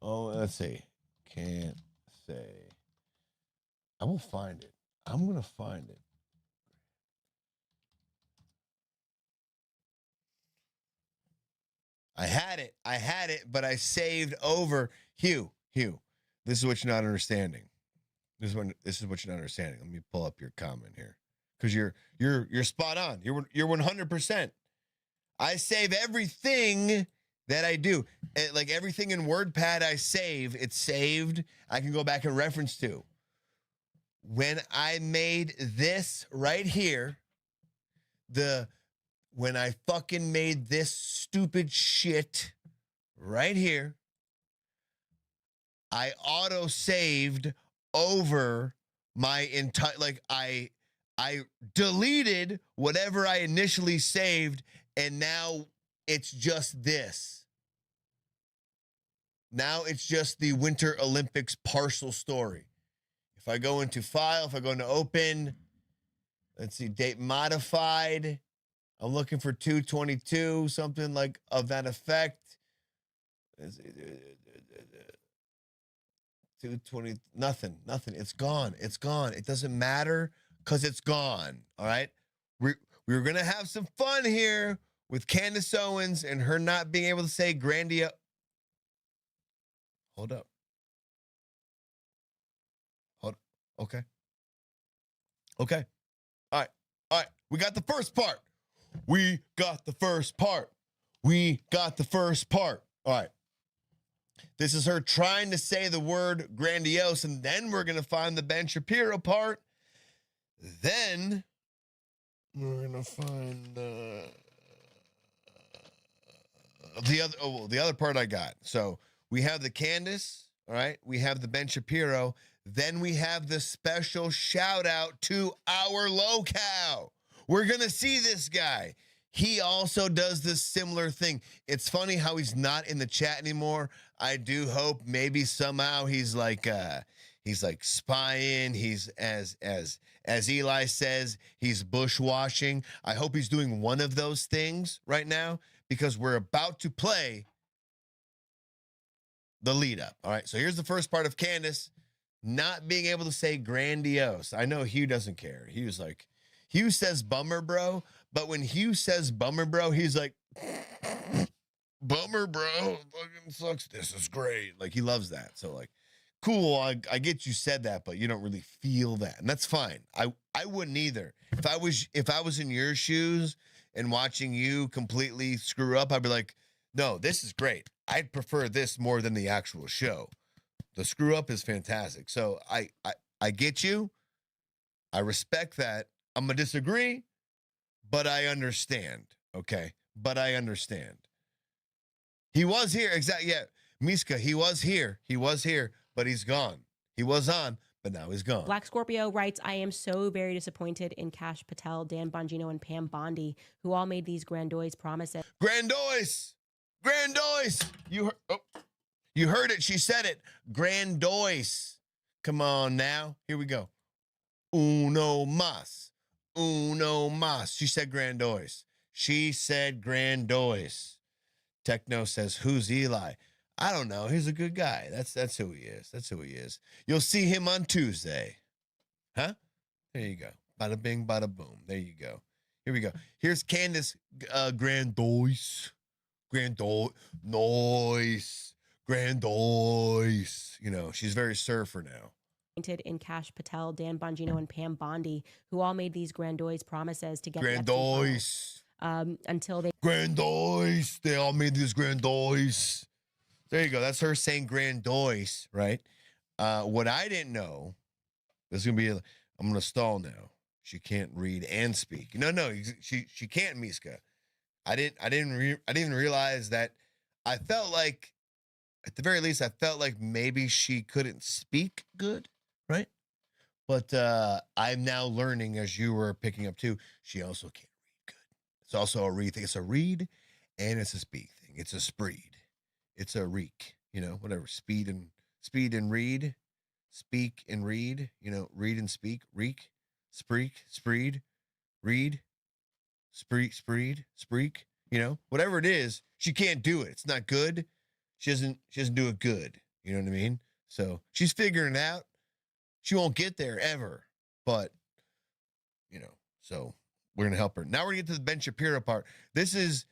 Oh, let's see. Can't say. I will find it. I'm going to find it. I had it, but I saved over. Hugh, this is what you're not understanding. This is what you're not understanding. Let me pull up your comment here. Because you're spot on. You're 100%. I save everything that I do. Like everything in WordPad I save, it's saved. I can go back and reference to. When I made this right here, when I fucking made this stupid shit right here, I auto saved over my entire, like I deleted whatever I initially saved, and now it's just this. Now it's just the Winter Olympics partial story. If I go into file, if I go into open, let's see, date modified. I'm looking for 222, something like of that effect. 220, nothing. It's gone. It doesn't matter because it's gone. All right. We were going to have some fun here with Candace Owens and her not being able to say grandiose. Hold up. Okay. All right. We got the first part. All right. This is her trying to say the word grandiose, and then we're going to find the Ben Shapiro part. Then we're going to find the other part I got. So we have the Candace, all right? We have the Ben Shapiro. Then we have the special shout out to our locale. We're going to see this guy. He also does this similar thing. It's funny how he's not in the chat anymore. I do hope maybe somehow he's like spying. He's as Eli says, he's bushwashing. I hope he's doing one of those things right now because we're about to play the lead up. All right. So here's the first part of Candace not being able to say grandiose. I know Hugh doesn't care. He was like, Hugh says bummer, bro. But when Hugh says bummer, bro, he's like, bummer, bro. Fucking sucks. This is great. Like, he loves that. So, like, cool. I get you said that, but you don't really feel that. And that's fine. I wouldn't either. If I was in your shoes and watching you completely screw up, I'd be like, no, this is great. I'd prefer this more than the actual show. The screw up is fantastic. So I get you. I respect that. I'm going to disagree, but I understand. Okay. But I understand. He was here. Exactly. Yeah. Miska, he was here, but he's gone. He was on, but now he's gone. Black Scorpio writes, I am so very disappointed in Cash Patel, Dan Bongino, and Pam Bondi, who all made these grandiose promises. Grandiose. You heard it. She said it. Grandiose. Come on now. Here we go. Uno mas. She said grandiose. Techno says, who's Eli? I don't know. He's a good guy. That's who he is. You'll see him on Tuesday. Huh? There you go. Bada bing, bada boom. There you go. Here we go. Here's Candace grandiose. Grandiose. You know, she's very surfer now. In Cash Patel, Dan Bongino, and Pam Bondi, who all made these grandiose promises to get grandiose. Until they grandiose. They all made these grandiose. There you go. That's her saying grandiose, right? What I didn't know, this is gonna be. I'm gonna stall now. She can't read and speak. No, she can't, Miska. I didn't even realize that. I felt like, at the very least, maybe she couldn't speak good, right? But I'm now learning, as you were picking up too, she also can't read good. It's also a read thing. It's a read and it's a speak thing. It's a spreed. It's a reek, whatever. Speed and read, speak and read, read and speak, reek, spreek, spreed, read, spreek, spreed, spreek, You know, whatever it is, she can't do it. It's not good. She doesn't do it good. You know what I mean? So she's figuring it out. She won't get there ever. But, you know, so we're going to help her. Now we're going to get to the Ben Shapiro part. This is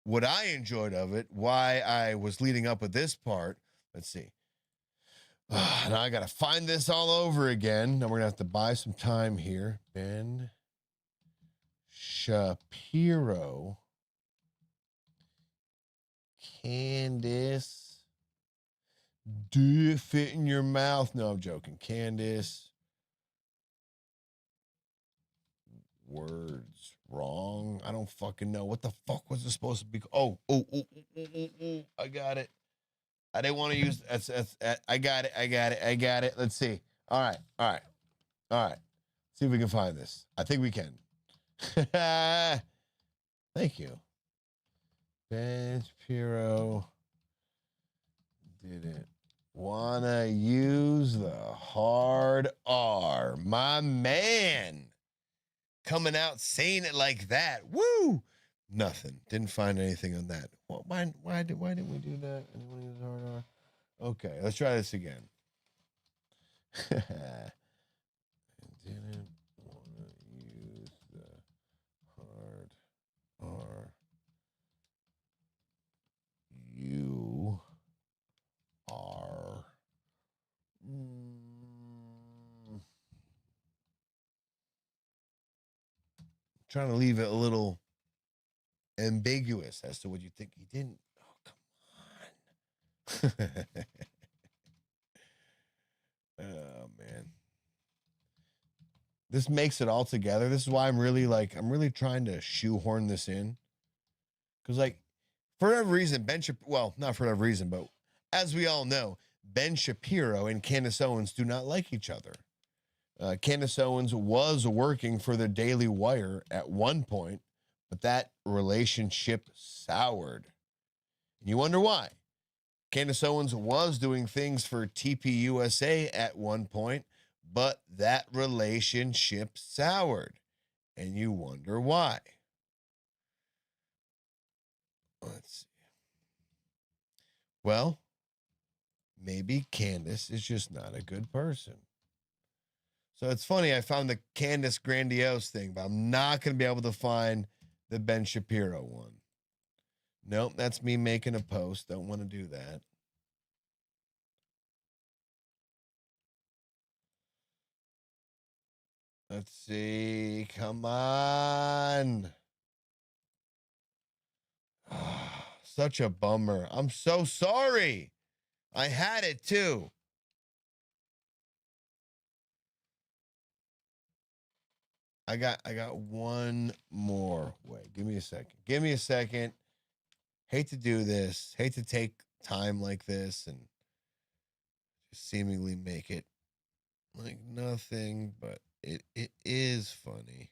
what I enjoyed of it, why I was leading up with this part. Let's see. Now I got to find this all over again. Now we're going to have to buy some time here. Ben Shapiro. Candace. Do it fit in your mouth? No, I'm joking. Candace. Words wrong. I don't fucking know. What the fuck was it supposed to be? Oh. I got it. I didn't want to use that's I got it. Let's see. All right. See if we can find this. I think we can. Thank you. Ben Shapiro didn't wanna use the hard R. My man. Coming out saying it like that. Woo! Nothing. Didn't find anything on that. Well, why didn't we do that? Anyone use hard R? Okay, let's try this again. Didn't want to use the hard R. You are. Trying to leave it a little ambiguous as to what you think he didn't. Oh, come on. Oh, man. This makes it all together. This is why I'm really trying to shoehorn this in. Because, like, for whatever reason, well, not for whatever reason, but as we all know, Ben Shapiro and Candace Owens do not like each other. Candace Owens was working for the Daily Wire at one point, but that relationship soured. And you wonder why. Candace Owens was doing things for TPUSA at one point, but that relationship soured. And you wonder why. Let's see. Well, maybe Candace is just not a good person. So it's funny, I found the Candace Grandiose thing, but I'm not going to be able to find the Ben Shapiro one. Nope, that's me making a post. Don't want to do that. Let's see. Come on. Such a bummer. I'm so sorry. I had it too. I got one more. Wait, give me a second. Hate to do this. Hate to take time like this and just seemingly make it like nothing, but it is funny.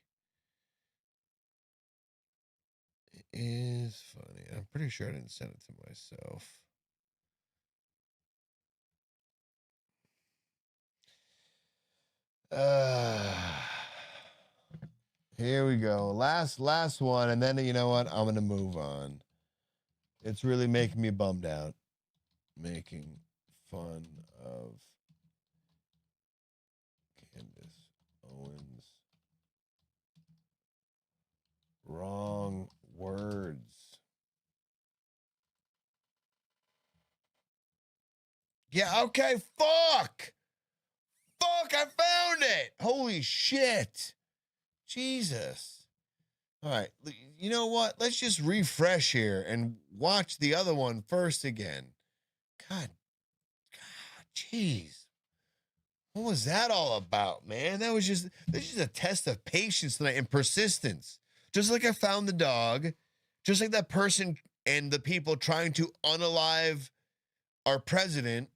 It is funny. I'm pretty sure I didn't send it to myself. Here we go. Last one, and then you know what? I'm gonna move on. It's really making me bummed out. Making fun of Candace Owens. Wrong words. Yeah, okay, fuck! Fuck, I found it! Holy shit. Jesus. All right, you know what? Let's just refresh here and watch the other one first again. God, jeez. What was that all about, man? This is just a test of patience tonight and persistence. Just like I found the dog, just like that person and the people trying to unalive our president,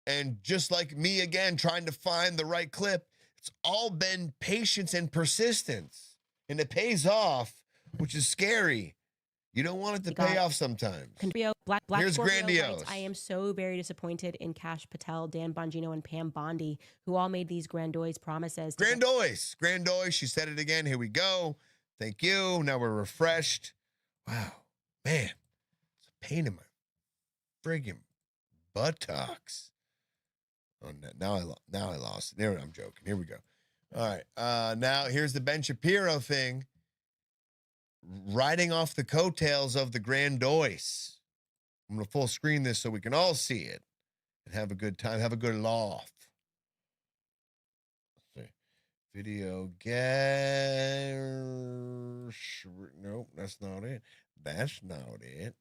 and just like me again trying to find the right clip, it's all been patience and persistence. And it pays off, which is scary. You don't want it to pay off sometimes. Black Here's Scorpio Grandiose. writes, I am so very disappointed in Cash Patel, Dan Bongino, and Pam Bondi, who all made these grandiose promises. Grandiose. She said it again. Here we go. Thank you. Now we're refreshed. Wow. Man, it's a pain in my friggin' buttocks. Oh, now I lost it. There, I'm joking. Here we go. All right. Now here's the Ben Shapiro thing. Riding off the coattails of the Grandoise. I'm going to full screen this so we can all see it and have a good time, have a good laugh. Let's see. Video nope, that's not it. That's not it.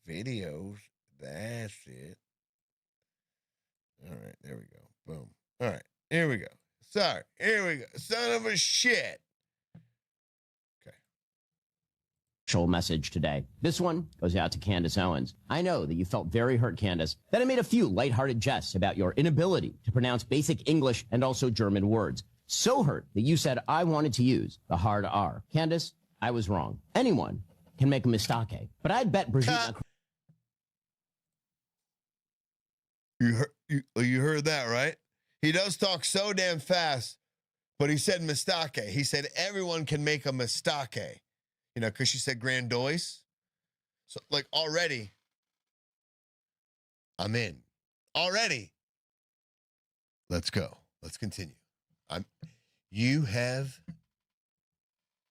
Videos, that's it. All right, there we go. Boom. All right, here we go. Sorry, here we go. Son of a shit. Message today. This one goes out to Candace Owens. I know that you felt very hurt, Candace, that I made a few lighthearted jests about your inability to pronounce basic English and also German words. So hurt that you said I wanted to use the hard R. Candace, I was wrong. Anyone can make a mistake, but I'd bet Brigitte You heard that, right? He does talk so damn fast, but he said mistake. He said everyone can make a mistake. You know, because she said Grandoise. So, like, already, I'm in. Already. Let's go. Let's continue. You have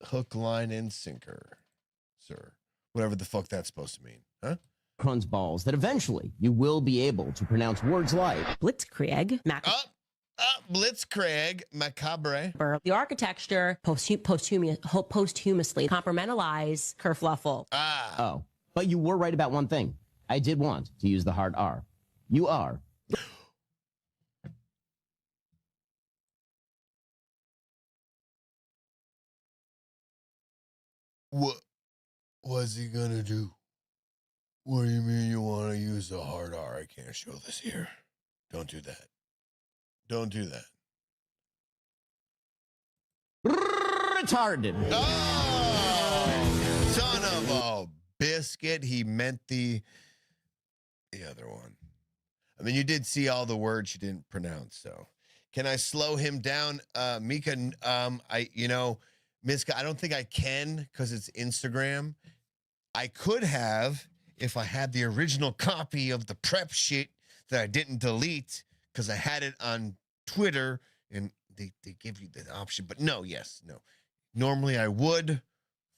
hook, line, and sinker, sir. Whatever the fuck that's supposed to mean, huh? Macron's balls that eventually you will be able to pronounce words like Blitzkrieg, Blitzkrieg, macabre. The architecture, posthumously, compartmentalize, kerfluffle. Oh, but you were right about one thing. I did want to use the hard R. You are. What was he gonna do? What do you mean you want to use the hard R? I can't show this here. Don't do that. Don't do that. Retarded. Oh, son of a biscuit. He meant the other one. I mean, you did see all the words you didn't pronounce, so. Can I slow him down? Mika, Miska, I don't think I can because it's Instagram. I could have if I had the original copy of the prep sheet that I didn't delete because I had it on Twitter and they give you the option. But no. Normally I would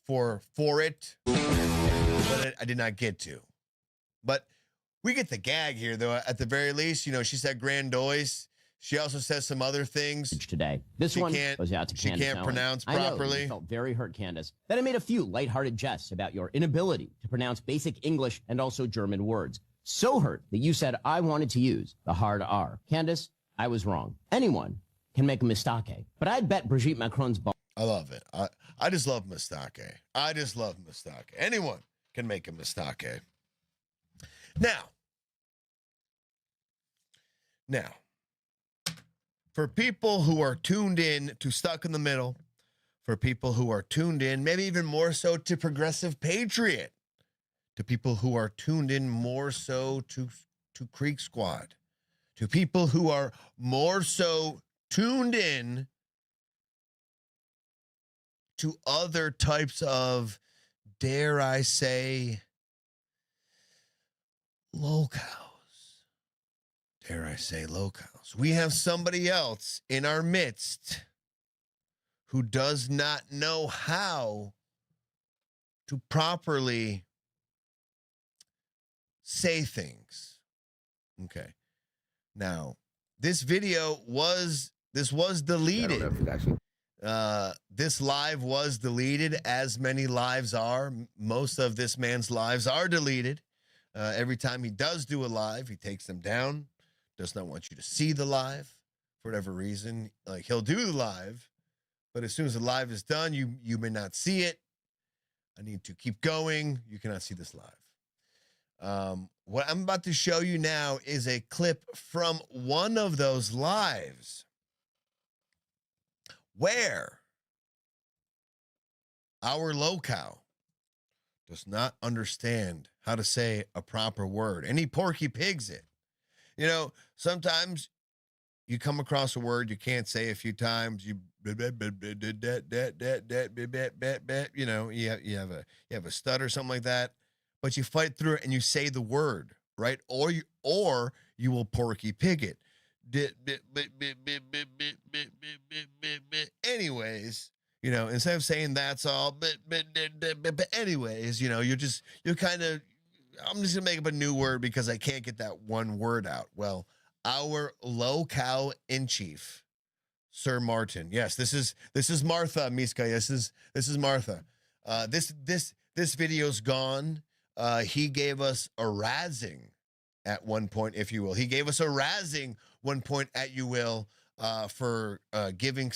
for it, but I did not get to. But we get the gag here, though. At the very least, she said Grandoise. She also says some other things today. This one goes out to Candace. She can't Owens. pronounce I know properly. you felt very hurt, Candace, that I made a few lighthearted jests about your inability to pronounce basic English and also German words. So hurt that you said I wanted to use the hard R. Candace, I was wrong. Anyone can make a mistake, but I'd bet Brigitte Macron's ball. I love it. I just love mistake. I just love mistake. Anyone can make a mistake. Now, for people who are tuned in to Stuck in the Middle, for people who are tuned in, maybe even more so to Progressive Patriot, to people who are tuned in more so to Creek Squad, to people who are more so tuned in to other types of, dare I say, locales. Dare I say locales. We have somebody else in our midst who does not know how to properly say things. Okay. Now, this video was deleted. This live was deleted, as many lives are. Most of this man's lives are deleted. Every time he does do a live, he takes them down. Does not want you to see the live for whatever reason. Like, he'll do the live, but as soon as the live is done, you may not see it. I need to keep going. You cannot see this live. What I'm about to show you now is a clip from one of those lives where our locale does not understand how to say a proper word, and he Porky Pigs it. Sometimes you come across a word you can't say a few times, you you have a stutter, something like that, but you fight through it and you say the word, right? Or you will porky pig it. Anyways, instead of saying that's all, but anyways, you're kind of, I'm just gonna make up a new word because I can't get that one word out. Well, our low-cow in chief, Sir Martin. Yes, this is Martha, Miska. Yes, this is Martha. This video's gone. He gave us a razzing at one point, if you will. He gave us a razzing one point at you will for giving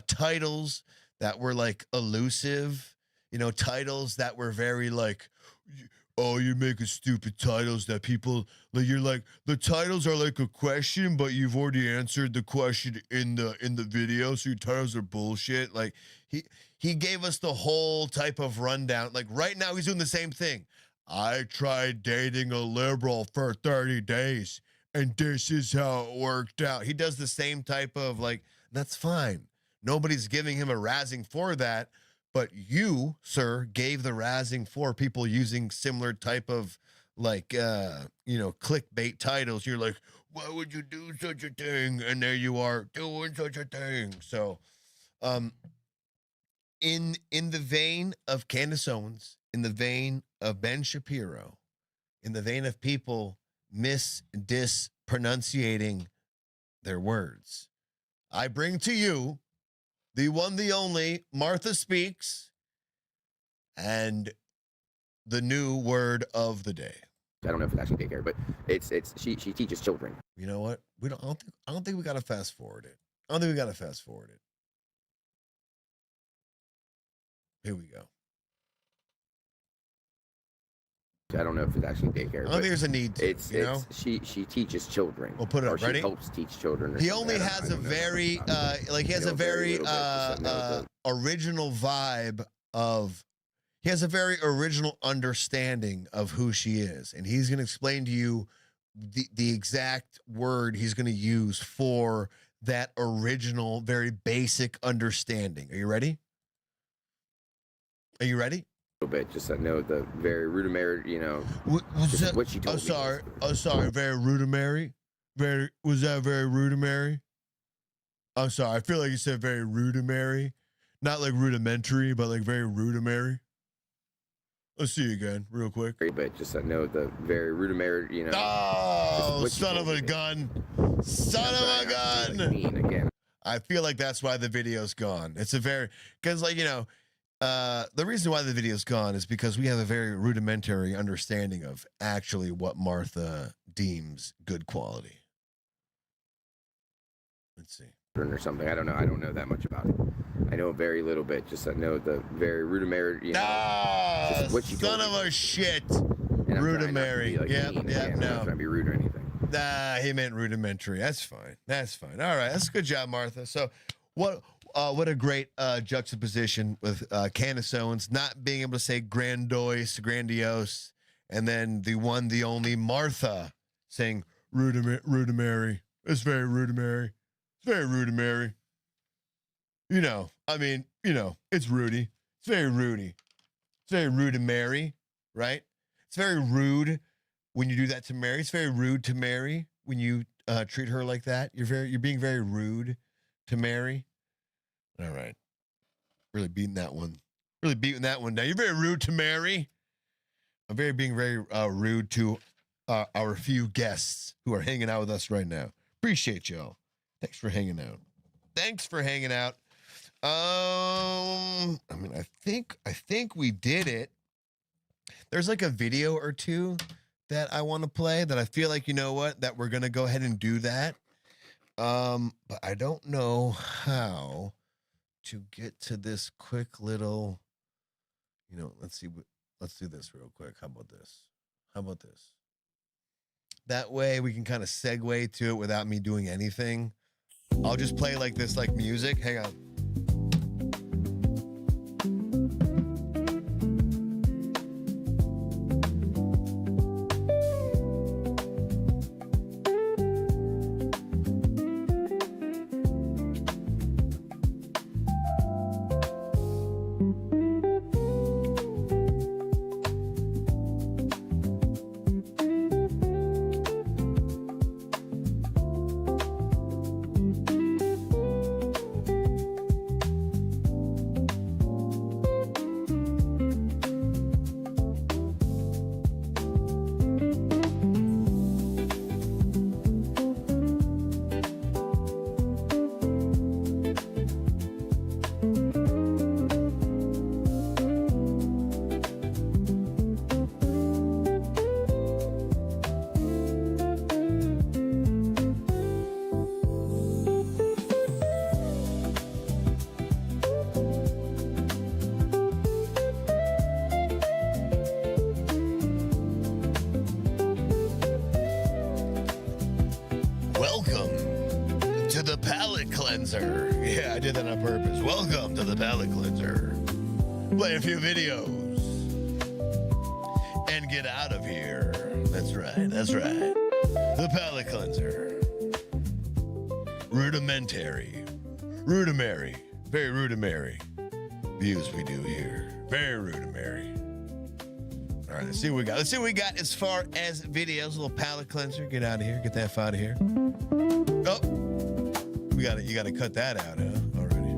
titles that were like elusive, titles that were very like, oh, you're making stupid titles that people like. You're like, the titles are like a question, but you've already answered the question in the video, so your titles are bullshit. Like he gave us the whole type of rundown. Like right now, he's doing the same thing. I tried dating a liberal for 30 days, and this is how it worked out. He does the same type of like, that's fine. Nobody's giving him a razzing for that. But you, sir, gave the razzing for people using similar type of like, clickbait titles. You're like, why would you do such a thing? And there you are doing such a thing. So, in the vein of Candace Owens, in the vein of Ben Shapiro, in the vein of people dispronunciating their words, I bring to you the one, the only, Martha Speaks, and the new word of the day. I don't know if it's actually daycare, but she teaches children. You know what? I don't think we gotta fast forward it. Here we go. I don't know if it's actually daycare. I don't think there's a need to. She teaches children. We'll put it up. Ready? She helps teach children. He only has a very original vibe of. He has a very original understanding of who she is, and he's going to explain to you the exact word he's going to use for that original, very basic understanding. Are you ready? A little bit, just I know the very rudimentary, what she told me. Very rudimentary. Was that very rudimentary? I'm sorry, I feel like you said very rudimentary, not like rudimentary, but like very rudimentary. Let's see you again, real quick. But just I know the very rudimentary, Oh, son of a gun! Son of a gun! Again. I feel like that's why the video's gone. It's because the reason why the video's gone is because we have a very rudimentary understanding of actually what Martha deems good quality. Let's see. Or something. I don't know that much about it. I know very little bit. Just I know the very rudimentary. What she told son of me. a shit. Rudimentary. I'm not trying to be rude or anything. Nah, he meant rudimentary. That's fine. All right, that's a good job, Martha. So, what a great juxtaposition with Candace Owens not being able to say grandiose, and then the one, the only Martha saying rudimentary. It's very rudimentary. It's very rudimentary. It's Rudy. It's very Rudy. It's very rudimentary, right? It's very rude when you do that to Mary. It's very rude to Mary when you treat her like that. You're being very rude to Mary. All right. Really beating that one. Down. You're very rude to Mary. I'm being very rude to our few guests who are hanging out with us right now. Appreciate y'all. Thanks for hanging out. I think we did it. There's like a video or two that I want to play that I feel like, that we're going to go ahead and do that. But I don't know how to get to this quick little, let's do this real quick. How about this? That way we can kind of segue to it without me doing anything. I'll just play like this, like music. Hang on. Welcome to the palate cleanser. Yeah, I did that on purpose. Welcome to the palate cleanser. Play a few videos and get out of here. That's right. That's right. The palate cleanser. Rudimentary. Very rudimentary views we do here. Very rudimentary. All right, let's see what we got. Let's see what we got as far as videos. A little palate cleanser. Get out of here. Get that out of here. Oh, you gotta cut that out, huh? Already.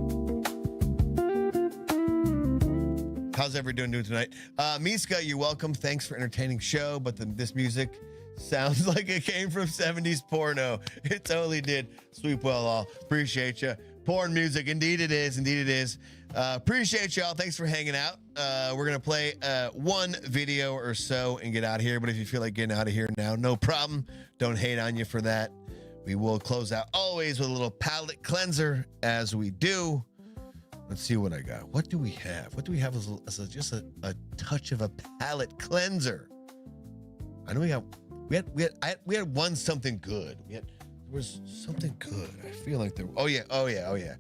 How's everyone doing tonight? Miska, you're welcome. Thanks for entertaining show. But this music sounds like it came from 70s porno. It totally did. Sweep well all. Appreciate you. Porn music. Indeed it is. Indeed it is. Appreciate y'all. Thanks for hanging out. We're going to play one video or so and get out of here. But if you feel like getting out of here now, no problem. Don't hate on you for that. We will close out always with a little palate cleanser as we do. Let's see what I got. What do we have? What do we have as just a touch of a palate cleanser? I know we had one something good. There was something good. I feel like there. Oh yeah. Well,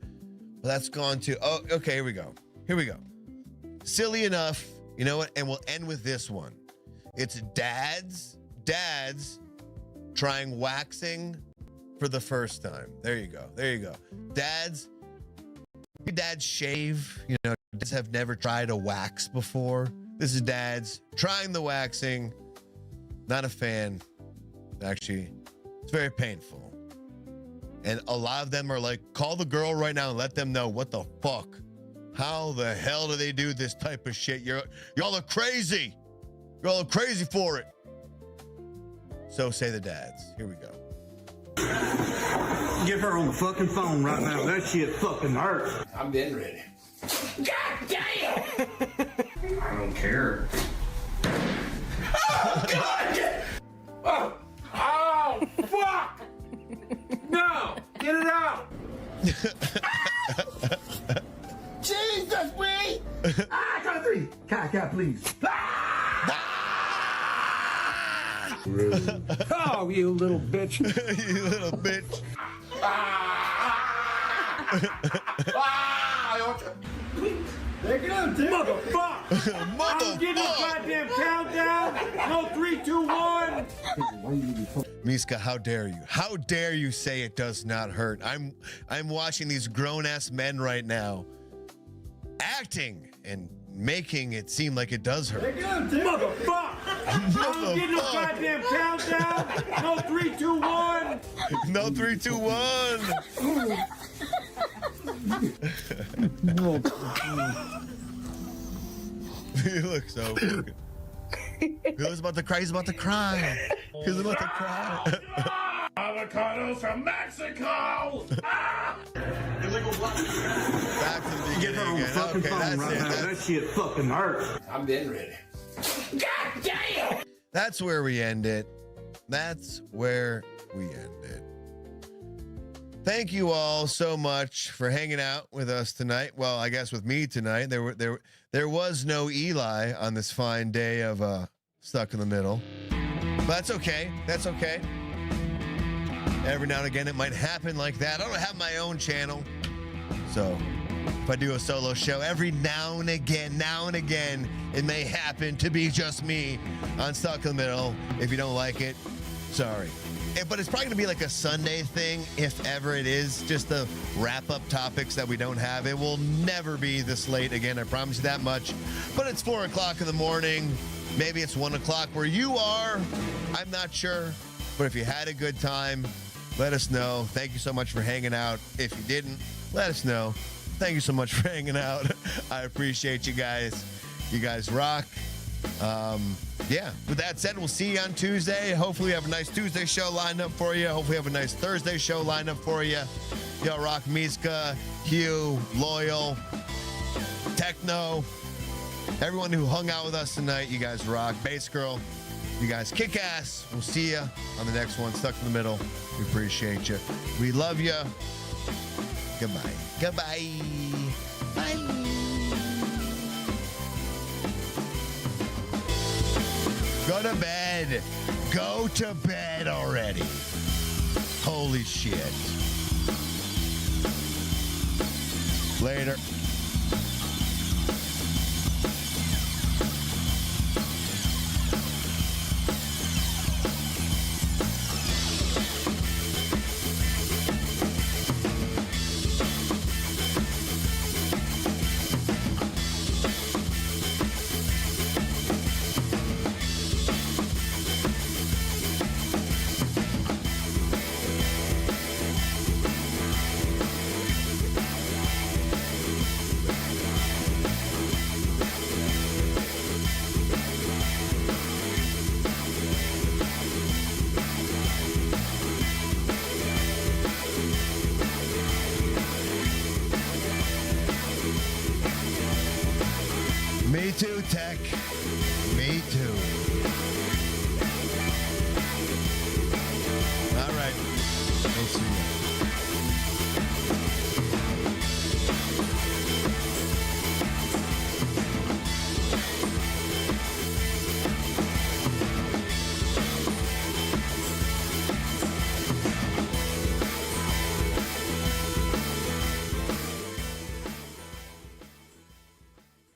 that's gone too. Oh, okay. Here we go. Silly enough. You know what? And we'll end with this one. It's dads trying waxing for the first time. There you go. Dads shave. You know, dads have never tried a wax before. This is dads trying the waxing. Not a fan. Actually, it's very painful. And a lot of them are like, call the girl right now and let them know what the fuck. How the hell do they do this type of shit? Y'all are crazy. Y'all are crazy for it. So say the dads. Here we go. Get her on the fucking phone right now. That shit fucking hurts. I'm been ready. God damn! I don't care. Oh, God! Oh, fuck! No! Get it out! Jesus, we! Count of three. Count, please. Oh, you little bitch. You little bitch. Take it out, motherfucker! I'm getting a goddamn countdown. No, 3, 2, 1. Miska, how dare you? How dare you say it does not hurt? I'm watching these grown-ass men right now acting and making it seem like it does hurt. Motherfucker! I'm getting a goddamn countdown. No, 3, 2, 1. No, 3, 2, 1. He looks so fucking. He was about to cry. He's about to cry. Avocados from Mexico! Illegal what? Back to the beginning. Get her on the fucking phone right now. That shit fucking hurts. I'm been ready. God damn! That's where we end it. Thank you all so much for hanging out with us tonight. Well, I guess with me tonight. There was no Eli on this fine day of Stuck in the Middle. But that's okay. Every now and again it might happen like that. I don't have my own channel. So if I do a solo show every now and again, it may happen to be just me on Stuck in the Middle. If you don't like it, sorry. But it's probably going to be like a Sunday thing, if ever it is, just the wrap-up topics that we don't have. It will never be this late again, I promise you that much. But it's 4 o'clock in the morning. Maybe it's 1 o'clock where you are. I'm not sure. But if you had a good time, let us know. Thank you so much for hanging out. If you didn't, let us know. Thank you so much for hanging out. I appreciate you guys. You guys rock. Yeah, with that said, we'll see you on Tuesday. Hopefully we have a nice Tuesday show lined up for you. Hopefully we have a nice Thursday show lined up for you. Yo, rock, Miska, Hugh, Loyal, Techno, everyone who hung out with us tonight. You guys rock. Bass Girl, you guys kick ass. We'll see you on the next one. Stuck in the middle. We appreciate you. We love you. Goodbye. Goodbye. Bye. Go to bed. Go to bed already. Holy shit. Later. Me too, Tech. Me too.